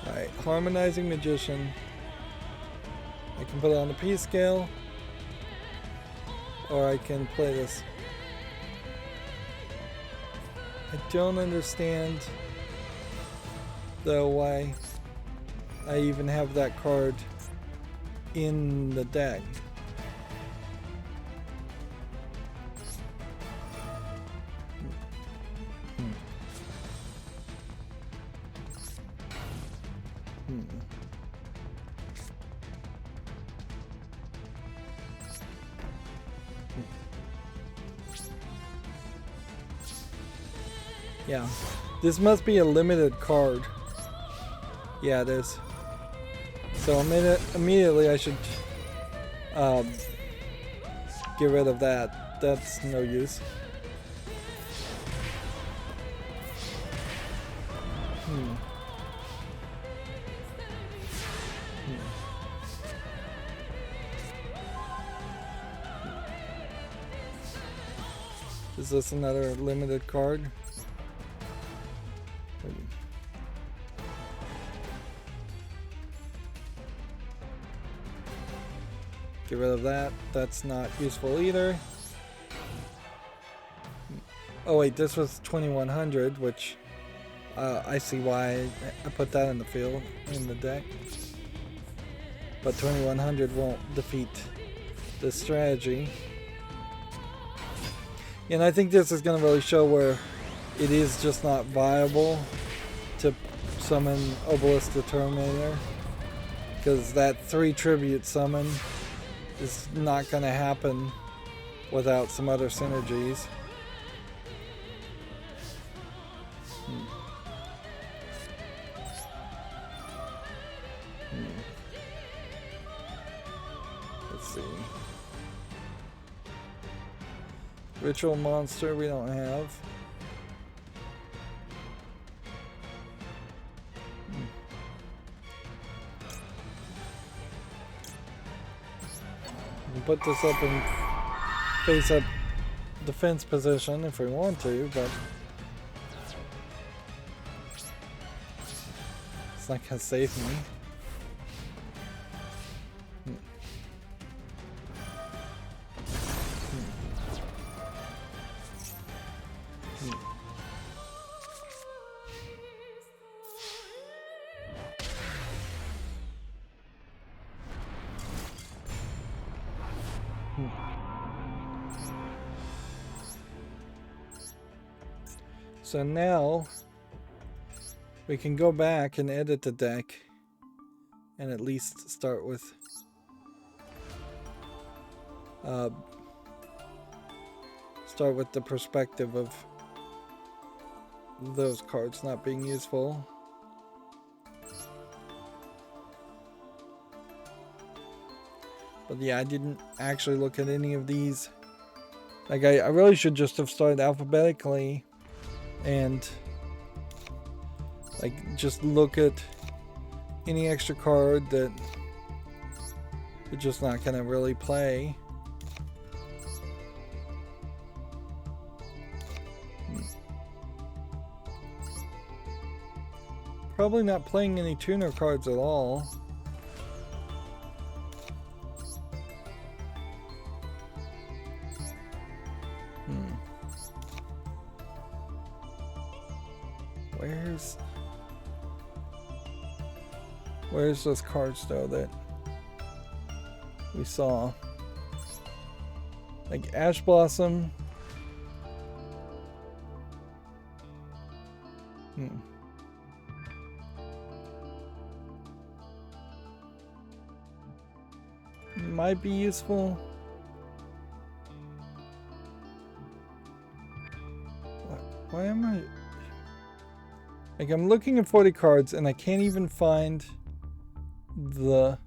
Alright, Harmonizing Magician. I can put it on the P scale. Or I can play this. I don't understand, though, why I even have that card in the deck. Yeah, this must be a limited card. Yeah, it is. So immediately I should get rid of that. That's no use. Is this another limited card? Get rid of that. That's not useful either. Oh wait, this was 2100, which I see why I put that in the field, in the deck. But 2100 won't defeat this strategy. And I think this is going to really show where it is just not viable to summon Obelisk the Terminator. Because that 3 tribute summon is not going to happen without some other synergies. Let's see. Ritual monster we don't have. We'll put this up in face up defense position if we want to, but it's not gonna save me. So now we can go back and edit the deck and at least start with the perspective of those cards not being useful. But yeah, I didn't actually look at any of these. Like I really should just have started alphabetically and like just look at any extra card that you're just not gonna really play. Probably not playing any tuner cards at all. Where's those cards though that we saw? Like Ash Blossom. Might be useful. Why am I... Like I'm looking at 40 cards and I can't even find the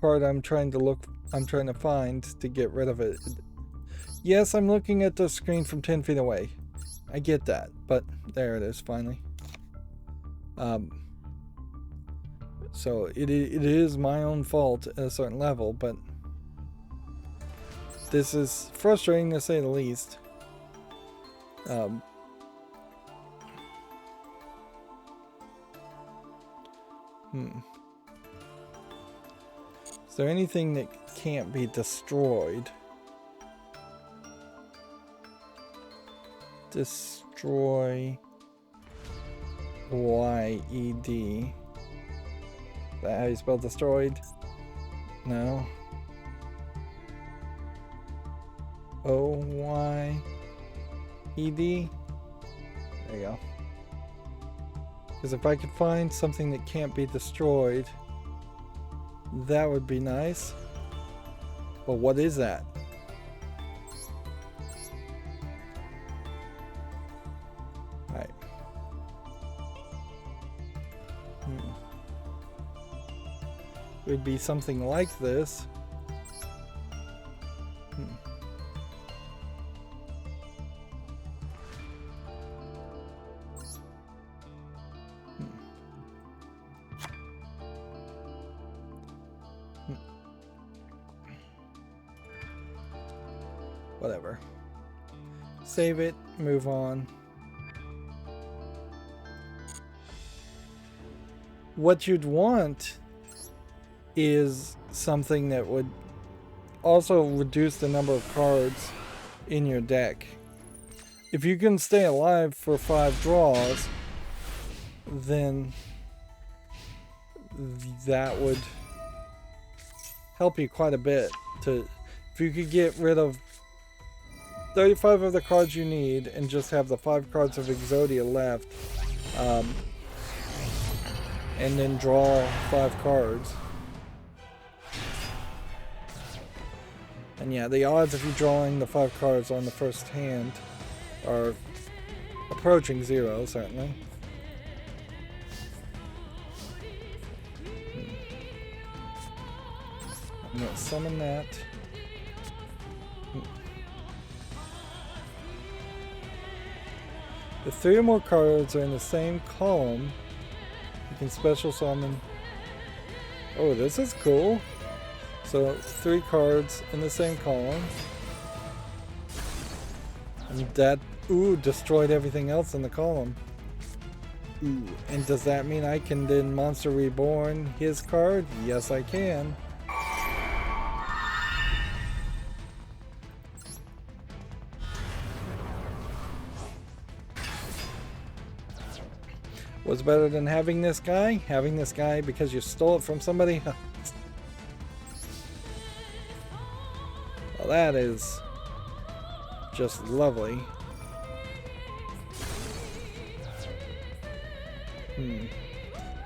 card I'm trying to find to get rid of it. Yes, I'm looking at the screen from 10 feet away. I get that, but there it is finally. So it is my own fault at a certain level, but this is frustrating to say the least. Is there anything that can't be destroyed? Destroy Y-E-D. Is that how you spell destroyed? No. O-Y-E-D? There you go. Because if I could find something that can't be destroyed, that would be nice. But what is that? Alright. It would be something like this. Save it, move on. What you'd want is something that would also reduce the number of cards in your deck. If you can stay alive for 5 draws, then that would help you quite a bit. If you could get rid of 35 of the cards you need and just have the 5 cards of Exodia left, and then draw 5 cards. And yeah, the odds of you drawing the 5 cards on the first hand are approaching 0, certainly. I'm going to summon that. If 3 or more cards are in the same column, you can special summon. Oh, this is cool. So 3 cards in the same column. And that, ooh, destroyed everything else in the column. Ooh, and does that mean I can then Monster Reborn his card? Yes, I can. What's better than having this guy? Having this guy because you stole it from somebody? Well, that is just lovely.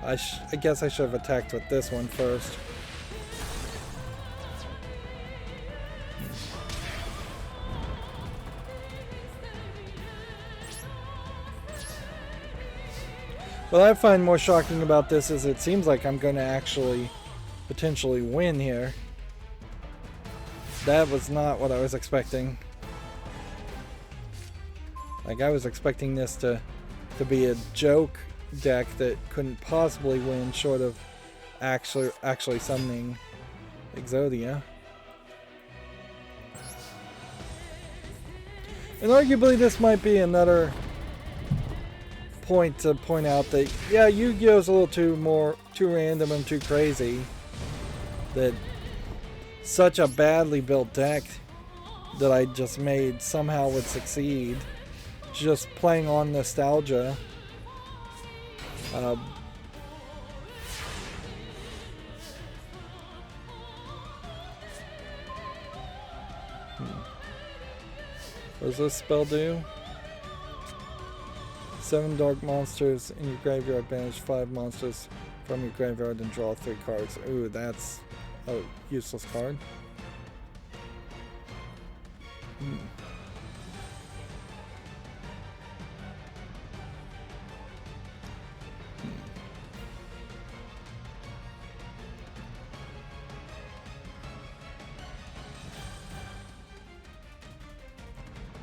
I guess I should have attacked with this one first. What I find more shocking about this is it seems like I'm going to actually potentially win here. That was not what I was expecting. Like, I was expecting this to be a joke deck that couldn't possibly win short of actually summoning Exodia. And arguably this might be another point to point out that, yeah, Yu-Gi-Oh's a little too random and too crazy. That such a badly built deck that I just made somehow would succeed. Just playing on nostalgia. What does this spell do? 7 dark monsters in your graveyard, banish 5 monsters from your graveyard and draw 3 cards. Ooh, that's a useless card.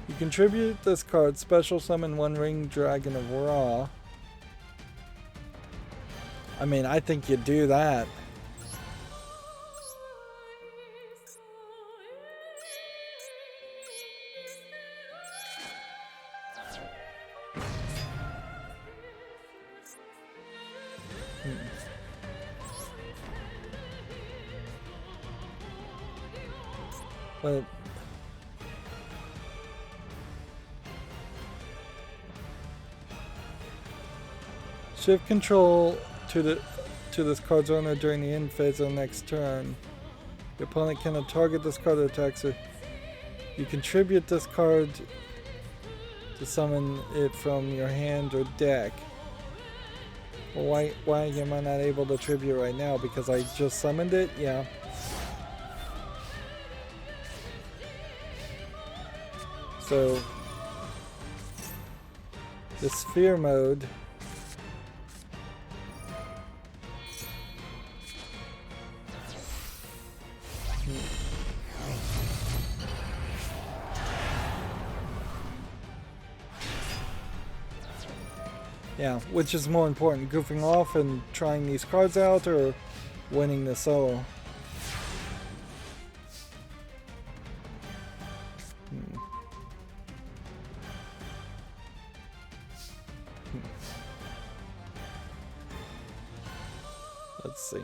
You contribute this card, special summon 1 Ring Dragon of Ra. I mean, I think you do that. But shift control to this card's owner during the end phase of the next turn. Your opponent cannot target this card or attacks it. You contribute this card to summon it from your hand or deck. Well, why am I not able to tribute right now? Because I just summoned it? Yeah. So the sphere mode yeah, which is more important, goofing off and trying these cards out or winning the solo? Let's see.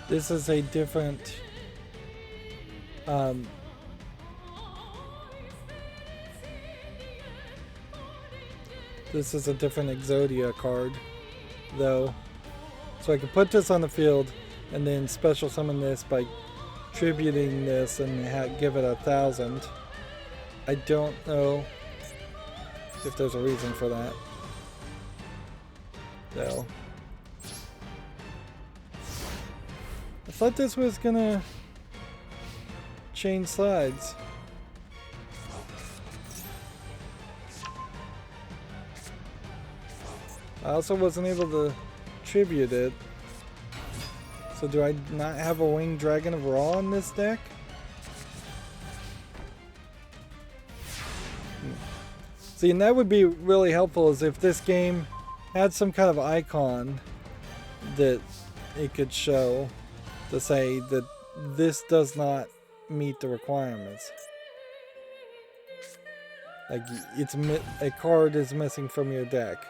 This is a different this is a different Exodia card, though. So I can put this on the field and then special summon this by tributing this and give it 1,000. I don't know if there's a reason for that, though. I thought this was gonna change sides. I also wasn't able to tribute it. So do I not have a Winged Dragon of Ra in this deck? See, and that would be really helpful is if this game had some kind of icon that it could show to say that this does not meet the requirements. Like a card is missing from your deck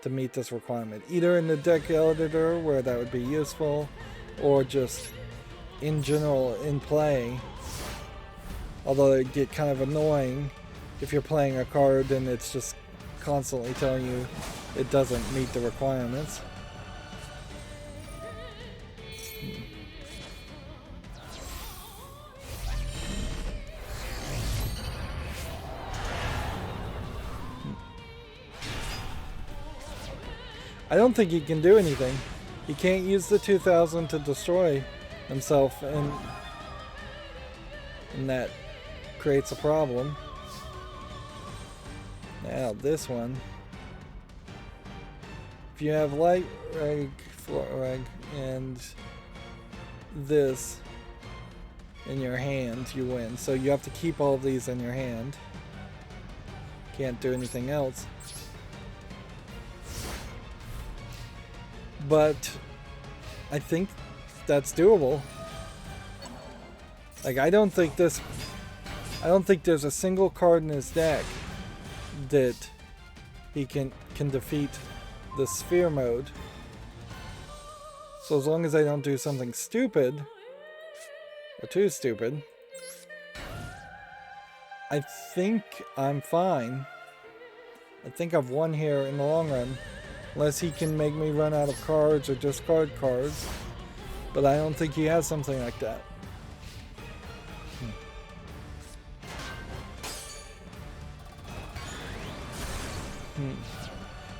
to meet this requirement. Either in the deck editor where that would be useful, or just in general in play. Although it get kind of annoying if you're playing a card and it's just constantly telling you it doesn't meet the requirements. I don't think he can do anything. He can't use the 2,000 to destroy himself, and that creates a problem. Now this one. If you have Light Reg, Floor Reg, and this in your hand, you win. So you have to keep all of these in your hand. Can't do anything else. But I think that's doable. Like, I don't think there's a single card in his deck that he can defeat the sphere mode. So as long as I don't do something stupid or too stupid, I think I'm fine. I think I've won here in the long run. Unless he can make me run out of cards or discard cards. But I don't think he has something like that.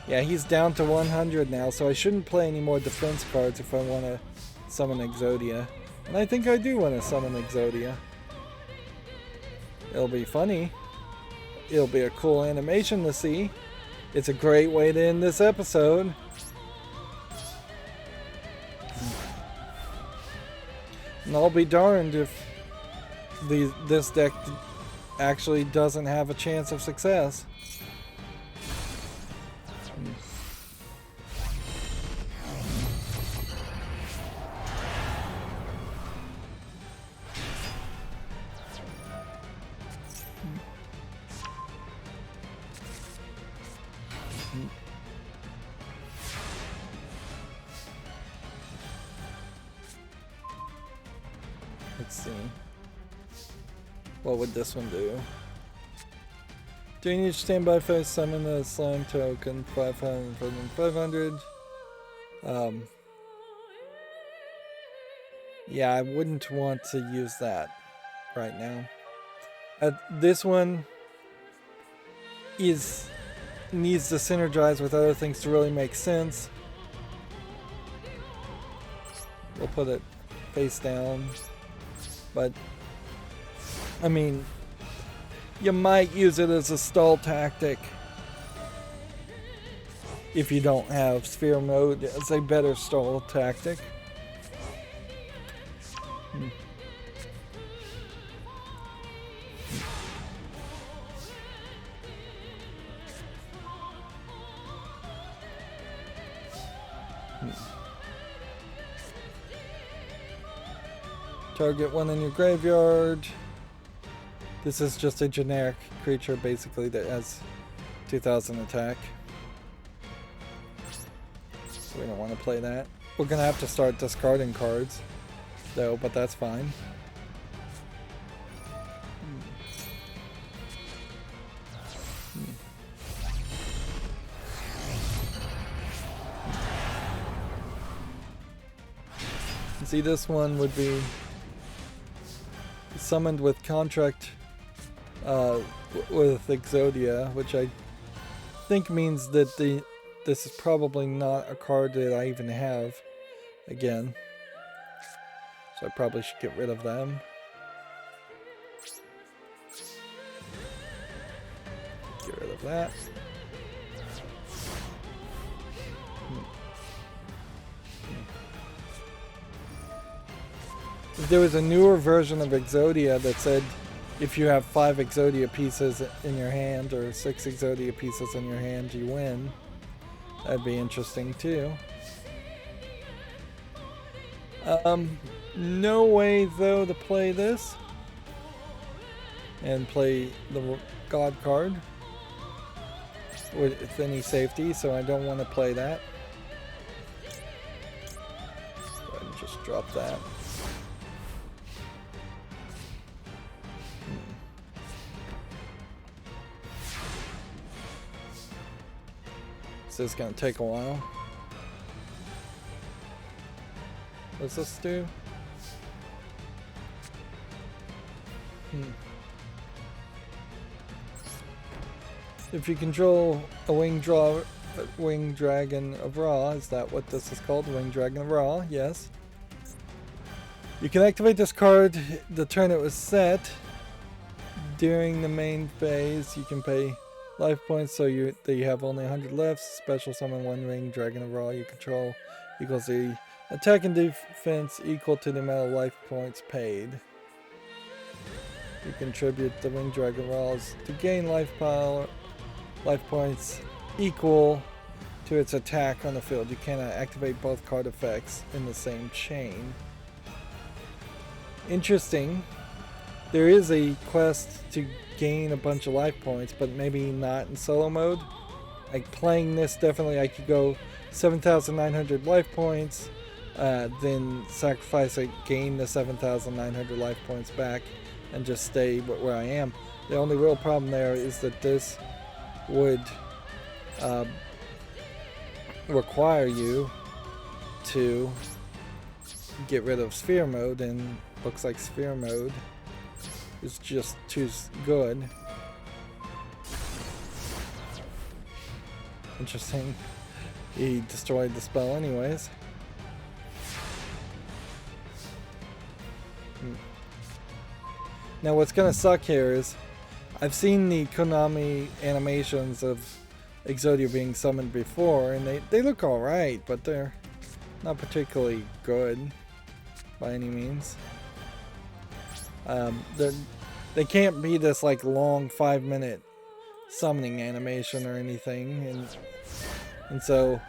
Yeah, he's down to 100 now, so I shouldn't play any more defense cards if I want to summon Exodia. And I think I do want to summon Exodia. It'll be funny. It'll be a cool animation to see. It's a great way to end this episode. And I'll be darned if this deck actually doesn't have a chance of success. Let's see. What would this one do? During each standby phase, summon a slime token 500 for them 500. Yeah, I wouldn't want to use that right now. This one needs to synergize with other things to really make sense. We'll put it face down. But, I mean, you might use it as a stall tactic if you don't have sphere mode as a better stall tactic. Target one in your graveyard. This is just a generic creature basically that has 2000 attack. So we don't want to play that. We're going to have to start discarding cards though, but that's fine. See, this one would be summoned with contract with Exodia, which I think means that this is probably not a card that I even have again. So I probably should get rid of them. Get rid of that. There was a newer version of Exodia that said if you have 5 Exodia pieces in your hand or 6 Exodia pieces in your hand, you win. That'd be interesting too. No way though to play this and play the God card with any safety, so I don't want to play that. Go ahead and just drop that. This is going to take a while. What's this do? If you control a winged dragon of Ra, is that what this is called? Winged Dragon of Ra, yes. You can activate this card the turn it was set. During the main phase, you can pay life points so you have only 100 left. Special summon one winged dragon of Ra you control equals the attack and defense equal to the amount of life points paid. You contribute the winged dragon Ra's to gain life points equal to its attack on the field. You cannot activate both card effects in the same chain. Interesting. There is a quest to gain a bunch of life points, but maybe not in solo mode. Like playing this, definitely I could go 7,900 life points, then sacrifice it, gain the 7,900 life points back, and just stay where I am. The only real problem there is that this would require you to get rid of sphere mode, and looks like sphere mode is just too good. Interesting. He destroyed the spell anyways. Now what's gonna suck here is I've seen the Konami animations of Exodia being summoned before, and they look alright, but they're not particularly good by any means. They can't be this like long 5-minute summoning animation or anything, and so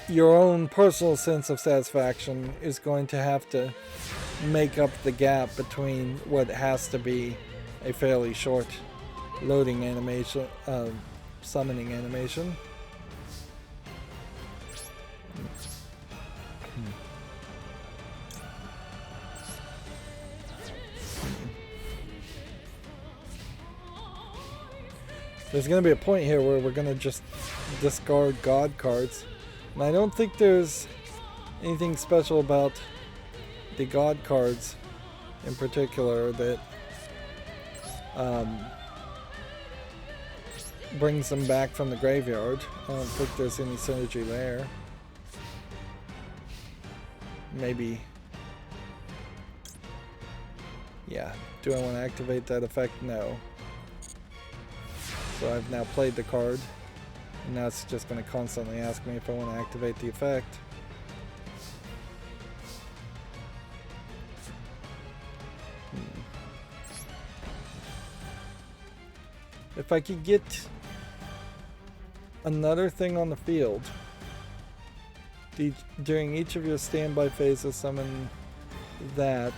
your own personal sense of satisfaction is going to have to make up the gap between what has to be a fairly short loading animation, summoning animation. There's going to be a point here where we're going to just discard God cards. And I don't think there's anything special about the God cards in particular that brings them back from the graveyard. I don't think there's any synergy there. Maybe. Yeah. Do I want to activate that effect? No. So I've now played the card, and now it's just going to constantly ask me if I want to activate the effect. If I could get another thing on the field during each of your standby phases, summon that.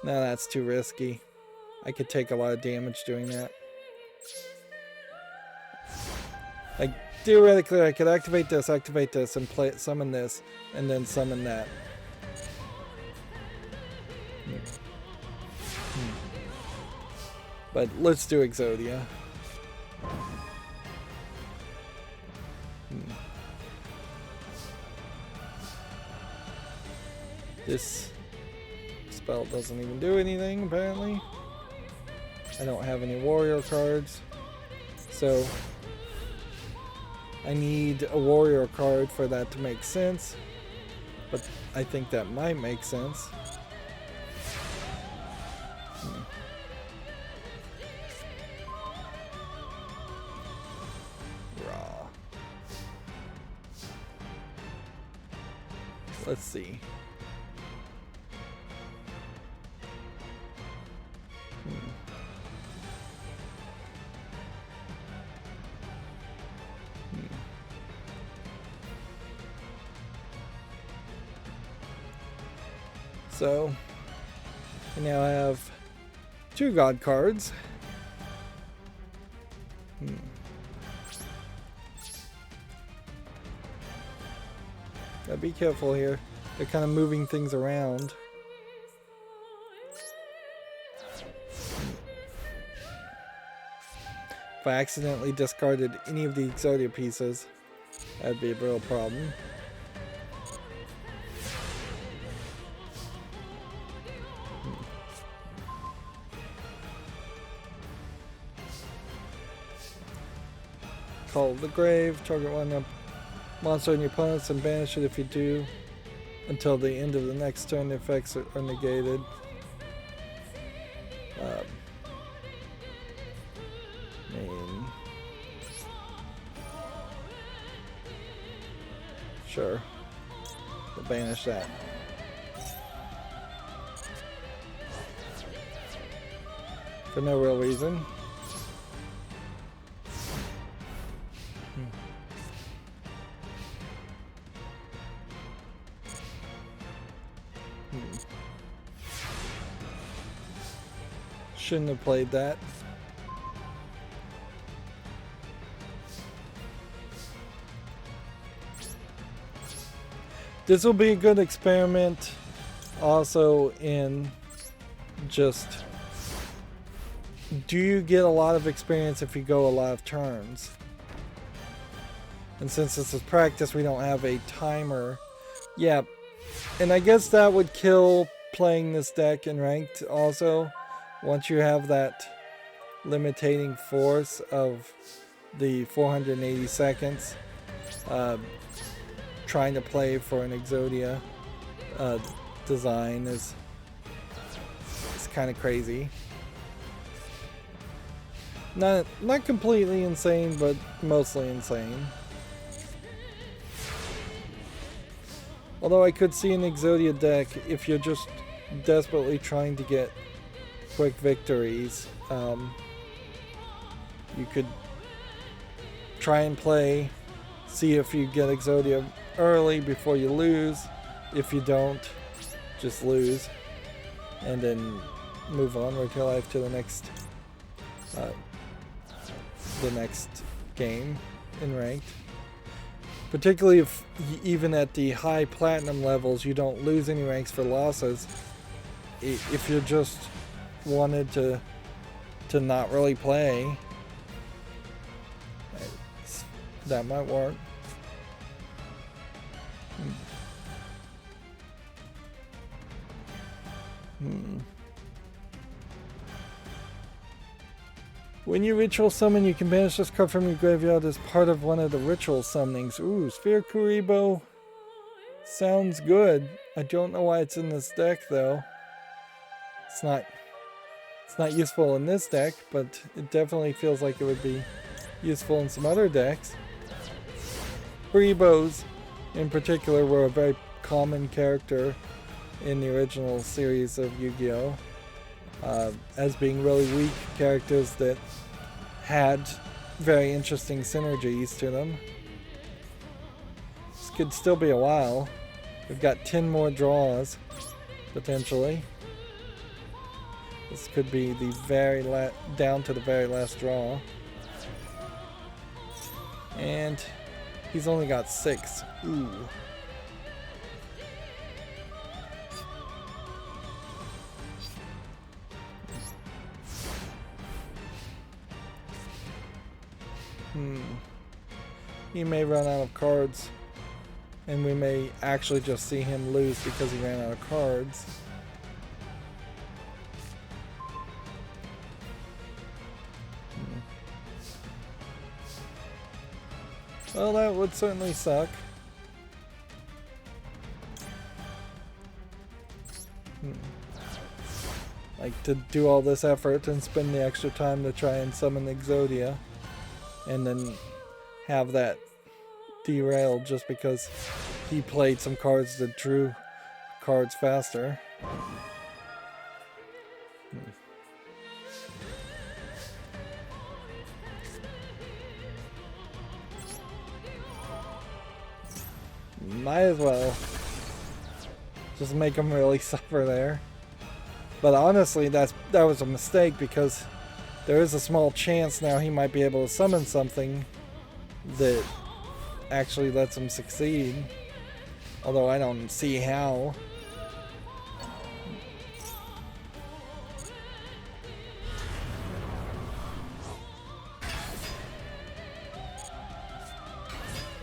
No, that's too risky. I could take a lot of damage doing that. Like, theoretically, I could activate this, and summon this, and then summon that. But let's do Exodia. This spell doesn't even do anything, apparently. I don't have any warrior cards, so I need a warrior card for that to make sense, but I think that might make sense. Raw. Let's see. So, I now have 2 god cards. Gotta be careful here. They're kind of moving things around. If I accidentally discarded any of the Exodia pieces, that'd be a real problem. Call of the Grave, target one monster in your opponent's and banish it if you do. Until the end of the next turn, the effects are negated. Sure. We'll banish that. For no real reason. Shouldn't have played that. This will be a good experiment also in just, do you get a lot of experience if you go a lot of turns? And since this is practice, we don't have a timer. Yeah, and I guess that would kill playing this deck in ranked also. Once you have that limiting force of the 480 seconds, trying to play for an Exodia design is kind of crazy. Not completely insane, but mostly insane. Although I could see an Exodia deck if you're just desperately trying to get quick victories. You could try and play, see if you get Exodia early before you lose. If you don't, just lose, and then move on with your life to the next game in ranked. Particularly if even at the high platinum levels you don't lose any ranks for losses. If you just wanted to not really play, that might work. When you ritual summon, you can banish this card from your graveyard as part of one of the ritual summonings. Ooh, Sphere Kuribo sounds good. I don't know why it's in this deck though. It's not useful in this deck, but it definitely feels like it would be useful in some other decks. Kuribos in particular were a very common character in the original series of Yu-Gi-Oh! As being really weak characters that had very interesting synergies to them. This could still be a while. We've got 10 more draws, potentially. This could be the down to the very last draw. And he's only got 6. Ooh. He may run out of cards, and we may actually just see him lose because he ran out of cards. Well, that would certainly suck. Like, to do all this effort and spend the extra time to try and summon Exodia, and then have that derailed just because he played some cards that drew cards faster. Might as well just make him really suffer there. But honestly, that was a mistake, because there is a small chance now he might be able to summon something that actually lets him succeed. Although I don't see how.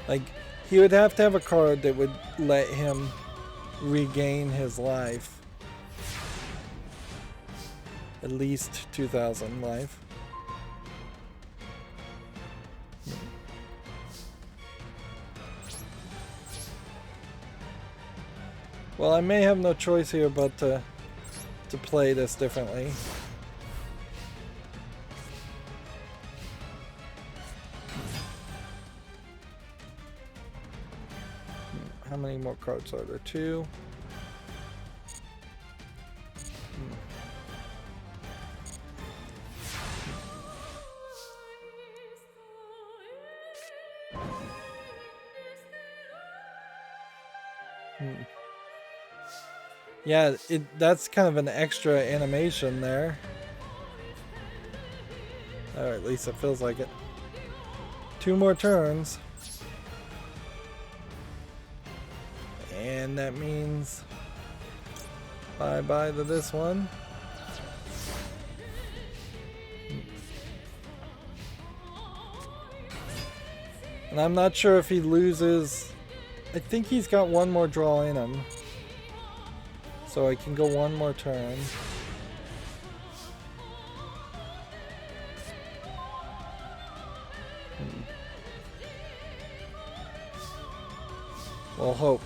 Like, he would have to have a card that would let him regain his life. At least 2,000 life. Well, I may have no choice here but to play this differently. How many more cards are there? 2. Yeah, that's kind of an extra animation there. Or at least it feels like it. 2 more turns. And that means bye-bye to this one. And I'm not sure if he loses. I think he's got 1 more draw in him. So I can go 1 more turn. We'll hope.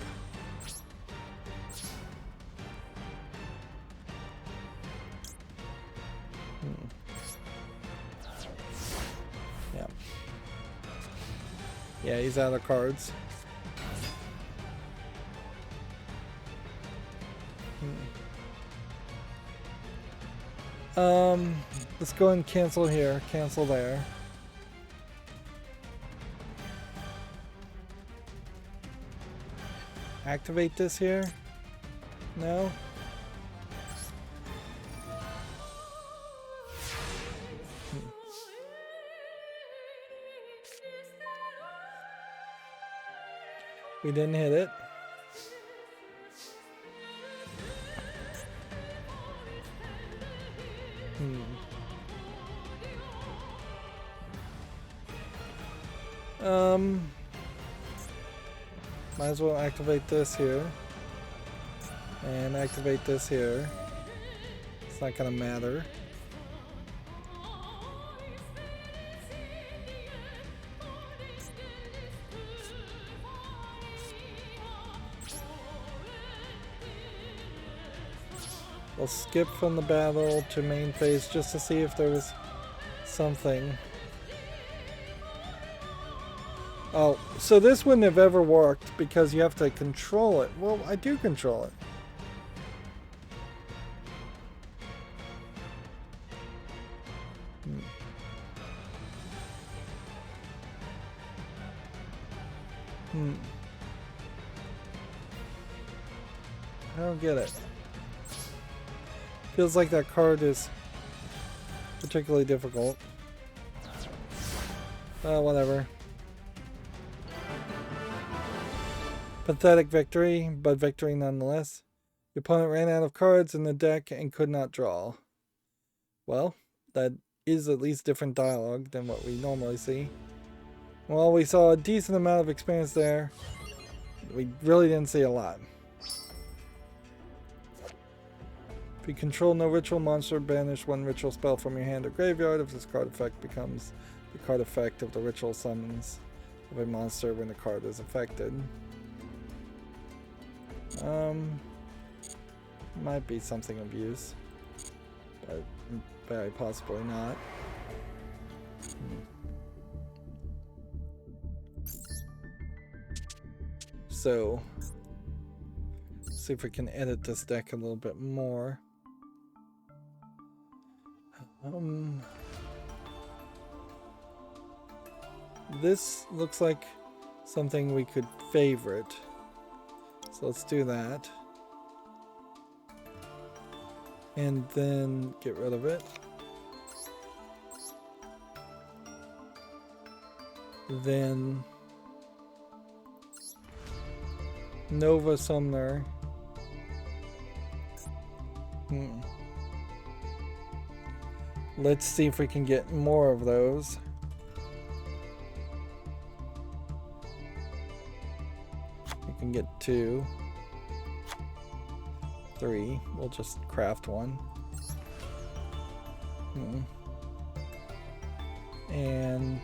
Yeah. Yeah, he's out of cards. Let's go and cancel here, cancel there. Activate this here? No? We didn't hit it. Might as well activate this here. And activate this here. It's not gonna matter. We'll skip from the battle to main phase just to see if there was something. Oh, so this wouldn't have ever worked because you have to control it. Well, I do control it. I don't get it. Feels like that card is particularly difficult. Whatever. Pathetic victory, but victory nonetheless. Your opponent ran out of cards in the deck and could not draw. Well, that is at least different dialogue than what we normally see. Well, we saw a decent amount of experience there. We really didn't see a lot. If you control no ritual monster, banish one ritual spell from your hand or graveyard. If this card effect becomes the card effect of the ritual summons of a monster when the card is affected. Might be something of use, but very possibly not. So, see if we can edit this deck a little bit more. This looks like something we could favorite. So let's do that. And then get rid of it. Then Nova Summoner. Let's see if we can get more of those. We can get 2. 3. We'll just craft one. And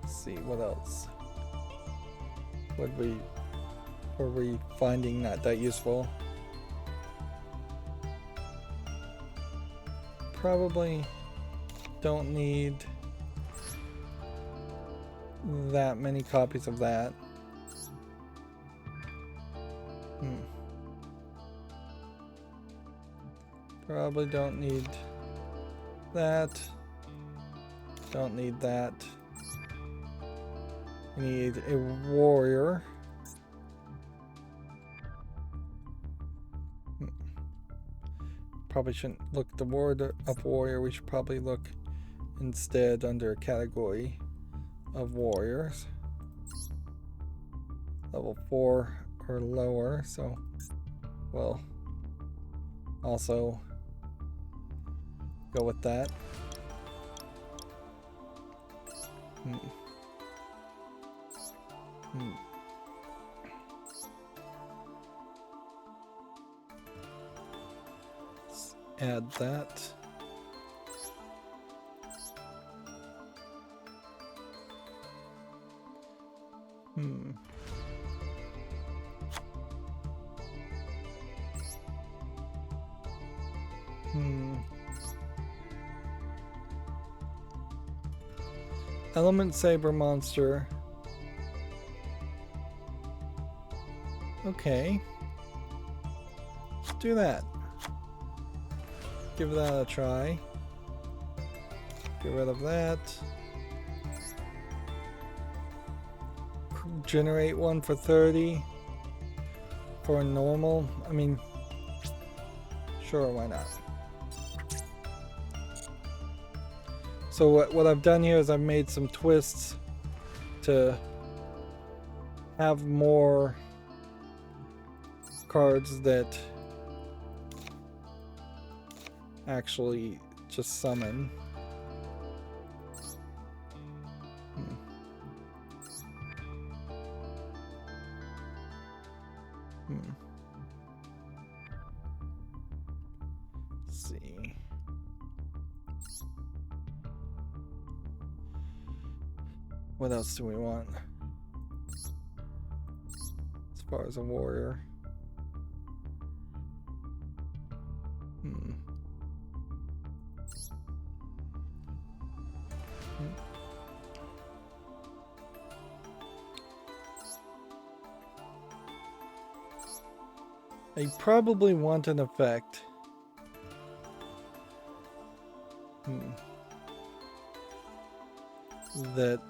let's see what else. Were we finding not that useful? Probably don't need that many copies of that. Probably don't need that. Don't need that. Need a warrior. Probably shouldn't look the word up warrior. We should probably look instead under a category of warriors. Level 4 or lower. So, well, also go with that. Let's add that. Element Saber monster. Okay. Let's do that. Give that a try. Get rid of that. Generate one for 30. For a normal. I mean, sure, why not? So what I've done here is I've made some twists to have more cards that actually just summon. Let's see. What else do we want? As far as a warrior. I probably want an effect. That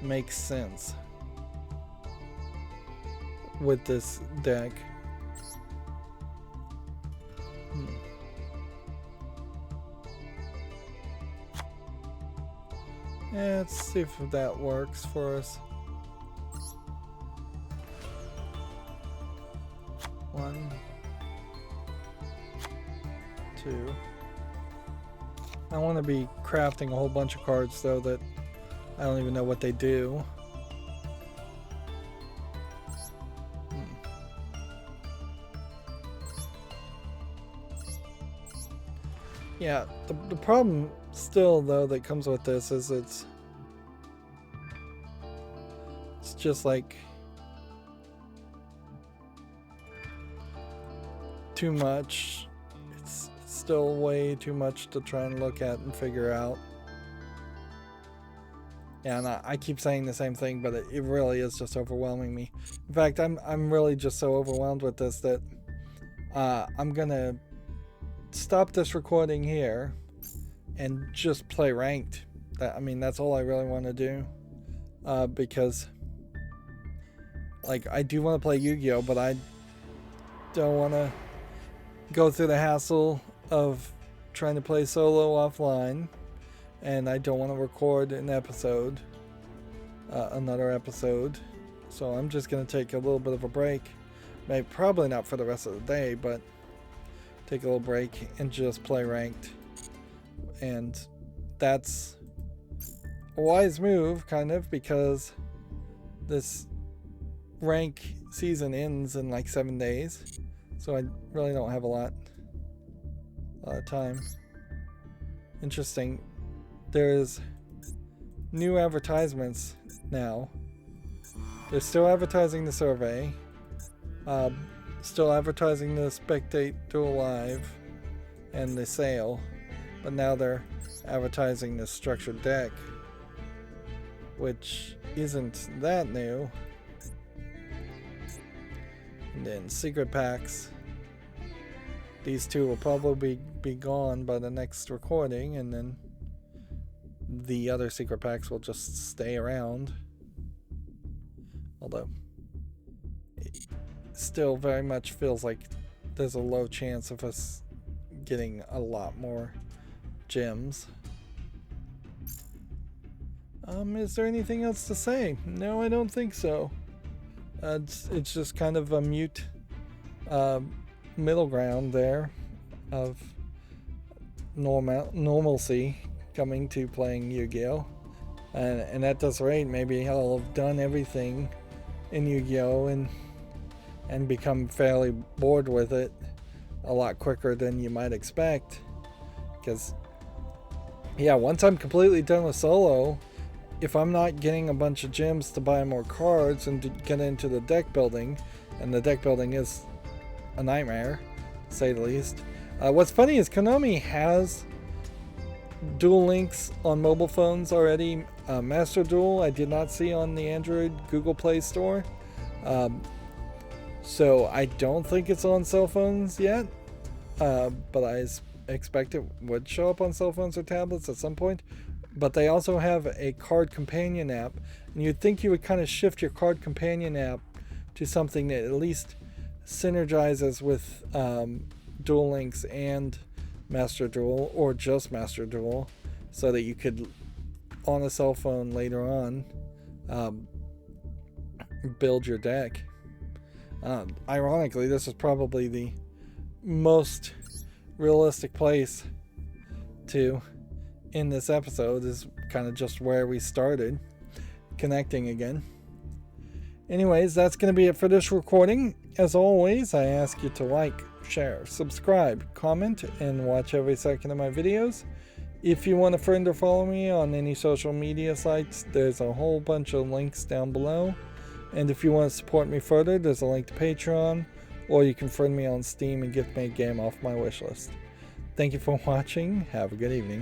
Makes sense with this deck. Yeah, let's see if that works for us. 1, 2. I want to be crafting a whole bunch of cards though that I don't even know what they do. Yeah, the problem still though that comes with this is it's just like too much. It's still way too much to try and look at and figure out. Yeah, and I keep saying the same thing, but it really is just overwhelming me. In fact, I'm really just so overwhelmed with this that I'm gonna stop this recording here and just play ranked. I mean, that's all I really want to do, because like I do want to play Yu-Gi-Oh, but I don't want to go through the hassle of trying to play solo offline, and I don't want to record an episode, another episode. So I'm just gonna take a little bit of a break. Maybe probably not for the rest of the day, but take a little break and just play ranked. And that's a wise move, kind of, because this rank season ends in like 7 days, so I really don't have a lot of time. Interesting, there's new advertisements now. They're still advertising the survey, still advertising the Spectate Duel Live and the sale, but now they're advertising the structured deck, which isn't that new. And then secret packs. These two will probably be gone by the next recording, and then the other secret packs will just stay around. Although it still very much feels like there's a low chance of us getting a lot more gems. Is there anything else to say? No, I don't think so. It's just kind of a mute middle ground there of normalcy coming to playing Yu-Gi-Oh! And at this rate, maybe I'll have done everything in Yu-Gi-Oh! and become fairly bored with it a lot quicker than you might expect. Because, yeah, once I'm completely done with solo, if I'm not getting a bunch of gems to buy more cards and to get into the deck building, and the deck building is a nightmare, to say the least. What's funny is Konami has Duel Links on mobile phones already. Master Duel I did not see on the Android Google Play Store. So I don't think it's on cell phones yet, but I expect it would show up on cell phones or tablets at some point. But they also have a card companion app, and you'd think you would kind of shift your card companion app to something that at least synergizes with Duel Links and Master Duel, or just Master Duel, so that you could, on a cell phone later on, build your deck. Ironically, this is probably the most realistic place to end this episode, is kind of just where we started, connecting again. Anyways, that's going to be it for this recording. As always, I ask you to like, share, subscribe, comment, and watch every second of my videos. If you want to friend or follow me on any social media sites, there's a whole bunch of links down below. And if you want to support me further, there's a link to Patreon, or you can friend me on Steam and gift me a game off my wishlist. Thank you for watching. Have a good evening.